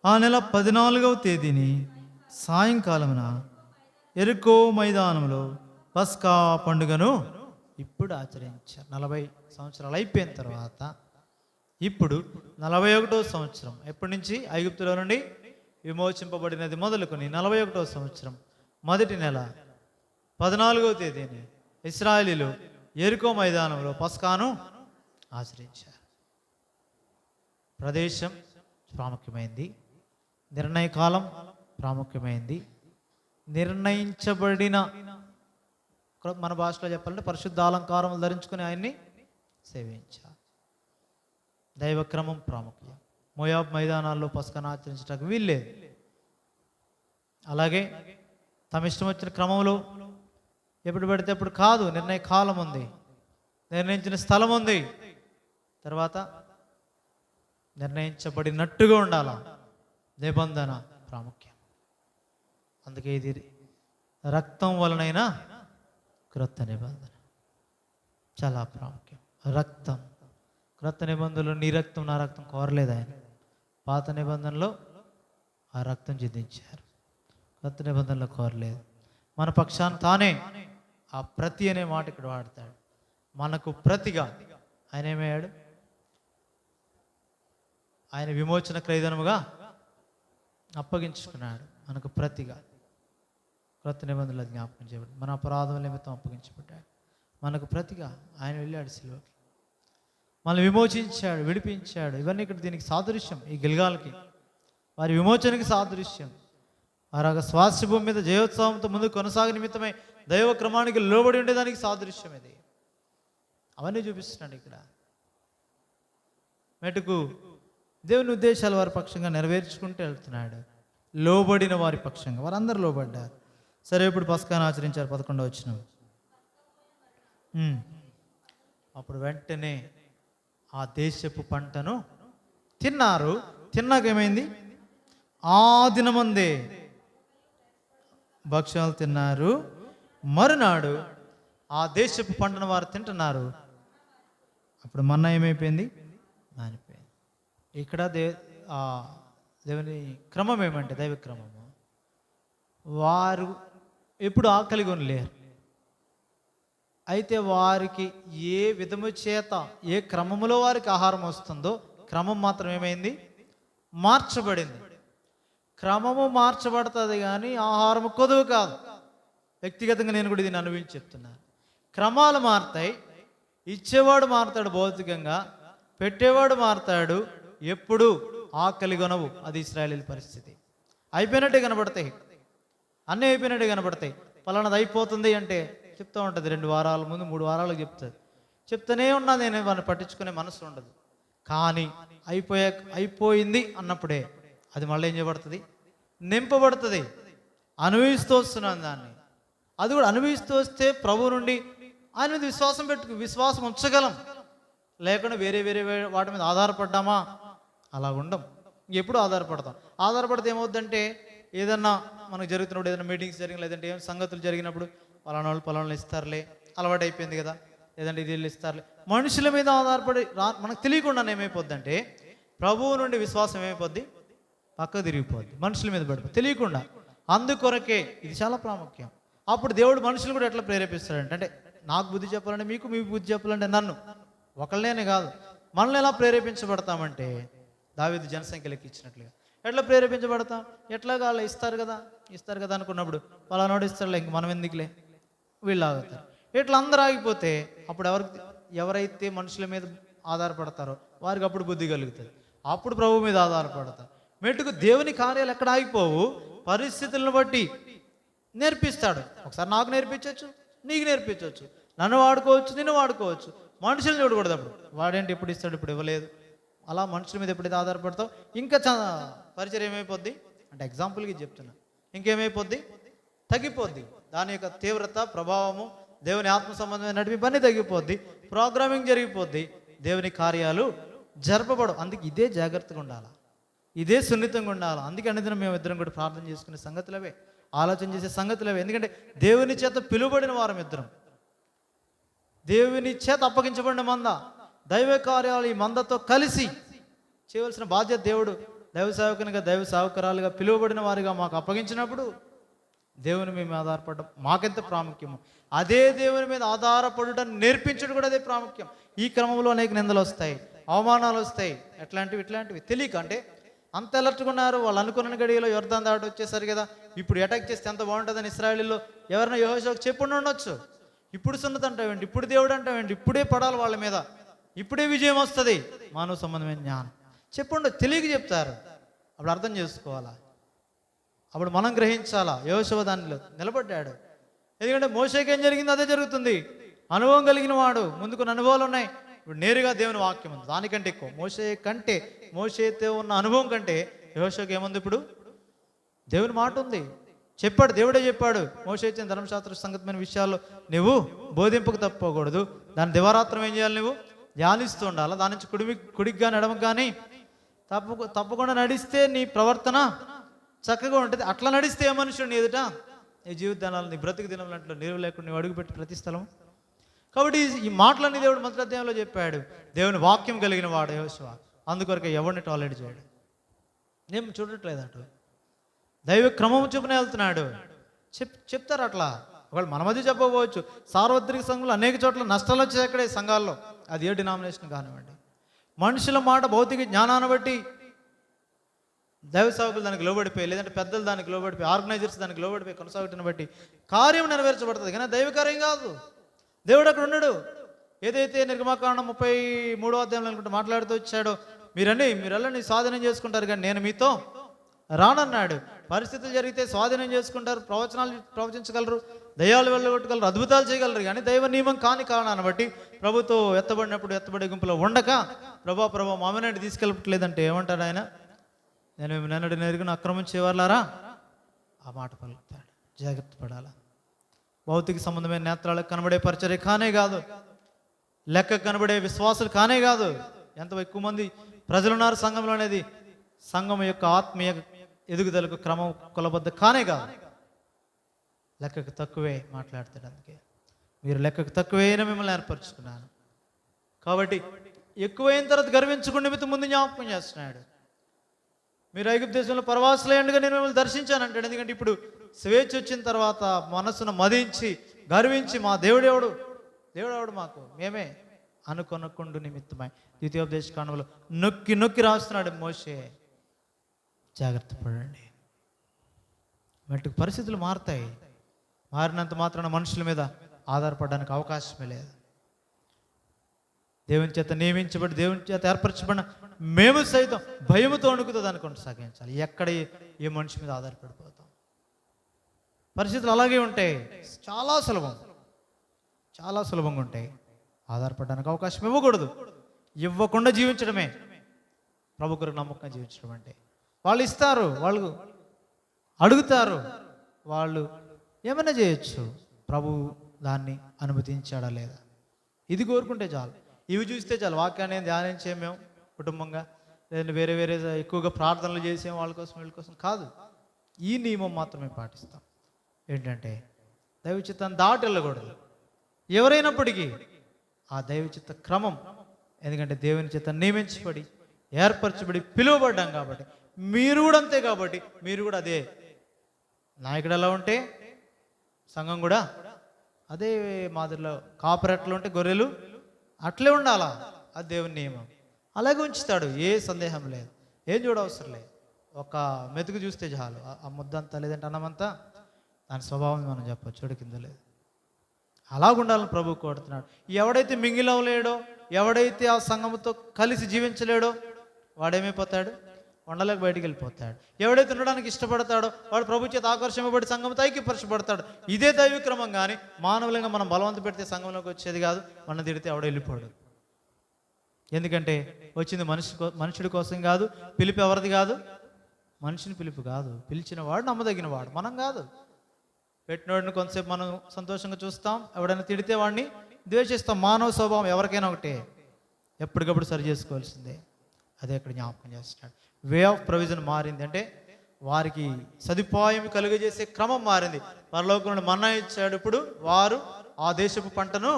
ఆ నెల 14వ తేదీని సాయంకాలమున ఎరికో మైదానంలో పస్కా పండుగను ఇప్పుడు ఆచరించారు. 40 సంవత్సరాలు అయిపోయిన తర్వాత ఇప్పుడు 41వ సంవత్సరం. ఎప్పటి నుంచి? ఐగుప్తులో నుండి విమోచింపబడినది మొదలుకొని 41వ సంవత్సరం మొదటి నెల 14వ తేదీని ఇశ్రాయేలీయులు ఎరికో మైదానంలో పస్కాను ఆచరించారు. ప్రదేశం ప్రాముఖ్యమైంది, నిర్ణయ కాలం ప్రాముఖ్యమైంది, నిర్ణయించబడిన, మన భాషలో చెప్పాలంటే పరిశుద్ధ అలంకారం ధరించుకుని ఆయన్ని సేవించారు. దైవక్రమం ప్రాముఖ్యం. మోయాబ్ మైదానాల్లో పస్కాను ఆచరించడానికి వీల్లేదు. అలాగే తమ ఇష్టం వచ్చిన క్రమంలో ఎప్పుడు పెడితే అప్పుడు కాదు. నిర్ణయ కాలం ఉంది, నిర్ణయించిన స్థలం ఉంది, తర్వాత నిర్ణయించబడినట్టుగా ఉండాలా. నిబంధన ప్రాముఖ్యం. అందుకే ఇది రక్తం వలనైనా క్రొత్త నిబంధన చాలా ప్రాముఖ్యం. రక్తం, క్రొత్త నిబంధనలో నీ రక్తం నా రక్తం కోరలేదు ఆయన. పాత నిబంధనలో ఆ రక్తం చిందించారు, కొత్త నిబంధనలో కోరలేదు. మన పక్షాన తానే ఆ ప్రతి అనే మాట ఇక్కడ వాడతాడు. మనకు ప్రతిగా ఆయన ఏమయ్యాడు? ఆయన విమోచన క్రయధనముగా అప్పగించుకున్నాడు మనకు ప్రతిగా. క్రొత్త నిబంధనలు జ్ఞాపకం చేయబడి మన అపరాధం నిమిత్తం అప్పగించబడ్డాడు. మనకు ప్రతిగా ఆయన వెళ్ళాడు సిలువకి, మనల్ని విమోచించాడు, విడిపించాడు. ఇవన్నీ ఇక్కడ దీనికి సాదృశ్యం. ఈ గిల్గాల్కి వారి విమోచనకి సాదృశ్యం. వారు స్వాస్థ్య భూమి మీద జయోత్సవంతో ముందు కొనసాగే నిమిత్తమై దైవ క్రమానికి లోబడి ఉండేదానికి సాదృశ్యం ఇది. అవన్నీ చూపిస్తున్నాడు ఇక్కడ. మెటుకు దేవుని ఉద్దేశాలు వారి పక్షంగా నెరవేర్చుకుంటూ వెళ్తున్నాడు. లోబడిన వారి పక్షంగా వారందరూ లోబడ్డారు. సరే, ఇప్పుడు పస్కాను ఆచరించారు. 11వ వచనం. అప్పుడు వెంటనే ఆ దేశపు పంటను తిన్నారు. తిన్నాక ఏమైంది? ఆ దినమందే భక్ష్యాలు తిన్నారు. మరునాడు ఆ దేశపు పంటను వారు తింటున్నారు. అప్పుడు మన్నా ఏమైపోయింది? మానిపోయింది. ఇక్కడ దేవుని క్రమం ఏమంటే, దైవ క్రమము, వారు ఎప్పుడు ఆకలి కొనలేరు. అయితే వారికి ఏ విధము చేత ఏ క్రమములో వారికి ఆహారం వస్తుందో క్రమం మాత్రం ఏమైంది? మార్చబడింది. క్రమము మార్చబడుతుంది కానీ ఆహారము కొదువు కాదు. వ్యక్తిగతంగా నేను కూడా దీన్ని అనుభవించి చెప్తున్నాను. క్రమాలు మారుతాయి, ఇచ్చేవాడు మారుతాడు, భౌతికంగా పెట్టేవాడు మారుతాడు. ఎప్పుడు ఆకలి కొనవు. అది ఇశ్రాయేలీల పరిస్థితి. అయిపోయినట్టే కనబడతాయి, అన్నీ అయిపోయినట్టే కనబడతాయి. పలానాది అయిపోతుంది అంటే చెప్తూ ఉంటుంది. 2 వారాల ముందు 3 వారాలకు చెప్తూనే ఉన్నా. నేను వాడిని పట్టించుకునే మనసు ఉండదు. కానీ అయిపోయింది అన్నప్పుడే అది మళ్ళీ ఏం చేయబడుతుంది? నింపబడుతుంది. అనుభవిస్తూ వస్తున్నాను దాన్ని. అది కూడా అనుభవిస్తూ వస్తే ప్రభు నుండి ఆయన మీద విశ్వాసం ఉంచగలం. లేకుండా వేరే వాటి మీద ఆధారపడ్డామా? అలా ఉండం. ఎప్పుడు ఆధారపడతాం. ఆధారపడితే ఏమవుద్దంటే, ఏదన్నా మనకు జరుగుతున్నప్పుడు, ఏదైనా మీటింగ్స్ జరిగిన, లేదంటే ఏమైనా సంగతులు జరిగినప్పుడు పలానాళ్ళు ఇస్తారులే, అలవాటు అయిపోయింది కదా, లేదంటే ఇది ఇస్తారులే, మనుషుల మీద ఆధారపడి మనకు తెలియకుండా ఏమైపోద్దంటే, ప్రభువు నుండి విశ్వాసం ఏమైపోద్ది? పక్క తిరిగిపోద్ది, మనుషుల మీద పడిపోద్ది తెలియకుండా. అందుకొరకే ఇది చాలా ప్రాముఖ్యం. అప్పుడు దేవుడు మనుషులు కూడా ఎట్లా ప్రేరేపిస్తాడంటే, అంటే నాకు బుద్ధి చెప్పాలంటే మీకు బుద్ధి చెప్పాలంటే నన్ను ఒకళ్ళనే కాదు, మనల్ని ఎలా ప్రేరేపించబడతామంటే, దావీదు జనసంఖ్య లెక్క ఇచ్చినట్లుగా ఎట్లా ప్రేరేపించబడతాం? ఎట్లా కాళ్ళ ఇస్తారు కదా అనుకున్నప్పుడు పలానాడు ఇస్తారులే, ఇంక మనం ఎందుకులే, వీళ్ళు ఆగుతారు. ఇట్లా అందరూ ఆగిపోతే అప్పుడు ఎవరైతే మనుషుల మీద ఆధారపడతారో వారికి అప్పుడు బుద్ధి కలుగుతుంది. అప్పుడు ప్రభు మీద ఆధారపడతారు. మెట్టుకు దేవుని కార్యాలు ఎక్కడ ఆగిపోవు, పరిస్థితులను బట్టి నేర్పిస్తాడు. ఒకసారి నాకు నేర్పించవచ్చు, నీకు నేర్పించవచ్చు, నన్ను వాడుకోవచ్చు, నిన్ను వాడుకోవచ్చు. మనుషులు చూడకూడదు. అప్పుడు వాడేంటి ఎప్పుడు ఇస్తాడు, ఇప్పుడు ఇవ్వలేదు. అలా మనుషుల మీద ఎప్పుడైతే ఆధారపడతావు ఇంకా పరిచయం ఏమైపోద్ది అంటే, ఎగ్జాంపుల్కి చెప్తున్నా, ఇంకేమైపోద్ది? తగ్గిపోద్ది. దాని యొక్క తీవ్రత, ప్రభావము, దేవుని ఆత్మ సంబంధమైన నడిపి పని తగ్గిపోద్ది, ప్రోగ్రామింగ్ జరిగిపోద్ది, దేవుని కార్యాలు జరపబడు. అందుకే ఇదే జాగ్రత్తగా ఉండాలి, ఇదే సున్నితంగా ఉండాలి. అందుకే అన్నిదిన మేము ఇద్దరం కూడా ప్రార్థన చేసుకునే సంగతులవే, ఆలోచన చేసే సంగతులవే. ఎందుకంటే దేవుని చేత పిలువబడిన వారం ఇద్దరం, దేవుని చేత అప్పగించబడిన మంద, దైవ కార్యాలు ఈ మందతో కలిసి చేయవలసిన బాధ్యత దేవుడు దైవ సేవకునిగా, దైవ సేవకురాలుగా పిలువబడిన వారిగా మాకు అప్పగించినప్పుడు దేవుని మేము ఆధారపడడం మాకెంత ప్రాముఖ్యము, అదే దేవుని మీద ఆధారపడటం నేర్పించడం కూడా అదే ప్రాముఖ్యం. ఈ క్రమంలో అనేక నిందలు వస్తాయి, అవమానాలు వస్తాయి, ఇట్లాంటివి తెలియక, అంటే అంత అలర్ట్గా ఉన్నారు వాళ్ళు. అనుకున్న గడియలో యొర్దాను దాటి వచ్చేసరి కదా, ఇప్పుడు అటాక్ చేస్తే ఎంత బాగుంటుందని ఇశ్రాయేలీలో ఎవరైనా యెహోషువకు చెప్పుండి ఉండొచ్చు. ఇప్పుడు సున్నతి అంటావేంటి, ఇప్పుడు దేవుడు అంటావేంటి, ఇప్పుడే పడాలి వాళ్ళ మీద, ఇప్పుడే విజయం వస్తుంది, మానవ సంబంధమైన జ్ఞానం చెప్పుండో, తెలియక చెప్తారు. అప్పుడు అర్థం చేసుకోవాలా, అప్పుడు మనం గ్రహించాలా. యెహోషువ దానిలో నిలబడ్డాడు. ఎందుకంటే మోషేకి ఏం జరిగింది అదే జరుగుతుంది. అనుభవం కలిగిన వాడు, ముందుకున్న అనుభవాలు ఉన్నాయి. ఇప్పుడు నేరుగా దేవుని వాక్యం ఉంది. దానికంటే ఎక్కువ మోషేతో ఉన్న అనుభవం కంటే యెహోషువకి ఏముంది? ఇప్పుడు దేవుని మాట ఉంది. చెప్పాడు, దేవుడే చెప్పాడు. మోషే ఇచ్చిన ధర్మశాస్త్ర సంగతమైన విషయాల్లో నువ్వు బోధింపకు తప్పకూడదు, దాని దివారాత్రం ఏం చేయాలి? నువ్వు ధ్యానిస్తూ ఉండాలి. దాని నుంచి కుడికి కానీ ఎడమకు కానీ తప్పకుండా నడిస్తే నీ ప్రవర్తన చక్కగా ఉంటుంది. అట్లా నడిస్తే ఏ మనుషుడు ఎదుట నీ జీవితాలు, నీ బ్రతుకు దినములంట్లో నీరు లేకుండా నువ్వు అడుగుపెట్టి ప్రతి స్థలం. కాబట్టి ఈ మాటలన్నీ దేవుడు మొదటి అధ్యాయంలో చెప్పాడు. దేవుని వాక్యం కలిగిన వాడు యెహోషువ, అందుకొరకు ఎవరిని టాలరేట్ చేయడు. నేను చూడట్లేదు అటు దైవ క్రమం చొప్పున వెళ్తున్నాడు. చెప్తారు అట్లా. ఒకవేళ మన మధ్య చెప్పకపోవచ్చు. సార్వత్రిక సంఘంలో అనేక చోట్ల నష్టాలు వచ్చాయి అక్కడే సంఘాల్లో, అది ఏ డినామినేషన్ కానివ్వండి. మనుషుల మాట భౌతిక జ్ఞానాన్ని బట్టి దైవ సేవకులు దానికి లోబడిపోయి, లేదంటే పెద్దలు దానికి లోబడిపోయి, ఆర్గనైజర్స్ దానికి లోబడిపోయి కొనసాగటాన్ని బట్టి కార్యం నెరవేర్చబడుతుంది, కానీ దైవ కార్యం కాదు. దేవుడు అక్కడ ఉండడు. ఏదైతే నిర్గమాకాండం 33వ అధ్యాయంలో అనుకుంటే మాట్లాడుతూ వచ్చాడో, మీరెళ్ళని స్వాధీనం చేసుకుంటారు కానీ నేను మీతో రానన్నాడు. పరిస్థితులు జరిగితే స్వాధీనం చేసుకుంటారు, ప్రవచనాలు ప్రవచించగలరు, దయ్యాలు వెళ్ళగొట్టగలరు, అద్భుతాలు చేయగలరు, కానీ దైవ నియమం కాని కారణాన్ని బట్టి ప్రభుతో ఎత్తబడినప్పుడు ఎత్తబడే గుంపులో ఉండక ప్రభా మామినాటి తీసుకెళ్ళట్లేదంటే ఏమంటాడు ఆయన? నేను నిన్నటి నెరుగున అక్రమం చేయవాలారా, ఆ మాట పలుకుతాడు. జాగ్రత్త పడాలా. భౌతిక సంబంధమైన నేత్రాలకు కనబడే పరిచర్య కానే కాదు, లెక్క కనబడే విశ్వాసులు కానే కాదు. ఎంత ఎక్కువ మంది ప్రజలున్నారు సంఘంలో అనేది సంఘం యొక్క ఆత్మీయ ఎదుగుదలకు క్రమం కొలబద్ద కానే కాదు. లెక్కకు తక్కువే మాట్లాడతాడు. అందుకే మీరు లెక్కకు తక్కువైనా మిమ్మల్ని ఏర్పరచుకున్నాను కాబట్టి ఎక్కువైన తర్వాత గర్వించుకుని నిమిత్తం ముందు జ్ఞాపకం చేస్తున్నాడు. మీరు ఐగుప్తు దేశంలో పరవాసులయ్యండుగా నేను మిమ్మల్ని దర్శించాను అంటాడు. ఎందుకంటే ఇప్పుడు స్వేచ్ఛ వచ్చిన తర్వాత మనసును మదించి గర్వించి మా దేవుడెవడు మాకు మేమే అనుకొనకుండు నిమిత్తమై ద్వితీయోపదేశ కాండంలో నొక్కి నొక్కి రాస్తున్నాడు మోషే. జాగ్రత్త పడండి. మట్టుకు పరిస్థితులు మారుతాయి. మారినంత మాత్రాన మనుషుల మీద ఆధారపడడానికి అవకాశమే లేదు. దేవుని చేత నియమించబడి దేవుని చేత ఏర్పరచబడిన మేము సైతం భయముతో వణుకుతో దాన్ని కొనసాగించాలి. ఎక్కడ ఏ మనిషి మీద ఆధారపడిపోతాం. పరిస్థితులు అలాగే ఉంటాయి. చాలా సులభంగా ఉంటాయి. ఆధారపడడానికి అవకాశం ఇవ్వకూడదు. ఇవ్వకుండా జీవించడమే ప్రభు కొరకు నమ్మకంగా జీవించడం అంటే. వాళ్ళు ఇస్తారు, వాళ్ళు అడుగుతారు, వాళ్ళు ఏమైనా చేయొచ్చు. ప్రభు దాన్ని అనుమతించాడా లేదా ఇది కోరుకుంటే చాలు. ఇవి చూస్తే చాలు. వాక్యాన్ని ధ్యానించే మేము కుటుంబంగా, లేదంటే వేరే ఎక్కువగా ప్రార్థనలు చేసే వాళ్ళ కోసం వీళ్ళ కోసం కాదు. ఈ నియమం మాత్రమే పాటిస్తాం. ఏంటంటే దైవ చిత్తాన్ని దాటి వెళ్ళకూడదు ఎవరైనప్పటికీ. ఆ దైవ చిత్త క్రమం, ఎందుకంటే దేవుని చేత నియమించబడి ఏర్పరచబడి పిలువబడ్డాం కాబట్టి, మీరు కూడా అంతే. కాబట్టి మీరు కూడా అదే. నాయకుడు ఎలా ఉంటే సంఘం కూడా అదే మాదిరిలో, కాపరెట్లు ఉంటే గొర్రెలు అట్లే ఉండాలా. అది దేవుని నియమం. అలాగే ఉంచుతాడు. ఏ సందేహం లేదు, ఏం చూడవసరం లేదు. ఒక మెతుకు చూస్తే చాలు. ఆ ముద్దంతా లేదంటే అన్నమంతా దాని స్వభావం మనం చెప్పచ్చు, చెడు కింద లేదు. అలాగుండాలని ప్రభు కోరుతున్నాడు. ఎవడైతే మింగిలవలేడో, ఎవడైతే ఆ సంఘముతో కలిసి జీవించలేడో వాడేమైపోతాడు? ఉండలేక బయటికి వెళ్ళిపోతాడు. ఎవడైతే ఉండడానికి ఇష్టపడతాడో వాడు ప్రభు చేత ఆకర్షింపబడి సంఘంతో ఐక్యపరచబడతాడు. ఇదే దైవక్రమం. కానీ మానవులంగా మనం బలవంత పెడితే సంఘంలోకి వచ్చేది కాదు. మనం తిడితే ఎవడ వెళ్ళిపోడు. ఎందుకంటే వచ్చింది మనుషుడి కోసం కాదు, పిలుపు ఎవరిది కాదు, మనిషిని పిలుపు కాదు. పిలిచిన వాడు నమ్మదగిన వాడు, మనం కాదు. పెట్టినవాడిని కొంతసేపు మనం సంతోషంగా చూస్తాం, ఎవడైనా తిడితే వాడిని ద్వేషిస్తాం. మానవ స్వభావం ఎవరికైనా ఒకటే, ఎప్పటికప్పుడు సరి చేసుకోవాల్సిందే. అదే ఇక్కడ జ్ఞాపకం చేస్తున్నాడు. వే ఆఫ్ ప్రొవిజన్ మారింది. అంటే వారికి సదుపాయం కలుగజేసే క్రమం మారింది. పరలోకంలో మన్నా ఇచ్చాడు. ఇప్పుడు వారు ఆ దేశపు పంటను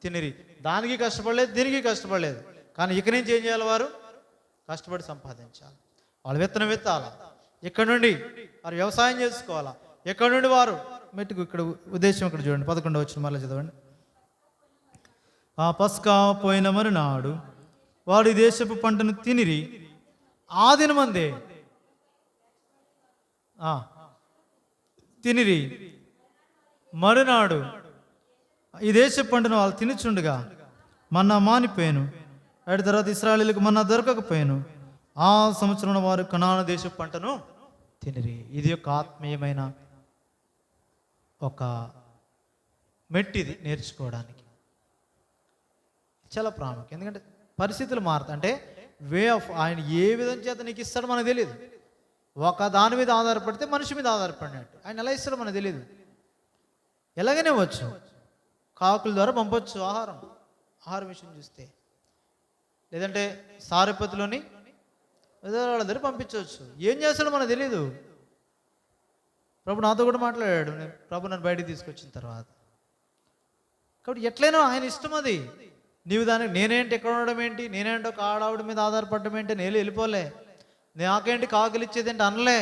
తినిరి. దానికి కష్టపడలేదు, దీనికి కష్టపడలేదు. కానీ ఇక నుంచి ఏం చేయాలి? వారు కష్టపడి సంపాదించాలి. వాళ్ళు విత్తనం విత్తాలా, ఇక్కడ నుండి వారు వ్యవసాయం చేసుకోవాలా, ఎక్కడ నుండి వారు మెట్టుకు. ఇక్కడ ఉద్దేశం ఇక్కడ చూడండి, 11వ వచనం మళ్ళీ చదవండి. ఆ పస్కా పోయిన మరునాడు వాడు దేశపు పంటను తినిరి. ఆ దినమందే తినిరి. మరునాడు ఈ దేశపు పంటను వాళ్ళు తినుచుండగా మన్నా మానిపోయాను. అటు తర్వాత ఇశ్రాయేలీయులకు మన్నా దొరకకపోయాను. ఆ సంవత్సరంలో వారు కనాను దేశపు పంటను తినిరి. ఇది ఒక ఆత్మీయమైన ఒక మెట్టిది నేర్చుకోవడానికి చాలా ప్రాముఖ్యం. ఎందుకంటే పరిస్థితులు మారుతాయి. అంటే వే ఆఫ్ ఆయన ఏ విధం చేత నీకు ఇస్తాడో మనకు తెలియదు. ఒక దాని మీద ఆధారపడితే మనిషి మీద ఆధారపడినట్టు. ఆయన ఎలా ఇస్తాడో మనకు తెలియదు. ఎలాగనే వచ్చు, కాకుల ద్వారా పంపొచ్చు ఆహార విషయం చూస్తే, లేదంటే సారపతిలోని వాళ్ళ దగ్గర పంపించవచ్చు. ఏం చేస్తాడో మనకు తెలియదు. ప్రభు నాతో కూడా మాట్లాడాడు. ప్రభు నన్ను బయటికి తీసుకొచ్చిన తర్వాత. కాబట్టి ఎట్లయినా ఆయన ఇష్టం అది. నీవు దానికి నేనేంటి ఎక్కడ ఉండడం ఏంటి, నేనేంటో ఒక ఆడావిడ మీద ఆధారపడడం ఏంటి, నేను వెళ్ళిపోలే, నాకేంటి కాకులు ఇచ్చేది ఏంటి అనలే.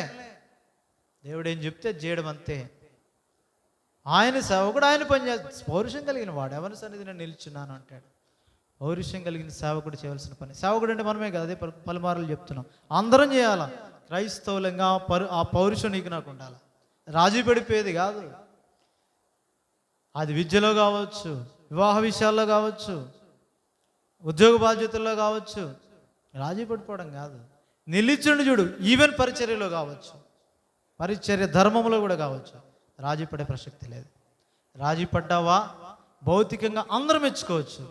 దేవుడు ఏం చెప్తే చేయడం అంతే. ఆయన సేవకుడు, ఆయన పనిచేస్తాడు. పౌరుషం కలిగిన వాడు ఎవరి సన్నిధి నేను నిల్చున్నాను అంటాడు. పౌరుషం కలిగిన సేవకుడు చేయవలసిన పని. సేవకుడు అంటే మనమే కదా, అదే పలుమార్లు చెప్తున్నాం. అందరం చేయాలా. క్రైస్తవులంగా ఆ పౌరుషం నీకు నాకు ఉండాలి. రాజీ పడిపోయేది కాదు. అది విద్యలో కావచ్చు, వివాహ విషయాల్లో కావచ్చు, ఉద్యోగ బాధ్యతల్లో కావచ్చు, రాజీ పడిపోవడం కాదు. నిలిచుండి చూడు. ఈవెన్ పరిచర్యలో కావచ్చు, పరిచర్య ధర్మంలో కూడా కావచ్చు, రాజీ పడే ప్రసక్తి లేదు. రాజీ పడ్డావా భౌతికంగా అందరూ మెచ్చుకోవచ్చు,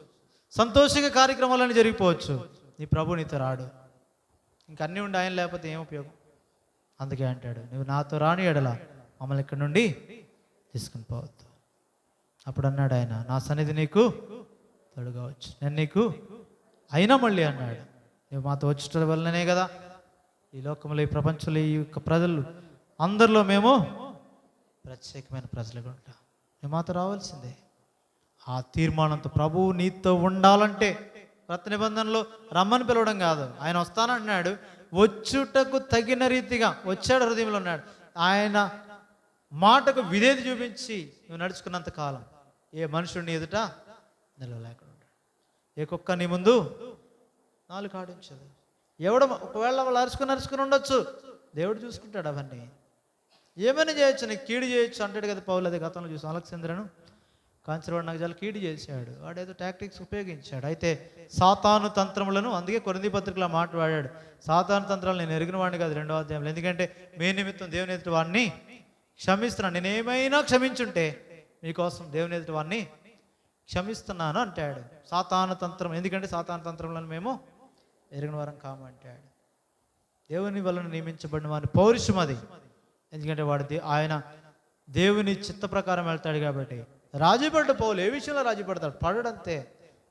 సంతోషంగా కార్యక్రమాలన్నీ జరిగిపోవచ్చు, నీ ప్రభు నీతో రాడు. ఇంకన్నీ ఉండి ఆయన లేకపోతే ఏం ఉపయోగం? అందుకే అంటాడు, నువ్వు నాతో రాని ఎడల మమ్మల్ని ఇక్కడ నుండి తీసుకుని పోవద్దు. అప్పుడు అన్నాడు ఆయన, నా సన్నిధి నీకు తోడుగా వచ్చు, నేను నీకు అయినా మళ్ళీ అన్నాడు, నువ్వు మాతో వచ్చటం వల్లనే కదా ఈ లోకంలో, ఈ ప్రపంచంలో, ఈ యొక్క ప్రజలు అందరిలో మేము ప్రత్యేకమైన ప్రజలుగా ఉంటాం. నువ్వు మాతో రావాల్సిందే. ఆ తీర్మానంతో ప్రభువు నీతో ఉండాలంటే కొత్త నిబంధనలో రమ్మని పిలవడం కాదు, ఆయన వస్తానంటున్నాడు. వచ్చుటకు తగిన రీతిగా వచ్చాడు, హృదయంలో ఉన్నాడు. ఆయన మాటకు విధేయత చూపించి నువ్వు నడుచుకున్నంత కాలం ఏ మనుషుడిని ఎదుట నిలవలేకుండా ఉంటాడు. ఏ కుక్క నీ ముందు నాలుగు ఆడించదు. ఒకవేళ వాళ్ళు అరుచుకుని ఉండొచ్చు, దేవుడు చూసుకుంటాడు. అవన్నీ ఏమైనా చేయొచ్చు, నీకు కీడు చేయొచ్చు అంటాడు కదా పౌలు. అదే గతంలో చూసాం, అలెగ్జాంద్రను కాంచరవాడు నాకు చాలా కీడు చేశాడు, వాడేదో టాక్టిక్స్ ఉపయోగించాడు. అయితే సాతాను తంత్రములను, అందుకే కొరింథీ పత్రికలో మాట వాడాడు, సాతాను తంత్రాలు నేను ఎరిగిన వాడిని కాదు 2వ అధ్యాయంలో, ఎందుకంటే మీ నిమిత్తం దేవుని ఎదుటి వాడిని క్షమిస్తున్నాను, నేను ఏమైనా క్షమించుంటే మీకోసం దేవుని ఎదుటి వాడిని క్షమిస్తున్నాను అంటాడు. సాతాను తంత్రం, ఎందుకంటే సాతాను తంత్రములను మేము ఎరిగిన వారం కామంటాడు. దేవుని వలన నియమించబడిన వారి పౌరుషం అది. ఎందుకంటే వాడు ఆయన దేవుని చిత్త ప్రకారం వెళ్తాడు కాబట్టి. రాజీపడ్డ పౌలు ఏ విషయంలో రాజీపడతాడు? పడడంతే.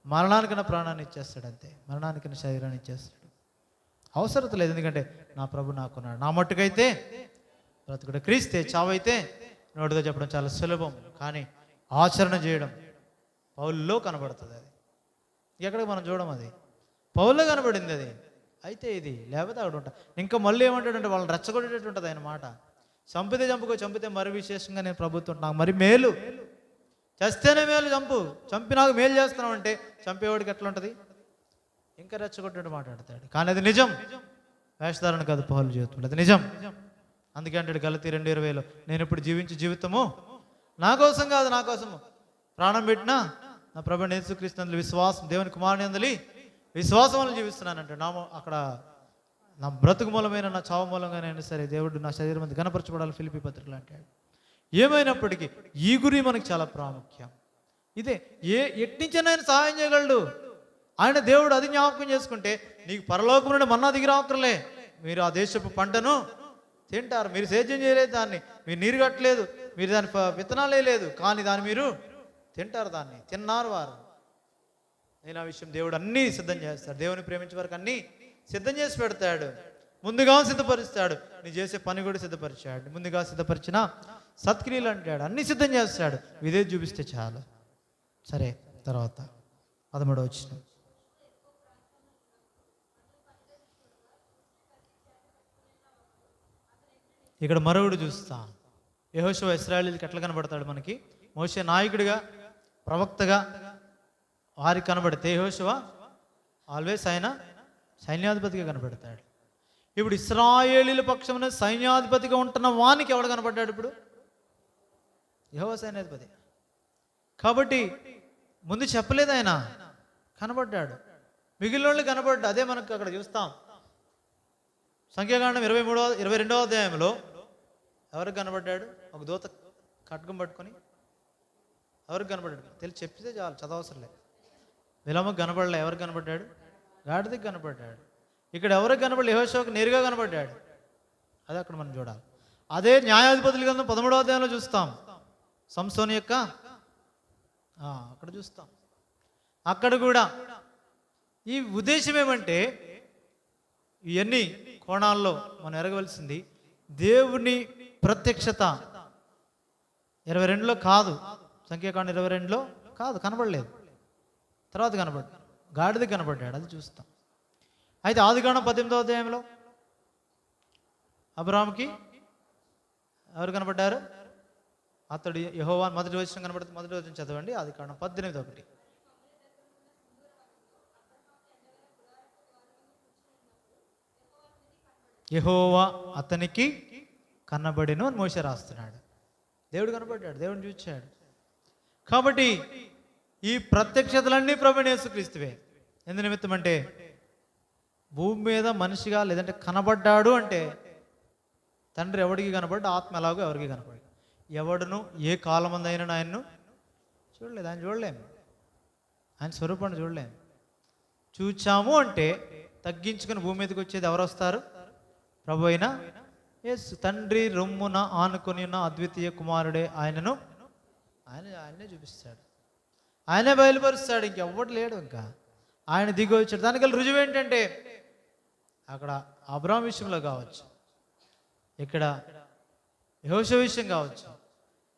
మరణానికైనా ప్రాణాన్ని ఇచ్చేస్తాడు, అంతే. మరణానికైనా శరీరాన్ని ఇచ్చేస్తాడు. అవసరం లేదు, ఎందుకంటే నా ప్రభు నాకున్నాడు. నా మట్టుకైతే బ్రతుకుడు క్రీస్తే, చావైతే నోటితో చెప్పడం చాలా సులభం, కానీ ఆచరణ చేయడం పౌల్లో కనబడుతుంది. అది ఎక్కడికి మనం చూడడం, అది పౌల్లో కనబడింది. అది అయితే ఇది లేకపోతే అక్కడ ఉంటా. ఇంకా మళ్ళీ ఏమంటాడంటే వాళ్ళని రెచ్చగొట్టేటట్టు ఉంటుంది ఆయన మాట. చంపితే చంపితే మరి విశేషంగా నేను ప్రభుత్వం నాకు మరి మేలు, చస్తేనే మేలు, చంపి నాకు మేలు చేస్తున్నావు అంటే చంపేవాడికి ఎట్లా ఉంటుంది? ఇంకా రెచ్చగొట్టినట్టు మాట్లాడతాడు. కానీ అది నిజం, వేషధారణ కాదు పౌలు జీవితంలో, అది నిజం. అందుకే అంటాడు గలతీ 2:20, నేను ఇప్పుడు జీవించే జీవితము నా కోసం కాదు, నా కోసము ప్రాణం పెట్టినా నా ప్రభువైన యేసుక్రీస్తు విశ్వాసం, దేవుని కుమారుని యందలి విశ్వాసం వల్ల జీవిస్తున్నానంటే అక్కడ నా బ్రతుకు మూలమైన, నా చావు మూలంగానైనా సరే దేవుడు నా శరీరం మీద ఘనపరచబడాలి ఫిలిప్పీ పత్రికలు అంటాడు. ఏమైనప్పటికీ ఈ గురి మనకి చాలా ప్రాముఖ్యం. ఇదే ఎట్నుంచైనా ఆయన సహాయం చేయగలడు. ఆయన దేవుడు అది జ్ఞాపకం చేసుకుంటే నీకు పరలోకం నుండి మన్నా దిగి రావక్కర్లే. మీరు ఆ దేశపు పంటను తింటారు, మీరు సేద్యం చేయలేదు, దాన్ని మీరు నీరు కట్టలేదు, మీరు దాని విత్తనాలే లేదు, కానీ దాన్ని మీరు తింటారు, దాన్ని తిన్నారు వారు. నేను ఆ విషయం దేవుడు అన్నీ సిద్ధం చేస్తాడు. దేవుని ప్రేమించే వరకు అన్నీ సిద్ధం చేసి పెడతాడు, ముందుగా సిద్ధపరుస్తాడు. నీ చేసే పని కూడా సిద్ధపరిచాడు, ముందుగా సిద్ధపరిచిన సత్క్రియలు అంటాడు, అన్నీ సిద్ధం చేస్తాడు. ఇదే చూపిస్తే చాలు. సరే, తర్వాత 13వ వచనం. ఇక్కడ మరొకడు చూస్తా. యెహోషువ ఇశ్రాయేలీయులకు ఎట్లా కనబడతాడు మనకి? మోషే నాయకుడిగా, ప్రవక్తగా వారికి కనబడితే యెహోషువ ఆల్వేస్ ఆయన సైన్యాధిపతిగా కనబడతాడు. ఇప్పుడు ఇశ్రాయేలీయుల పక్షమున సైన్యాధిపతిగా ఉంటున్న వానికి ఎవడు కనబడ్డాడు? ఇప్పుడు యెహోవా సైన్యాధిపతి కాబట్టి ముందు చెప్పలేదు, ఆయన కనబడ్డాడు. మిగిలిన వాళ్ళు కనబడ్డా. అదే మనకు అక్కడ చూస్తాం. సంఖ్యాకాండం 22వ అధ్యాయంలో ఎవరికి కనబడ్డాడు? ఒక దూత ఖడ్గం పట్టుకొని ఎవరికి కనబడ్డాడు? తెలిసి చెప్పితే చాలు, చదవసరం లేదు. విలమకు కనబడలే. ఎవరికి కనబడ్డాడు? గాడిదకి కనబడ్డాడు. ఇక్కడ ఎవరికి కనబడలే? యెహోషువకు నేరుగా కనబడ్డాడు. అదే అక్కడ మనం చూడాలి. అదే న్యాయాధిపతుల గ్రంథం 13వ అధ్యాయంలో చూస్తాం. సంసోను యొక్క అక్కడ చూస్తాం. అక్కడ కూడా ఈ ఉద్దేశం ఏమంటే, ఇవన్నీ కోణాల్లో మనం ఎరగవలసింది దేవుని ప్రత్యక్షత 22లో కాదు, సంఖ్యాకాండం 22లో కాదు, కనబడలేదు. తర్వాత కనబడ్డాడు, గాడిద కనబడ్డాడు, అది చూస్తాం. అయితే ఆదికాండం 18వ అధ్యాయంలో అబ్రాహాముకి ఎవరు కనబడ్డారు? అతడు యెహోవా మొదటి వచనం కనబడుతుంది. మొదటి వచనం చదవండి, ఆదికాండం 18:1. యెహోవా అతనికి కనబడెను అని మోషే రాస్తున్నాడు. దేవుడు కనబడ్డాడు, దేవుడిని చూచాడు. కాబట్టి ఈ ప్రత్యక్షతలన్నీ ప్రభువైన యేసుక్రీస్తువే. ఎందు నిమిత్తం అంటే భూమి మీద మనిషిగా లేదంటే కనబడ్డాడు అంటే తండ్రి ఎవడికి కనబడ్డా ఆత్మ ఎలాగో ఎవరికి కనబడి, ఎవడును ఏ కాలమందైనా ఆయన్ను చూడలేదు. ఆయన చూడలేము, ఆయన స్వరూపాన్ని చూడలేము. చూచాము అంటే తగ్గించుకుని భూమి మీదకి వచ్చేది ఎవరు వస్తారు? ప్రభు అయిన యేసు. తండ్రి రొమ్మున ఆనుకొని ఉన్న అద్వితీయ కుమారుడే ఆయనను ఆయనే చూపిస్తాడు, ఆయనే బయలుపరుస్తాడు. ఇంకెవ్వడు లేడు, ఇంకా ఆయన దిగి వచ్చాడు. దానికి రుజువు ఏంటంటే అక్కడ అబ్రాహాం విషయంలో కావచ్చు, ఇక్కడ యెహోషువ విషయం కావచ్చు,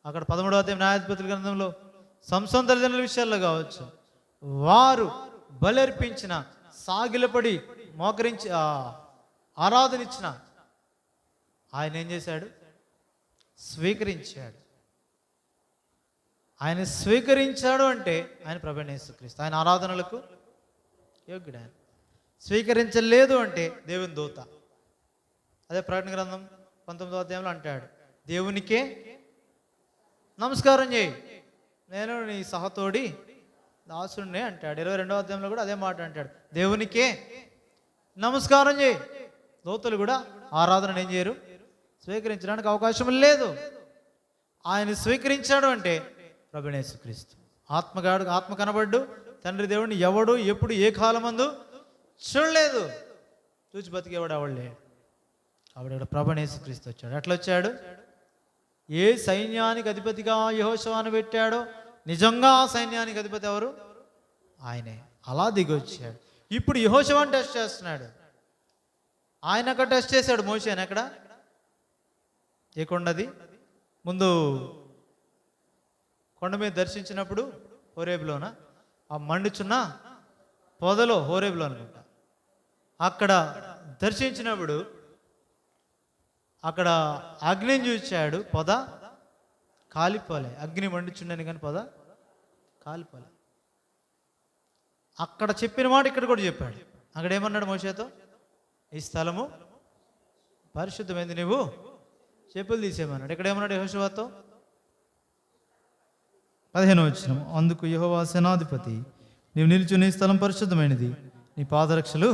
అక్కడ 13వ అధ్యాయం న్యాయాధిపతుల గ్రంథంలో సంసోను తల్లిదండ్రుల విషయాల్లో కావచ్చు, వారు బలర్పించిన, సాగిలపడి మోకరించి ఆరాధన ఇచ్చిన ఆయన ఏం చేశాడు? స్వీకరించాడు. ఆయన స్వీకరించాడు అంటే ఆయన ప్రభువైన యేసుక్రీస్తు, ఆయన ఆరాధనలకు యోగ్యుడు. ఆయన స్వీకరించలేదు అంటే దేవుని దూత. అదే ప్రకటన గ్రంథం 19వ అధ్యాయంలో అంటాడు, దేవునికే నమస్కారం చేయి, నేను నీ సహతోడి దాసుడినే అంటాడు. 22వ అధ్యాయంలో కూడా అదే మాట అంటాడు, దేవునికే నమస్కారం చేయి. దూతలు కూడా ఆరాధన ఏం చేయరు? స్వీకరించడానికి అవకాశం లేదు. ఆయన స్వీకరించాడు అంటే ప్రభువైన యేసుక్రీస్తు. ఆత్మ కనబడ్డు తండ్రి దేవుడిని ఎవడు ఎప్పుడు ఏ కాలమందు చూడలేదు, చూచి బతికేవాడు ఎవడు లేడు. కాబట్టి ఇక్కడ ప్రభువైన యేసుక్రీస్తు వచ్చాడు. ఎట్లా వచ్చాడు? ఏ సైన్యానికి అధిపతిగా యెహోషువను పెట్టాడో నిజంగా ఆ సైన్యానికి అధిపతి ఎవరు? ఆయనే. అలా దిగి వచ్చాడు. ఇప్పుడు యెహోషువను టెస్ట్ చేస్తున్నాడు. ఆయన అక్కడ టెస్ట్ చేశాడు మోషేని. ఎక్కడ? ఏ కొండది? ముందు కొండ మీద దర్శించినప్పుడు హోరేబులోన, ఆ మండుచున్న పొదలో, హోరేబులో అనుకుంటా, అక్కడ దర్శించినప్పుడు అక్కడ అగ్నిని చూచాడు. పొద కాలిపోలే. అగ్ని మండుచుండని కానీ పొద కాలిపోలే. అక్కడ చెప్పిన మాట ఇక్కడ కూడా చెప్పాడు. అక్కడ ఏమన్నాడు మోషేతో? ఈ స్థలము పరిశుద్ధమైంది, నువ్వు చెప్పులు తీసేయమన్నాడు. ఇక్కడ ఏమన్నాడు యెహోషువతో? 15వ వచనం, అందుకు యెహోవా సేనాధిపతి, నీవు నిలుచున్న ఈ స్థలం పరిశుద్ధమైనది, నీ పాదరక్షలు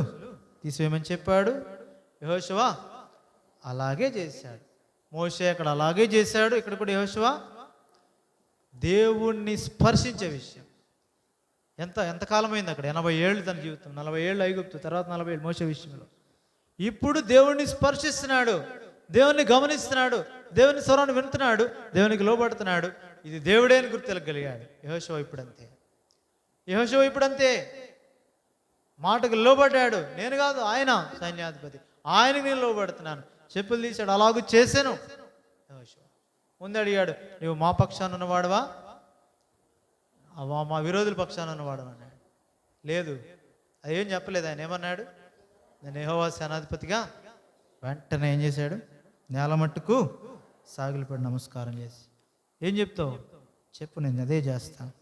తీసేయమని చెప్పాడు. యెహోషువ అలాగే చేశాడు. మోషే అక్కడ అలాగే చేశాడు. ఇక్కడ కూడా యెహోషువ దేవుణ్ణి స్పర్శించే విషయం. ఎంతకాలం అయింది అక్కడ? 80 ఏళ్ళు తన జీవితం. 40 ఏళ్ళు ఐగుప్తు, తర్వాత 40 ఏళ్ళు మోషే విషయంలో. ఇప్పుడు దేవుణ్ణి స్పర్శిస్తున్నాడు, దేవుణ్ణి గమనిస్తున్నాడు, దేవుని స్వరాన్ని వింటున్నాడు, దేవునికి లోబడుతున్నాడు. ఇది దేవుడే అని గుర్తెలగలిగాడు యెహోషువ. ఇప్పుడంతే మాటకు లోబడ్డాడు. నేను కాదు, ఆయన సైన్యాధిపతి, ఆయనకి నేను లోబడుతున్నాను. చెప్పులు తీశాడు. అలాగూ చేశాను. యెహోషువ ముందు అడిగాడు, నువ్వు మా పక్షాన ఉన్నవాడవా, మా విరోధుల పక్షాన ఉన్నవాడవా అన్నాడు. లేదు, అదేం చెప్పలేదు. ఆయన ఏమన్నాడు? నేను యెహోవా సేనాధిపతిగా. వెంటనే ఏం చేశాడు? నేల మట్టుకు సాగిలిపడి నమస్కారం చేసి, ఏం చెప్తావు చెప్పు, నేను అదే చేస్తాను.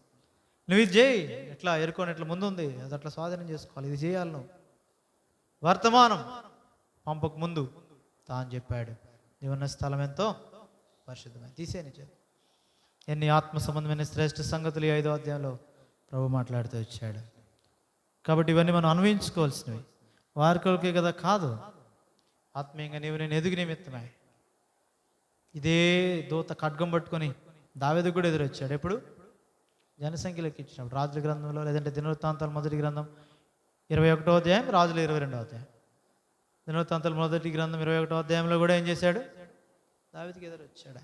నువ్వు ఇది చేయి, ఎట్లా ఎరుకొని ఎట్లా ముందు ఉంది, అది అట్లా స్వాధీనం చేసుకోవాలి, ఇది చేయాలి నువ్వు. వర్తమానం పంపక ముందు తాను చెప్పాడు, నీవున్న స్థలం ఎంతో పరిశుద్ధమైన, తీసేని చెప్పు. ఎన్ని ఆత్మ సంబంధమైన శ్రేష్ఠ సంగతులు 5వ అధ్యాయంలో ప్రభు మాట్లాడుతూ వచ్చాడు. కాబట్టి ఇవన్నీ మనం అన్వయించుకోవాల్సినవి. వారికొలకే కదా కాదు, ఆత్మీయంగా నీవు నేను ఎదుగు నిమిత్తమై. ఇదే దూత ఖడ్గం పట్టుకొని దావీదు కూడా ఎదురొచ్చాడు. ఎప్పుడు? జనసంఖ్య లెక్కించినప్పుడు. రాజుల గ్రంథంలో, లేదంటే దినవృత్తాంతాల మొదటి గ్రంథం 21వ అధ్యాయం, రాజుల 22వ అధ్యాయం. దినవృత్తాంతాల మొదటి గ్రంథం 21వ అధ్యాయంలో కూడా ఏం చేశాడు? దావీదుకి ఎదురొచ్చాడు.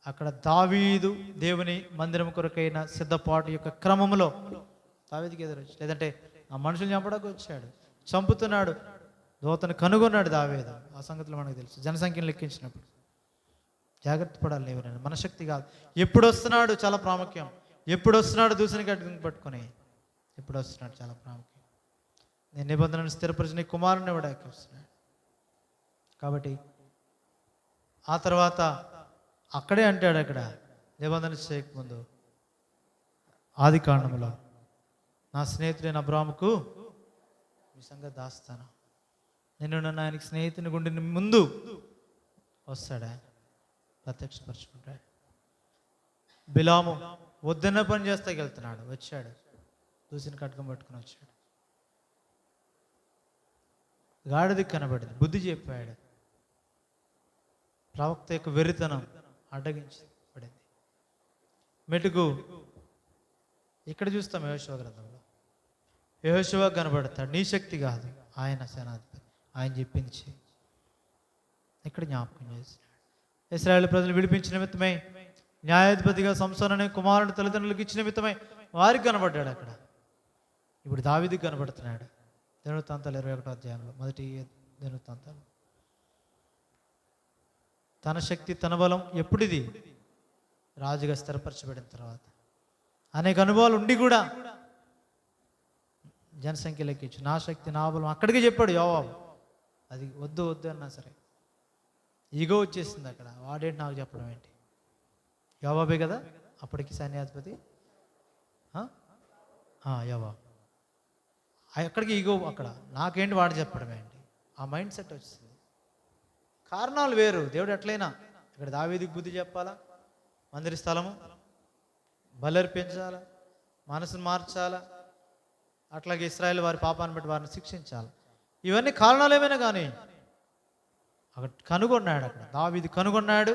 అక్కడ దావీదు దేవుని మందిరం కొరకైన సిద్ధపాటు యొక్క క్రమంలో దావీదుకి ఎదురొచ్చాడు. లేదంటే ఆ మనుషులు చంపడానికి వచ్చాడు, చంపుతున్నాడు, దూతను కనుగొన్నాడు దావీదు. ఆ సంగతులు మనకు తెలుసు. జనసంఖ్యను లెక్కించినప్పుడు జాగ్రత్త పడాలి. ఎవరైనా మనశక్తి కాదు. ఎప్పుడు వస్తున్నాడు చాలా ప్రాముఖ్యం. ఎప్పుడు వస్తున్నాడు దూసని కట్టుకుని పట్టుకొని, ఎప్పుడు వస్తున్నాడు చాలా ప్రాముఖ్యం. నేను నిబంధనను స్థిరపరిచిన నీ కుమారుని వాడాకి వస్తున్నాడు. కాబట్టి ఆ తర్వాత అక్కడే అంటాడు, అక్కడ నిబంధన చేయకముందు ఆది కాండంలో, నా స్నేహితుడైన అబ్రాహాముకు మీ సంగతి దాస్తాను, నేను నన్ను ఆయనకి స్నేహితుని గుండె ముందు వస్తాడా, ప్రత్యక్షపరచుకుంటాడు. బిలాము వద్దన్న పని చేస్తే వెళ్తున్నాడు, వచ్చాడు, దూసిన కట్కం పట్టుకుని వచ్చాడు. గాడిది కనబడింది, బుద్ధి చెప్పాడు. ప్రవక్త యొక్క వెర్రితనం అడ్డగించబడింది. మెటుకు ఇక్కడ చూస్తాం యెహోషువ గ్రంథంలో. యెహోషువ కనబడతాడు, నీ శక్తి కాదు, ఆయన సేనాధిపతి, ఆయన చెప్పింది చెయ్యి. ఇక్కడ జ్ఞాపకం చేస్తున్నాడు. ఇశ్రాయేలు ప్రజలు విడిపించిన నిమిత్తమై న్యాయాధిపతిగా సంసోను అనే కుమారుని తల్లిదండ్రులకు ఇచ్చిన నిమిత్తమై వారికి కనబడ్డాడు. అక్కడ ఇప్పుడు దావీదుకి కనబడుతున్నాడు. దినవృత్తాంతాలు 21వ అధ్యాయంలో, మొదటి దినవృత్తాంతాలు. తన శక్తి తన బలం ఎప్పుడిది? రాజుగా స్థిరపరచబడిన తర్వాత. అనేక అనుభవాలు ఉండి కూడా జనసంఖ్య లెక్కించు, నా శక్తి నా బలం అక్కడికి చెప్పాడు యోవాబు. అది వద్దు వద్దు అన్నా సరే ఈగో వచ్చేసింది అక్కడ. వాడేంటి నాకు చెప్పడం ఏంటి? యోవాబే కదా అప్పటికి సైన్యాధిపతి. యోవాబు ఎక్కడికి ఈగో, అక్కడ నాకేంటి వాడు చెప్పడం ఏంటి? ఆ మైండ్ సెట్ వచ్చింది. కారణాలు వేరు. దేవుడు ఎట్లయినా ఇక్కడ దావీదుకి బుద్ధి చెప్పాలా, మందిర స్థలము బలర్పించాలా, మనసును మార్చాలా, అట్లాగే ఇశ్రాయేలు వారి పాపాన్ని బట్టి వారిని శిక్షించాలి. ఇవన్నీ కారణాలు ఏమైనా కానీ అక్కడ కనుగొన్నాడు. అక్కడ దావీదు కనుగొన్నాడు,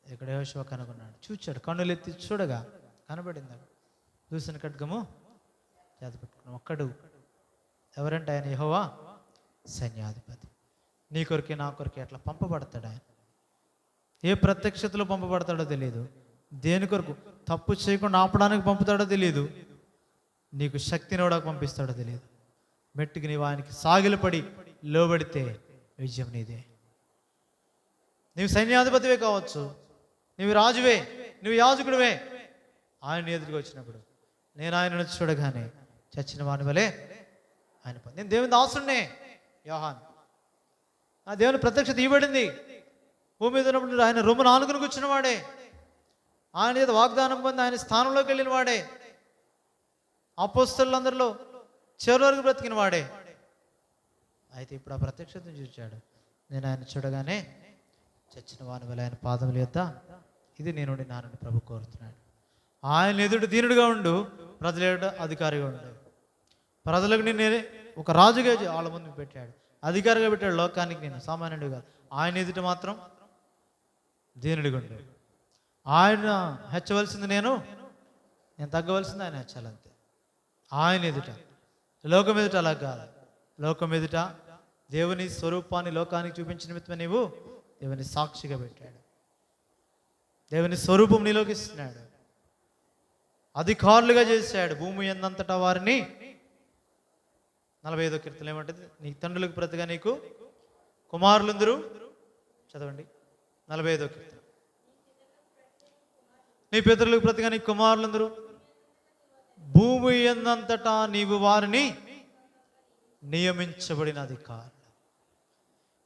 ఇక్కడ యెహోషువ కనుగొన్నాడు. చూచాడు, కన్నులెత్తి చూడగా కనబడింది. అక్కడ దూసిన ఖడ్గము చేత పెట్టుకున్నాం. ఒక్కడు ఎవరంటే ఆయన యెహోవా సైన్యాధిపతి. నీ కొరికే నా కొరికే అట్లా పంపబడతాడు ఆయన. ఏ ప్రత్యక్షతలో పంపబడతాడో తెలియదు, దేని కొరకు తప్పు చేయకుండా ఆపడానికి పంపుతాడో తెలియదు, నీకు శక్తిని కూడా పంపిస్తాడో తెలియదు. మెట్టుకి నీవు ఆయనకి సాగిలపడి లోబడితే విజయం నీదే. నీవు సైన్యాధిపతివే కావచ్చు, నీవు రాజువే, నువ్వు యాజకుడివే. ఆయన ఎదురుగా వచ్చినప్పుడు నేను ఆయనను చూడగానే చచ్చిన వాని వలె ఆయన, నేను దేవుని దాసుడినే. యోహాన్, ఆ దేవుని ప్రత్యక్షత ఇవ్వబడింది. భూమి మీద ఉన్నప్పుడు ఆయన రొమ్మును ఆనుకుని కూర్చున్న వాడే, ఆయన మీద వాగ్దానం పొంది ఆయన స్థానంలోకి వెళ్ళిన వాడే, అపోస్తలులందరిలో చివరి వరకు బ్రతికిన వాడే. అయితే ఇప్పుడు ఆ ప్రత్యక్షతను చూచాడు. నేను ఆయన చూడగానే చచ్చిన వాని వల్ల ఆయన పాదముల యొద్ద ఇది నేను నా నుండి ప్రభు కోరుతున్నాడు. ఆయన ఎదుటి దీనుడిగా ఉండు, ప్రజల ఎదుట అధికారిగా ఉండు. ప్రజలకు నేను ఒక రాజుగా వాళ్ళ ముందు పెట్టాడు, అధికారిగా పెట్టాడు. లోకానికి నేను సామాన్యుడు కాదు. ఆయన ఎదుట మాత్రం దీనుడిగా ఉండు. ఆయన హెచ్చవలసింది నేను తగ్గవలసింది ఆయన హెచ్చాలంతే. ఆయన ఎదుట, లోకం ఎదుట అలా కాదు. లోకం ఎదుట దేవుని స్వరూపాన్ని లోకానికి చూపించిన నిమిత్తమే నీవు దేవుని సాక్షిగా పెట్టాడు. దేవుని స్వరూపం నీలోకి ఇస్తున్నాడు, అధికారులుగా చేశాడు. భూమి ఎందంతటా వారిని 45వ కీర్తన ఏమంటుంది? నీ తండ్రులకు ప్రతిగా నీకు కుమారులందరూ. చదవండి 45వ కీర్తన. నీ పితరులకు ప్రతిగా నీ కుమారులందరూ, భూమి ఎందంతటా నీవు వారిని నియమించబడిన అధికారులు.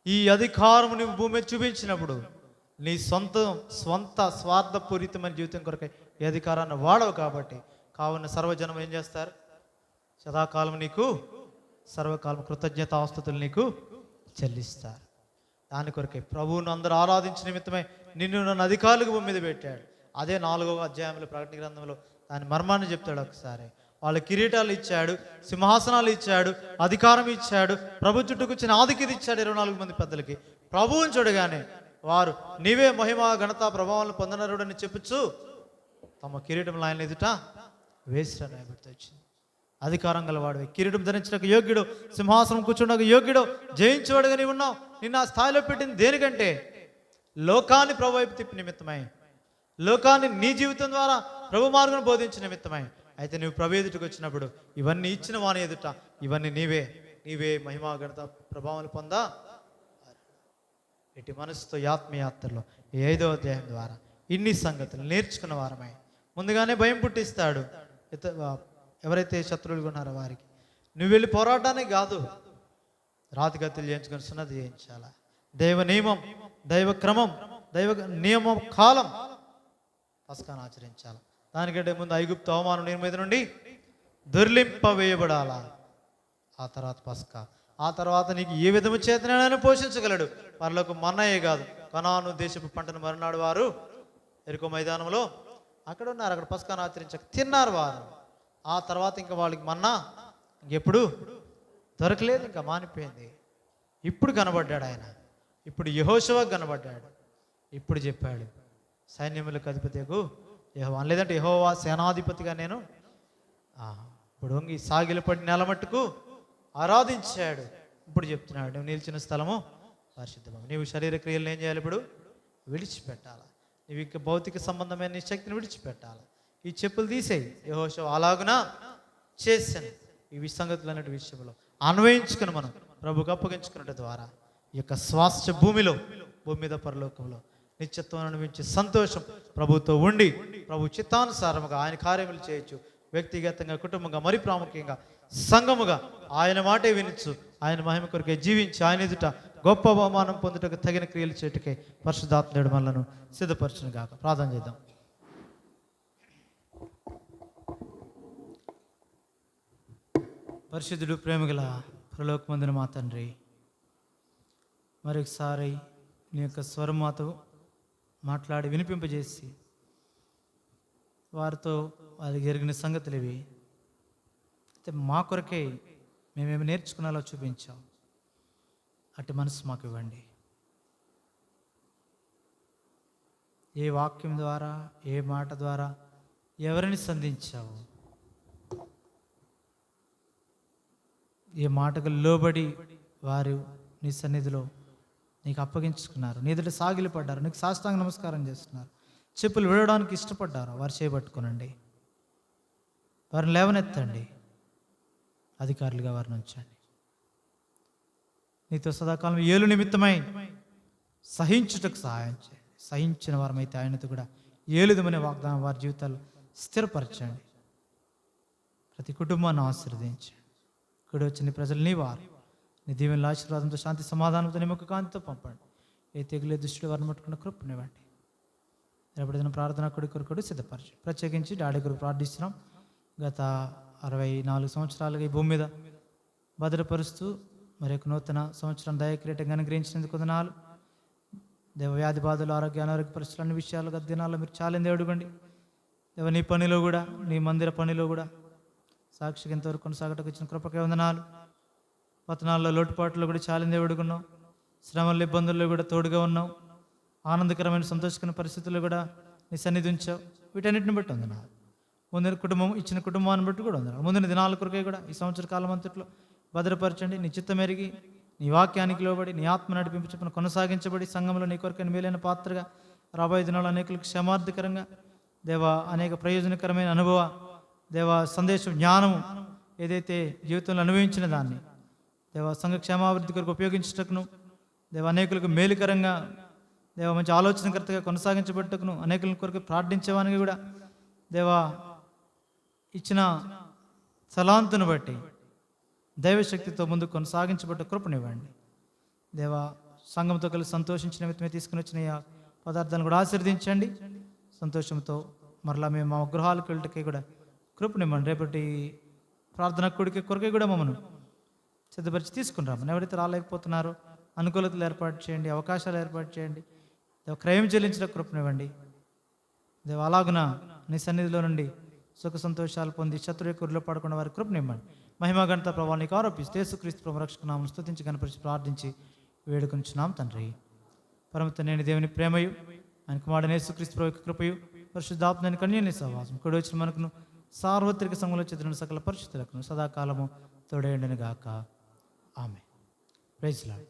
ఈ అధికారము నీవు భూమి మీద చూపించినప్పుడు నీ స్వంత స్వార్థపూరితమైన జీవితం కొరకై ఈ అధికారాన్ని వాడవు. కాబట్టి కావున సర్వజనం ఏం చేస్తారు? సదాకాలం నీకు సర్వకాలం కృతజ్ఞత ఆస్తుతులు నీకు చెల్లిస్తారు. దాని కొరకే ప్రభువును అందరూ ఆరాధించిన నిమిత్తమే నిన్ను నన్ను అధికారులకు భూమి మీద పెట్టాడు. అదే 4వ అధ్యాయంలో ప్రకటన గ్రంథంలో దాని మర్మాన్ని చెప్తాడు. ఒకసారి వాళ్ళ కిరీటాలు ఇచ్చాడు, సింహాసనాలు ఇచ్చాడు, అధికారం ఇచ్చాడు, ప్రభు చుట్టూ కూర్చుని ఆధిక్యత ఇచ్చాడు 24 మంది పెద్దలకి. ప్రభువుని చూడగానే వారు నీవే మహిమ ఘనత ప్రభావాలను పొందనరుడని చెప్పుచ్చు తమ కిరీటంలో ఆయన ఎదుట వేసిరని గుర్తు వచ్చింది. అధికారం గలవాడు, కిరీటం ధరించడానికి యోగ్యుడు, సింహాసనం కూర్చుండకు యోగ్యుడు, జయించేవాడుగా నీవు ఉన్నావు. నిన్ను ఆ స్థాయిలో పెట్టింది దేనికంటే లోకాన్ని ప్రభు వైపు తిప్పి నిమిత్తమై, లోకాన్ని నీ జీవితం ద్వారా ప్రభు మార్గం బోధించిన నిమిత్తమై. అయితే నువ్వు ప్రభు ఎదుటికి వచ్చినప్పుడు ఇవన్నీ ఇచ్చిన వాని ఎదుట ఇవన్నీ నీవే మహిమా ఘనత ప్రభావాలు పొందా. ఇటు మనసుతో ఆత్మయాత్రలో ఈ 5వ అధ్యాయం ద్వారా ఇన్ని సంగతులు నేర్చుకున్న వారమై ముందుగానే భయం పుట్టిస్తాడు. ఎవరైతే శత్రువులుగా ఉన్నారో వారికి నువ్వు వెళ్ళి పోరాటానికి కాదు, రాతిగతులు చేయించుకొని సున్నతి చేయించాలా. దైవ నియమం, దైవ క్రమం, దైవ నియమం కాలం పస్కాను ఆచరించాలి. దానికంటే ముందు ఐగుప్తు అవమానం నీ మీద నుండి దొర్లింపవేయబడాలా. ఆ తర్వాత పస్కా, ఆ తర్వాత నీకు ఏ విధము చేతనైనా పోషించగలడు. పరలోక మన్నయే కాదు, కనాను దేశపు పంటను మరునాడు వారు ఎరుకో మైదానంలో అక్కడ ఉన్నారు. అక్కడ పస్కాను ఆచరించక తిన్నారు వారు. ఆ తర్వాత ఇంకా వాళ్ళకి మన్నా ఇంకెప్పుడు దొరకలేదు, ఇంకా మానిపోయింది. ఇప్పుడు కనబడ్డాడు ఆయన. ఇప్పుడు యెహోషువ కనబడ్డాడు. ఇప్పుడు చెప్పాడు, సైన్యములకు అధిపతికు యెహోవా, లేదంటే యెహోవా సేనాధిపతిగా నేను ఇప్పుడు ఈ సాగిలపడి నెల మట్టుకు ఆరాధించాడు. ఇప్పుడు చెప్తున్నాడు, నువ్వు నిలిచిన స్థలము పరిశుద్ధము. నీవు శరీర క్రియలను ఏం చేయాలి? ఇప్పుడు విడిచిపెట్టాలి. నీవు ఇంకా భౌతిక సంబంధమైన నీ శక్తిని విడిచిపెట్టాలి. ఈ చెప్పులు తీసేయి. యెహోషువ అలాగునా చేశాను. ఈ సంగతులు అన్నట్టు విషయంలో అన్వయించుకుని మనం ప్రభుకు అప్పగించుకున్నట్టు ద్వారా ఈ యొక్క స్వాస్థ్య భూమి మీద పరలోకంలో నిత్యత్వం అనుభవించే సంతోషం ప్రభుతో ఉండి ప్రభు చిత్తానుసారముగా ఆయన కార్యములు చేయొచ్చు. వ్యక్తిగతంగా, కుటుంబంగా, మరి ప్రాముఖ్యంగా సంఘముగా ఆయన మాటే వినొచ్చు. ఆయన మహిమ కొరకే జీవించి ఆయన ఎదుట గొప్ప బహుమానం పొందుటకు తగిన క్రియలు చేయటకే పరిశుద్ధాత్మ మనలను సిద్ధపరచును గాక. ప్రార్థన చేద్దాం. పరిశుద్ధుడు, ప్రేమగల పరలోకమందున మా తండ్రి, మరొకసారి నీ యొక్క స్వరం మాతో మాట్లాడి వినిపింపజేసి వారితో వారికి జరిగిన సంగతులు ఇవి అయితే మా కొరకే మేమేమి నేర్చుకున్నాలో చూపించాం. అటు మనసు మాకు ఇవ్వండి. ఏ వాక్యం ద్వారా, ఏ మాట ద్వారా ఎవరిని సంధించావు, ఏ మాటకు లోబడి వారు నీ సన్నిధిలో నీకు అప్పగించుకున్నారు, నీ ఎదుట సాగిలి పడ్డారు, నీకు సాష్టాంగ నమస్కారం చేస్తున్నారు, చెప్పులు విడవడానికి ఇష్టపడ్డారు, వారు చేయబట్టుకునండి, వారిని లేవనెత్తండి, అధికారులుగా వారిని ఉంచండి. నీతో సదాకాలం ఏలు నిమిత్తమై సహించుటకు సహాయం చేయండి. సహించిన వారమైతే ఆయనతో కూడా ఏలుదమనే వాగ్దానం వారి జీవితాలు స్థిరపరచండి. ప్రతి కుటుంబాన్ని ఆశీర్వదించండి. ఇక్కడ వచ్చిన ప్రజలు నీ వారు నీ దీవెనల ఆశీర్వాదంతో, శాంతి సమాధానంతో, నిమ్మక కాంతితో పంపండి. ఏ తెగులే దృష్టిలో వారిని పట్టుకున్న కృపనివ్వండి. రేపటిదిన ప్రార్థన కొడుకు సిద్ధపరచండి. ప్రత్యేకించి డాడీ కొరకు ప్రార్థిస్తున్నాం. గత 64 సంవత్సరాలుగా ఈ భూమి మీద భద్రపరుస్తూ మరి యొక్క నూతన సంవత్సరం దయక్రీటంగా అనుగ్రహించినందుకు వందనాలు. దేవ, వ్యాధి బాధలు, ఆరోగ్య అనారోగ్య పరిస్థితులు, అన్ని విషయాలు గత దినాల్లో మీరు చాలింది అడుగుండి. దేవ, నీ పనిలో కూడా, నీ మందిర పనిలో కూడా సాక్షికి ఎంతవరకు కొనసాగటకు ఇచ్చిన కృపకే వందనాలు. పతనాల్లో, లోటుపాట్లో కూడా చాలింది అడుగున్నాం. శ్రమల్లో, ఇబ్బందుల్లో కూడా తోడుగా ఉన్నాం. ఆనందకరమైన, సంతోషకరమైన పరిస్థితుల్లో కూడా నీ సన్నిధి ఉంచావు. వీటన్నిటిని బట్టి వందనాలు. ముందున కుటుంబం ఇచ్చిన కుటుంబాన్ని బట్టి కూడా వందనాలు. ముందున దినాల కొరకే కూడా ఈ సంవత్సర కాలం అంతట్లో భద్రపరచండి. నీ చిత్తం ఎరిగి, నీ వాక్యానికి లోబడి, నీ ఆత్మ నడిపింపు చొప్పున కొనసాగించబడి సంఘంలో నీ కొరకైన మేలైన పాత్రగా రాబోయే దినాలు అనేకులకు క్షమార్థకరంగా దేవా, అనేక ప్రయోజనకరమైన అనుభవ దేవా, సందేశం, జ్ఞానము ఏదైతే జీవితంలో అనుభవించిన దాన్ని దేవా సంఘ క్షేమాభివృద్ధి కొరకు ఉపయోగించటకును, దేవ అనేకులకు మేలుకరంగా, దేవ మంచి ఆలోచనకర్తగా కొనసాగించబట్టకును, అనేకుల కొరకు ప్రార్థించేవానికి కూడా దేవా ఇచ్చిన సలాంతును బట్టి దైవశక్తితో ముందుకు కొనసాగించబట్ట కృపనివ్వండి. దేవా, సంఘంతో కలిసి సంతోషించిన నిమిత్తమే తీసుకుని వచ్చిన ఈ పదార్థాలను కూడా ఆశీర్వదించండి. సంతోషంతో మరలా మేము మా గృహాలకు వెళ్ళటకే కూడా కృపనివ్వండి. రేపటి ప్రార్థన కొరకే కూడా మమ్మల్ని సిద్ధపరిచి తీసుకుని రామని. ఎవరైతే రాలేకపోతున్నారో అనుకూలతలు ఏర్పాటు చేయండి, అవకాశాలు ఏర్పాటు చేయండి. దేవ, క్రయం చెల్లించిన కృపనివ్వండి. దేవ, అలాగున నీ సన్నిధిలో నుండి సుఖ సంతోషాలు పొంది శత్రు యొక్క ఉరిలో పడకుండా వారి కృపనివ్వండి. మహిమా ఘనత ప్రభావానికి ఆరోపిస్తే యేసుక్రీస్తు ప్రభు రక్షకునామను స్తుతించి కనపరిచి ప్రార్థించి వేడుకొంచున్నాం తండ్రి. పరమతండ్రి దేవుని ప్రేమయు, ఆయన కుమారుడైన యేసుక్రీస్తు ప్రభు యొక్క కృపయు, పరిశుద్ధాత్మ కన్యని సహవాసం కూడి వచ్చిన మనకును సార్వత్రిక సంఘంలో చెందిన సకల పరిశుద్ధులకు సదాకాలము తోడేయండిని గాక. ఆమె. Praise lord.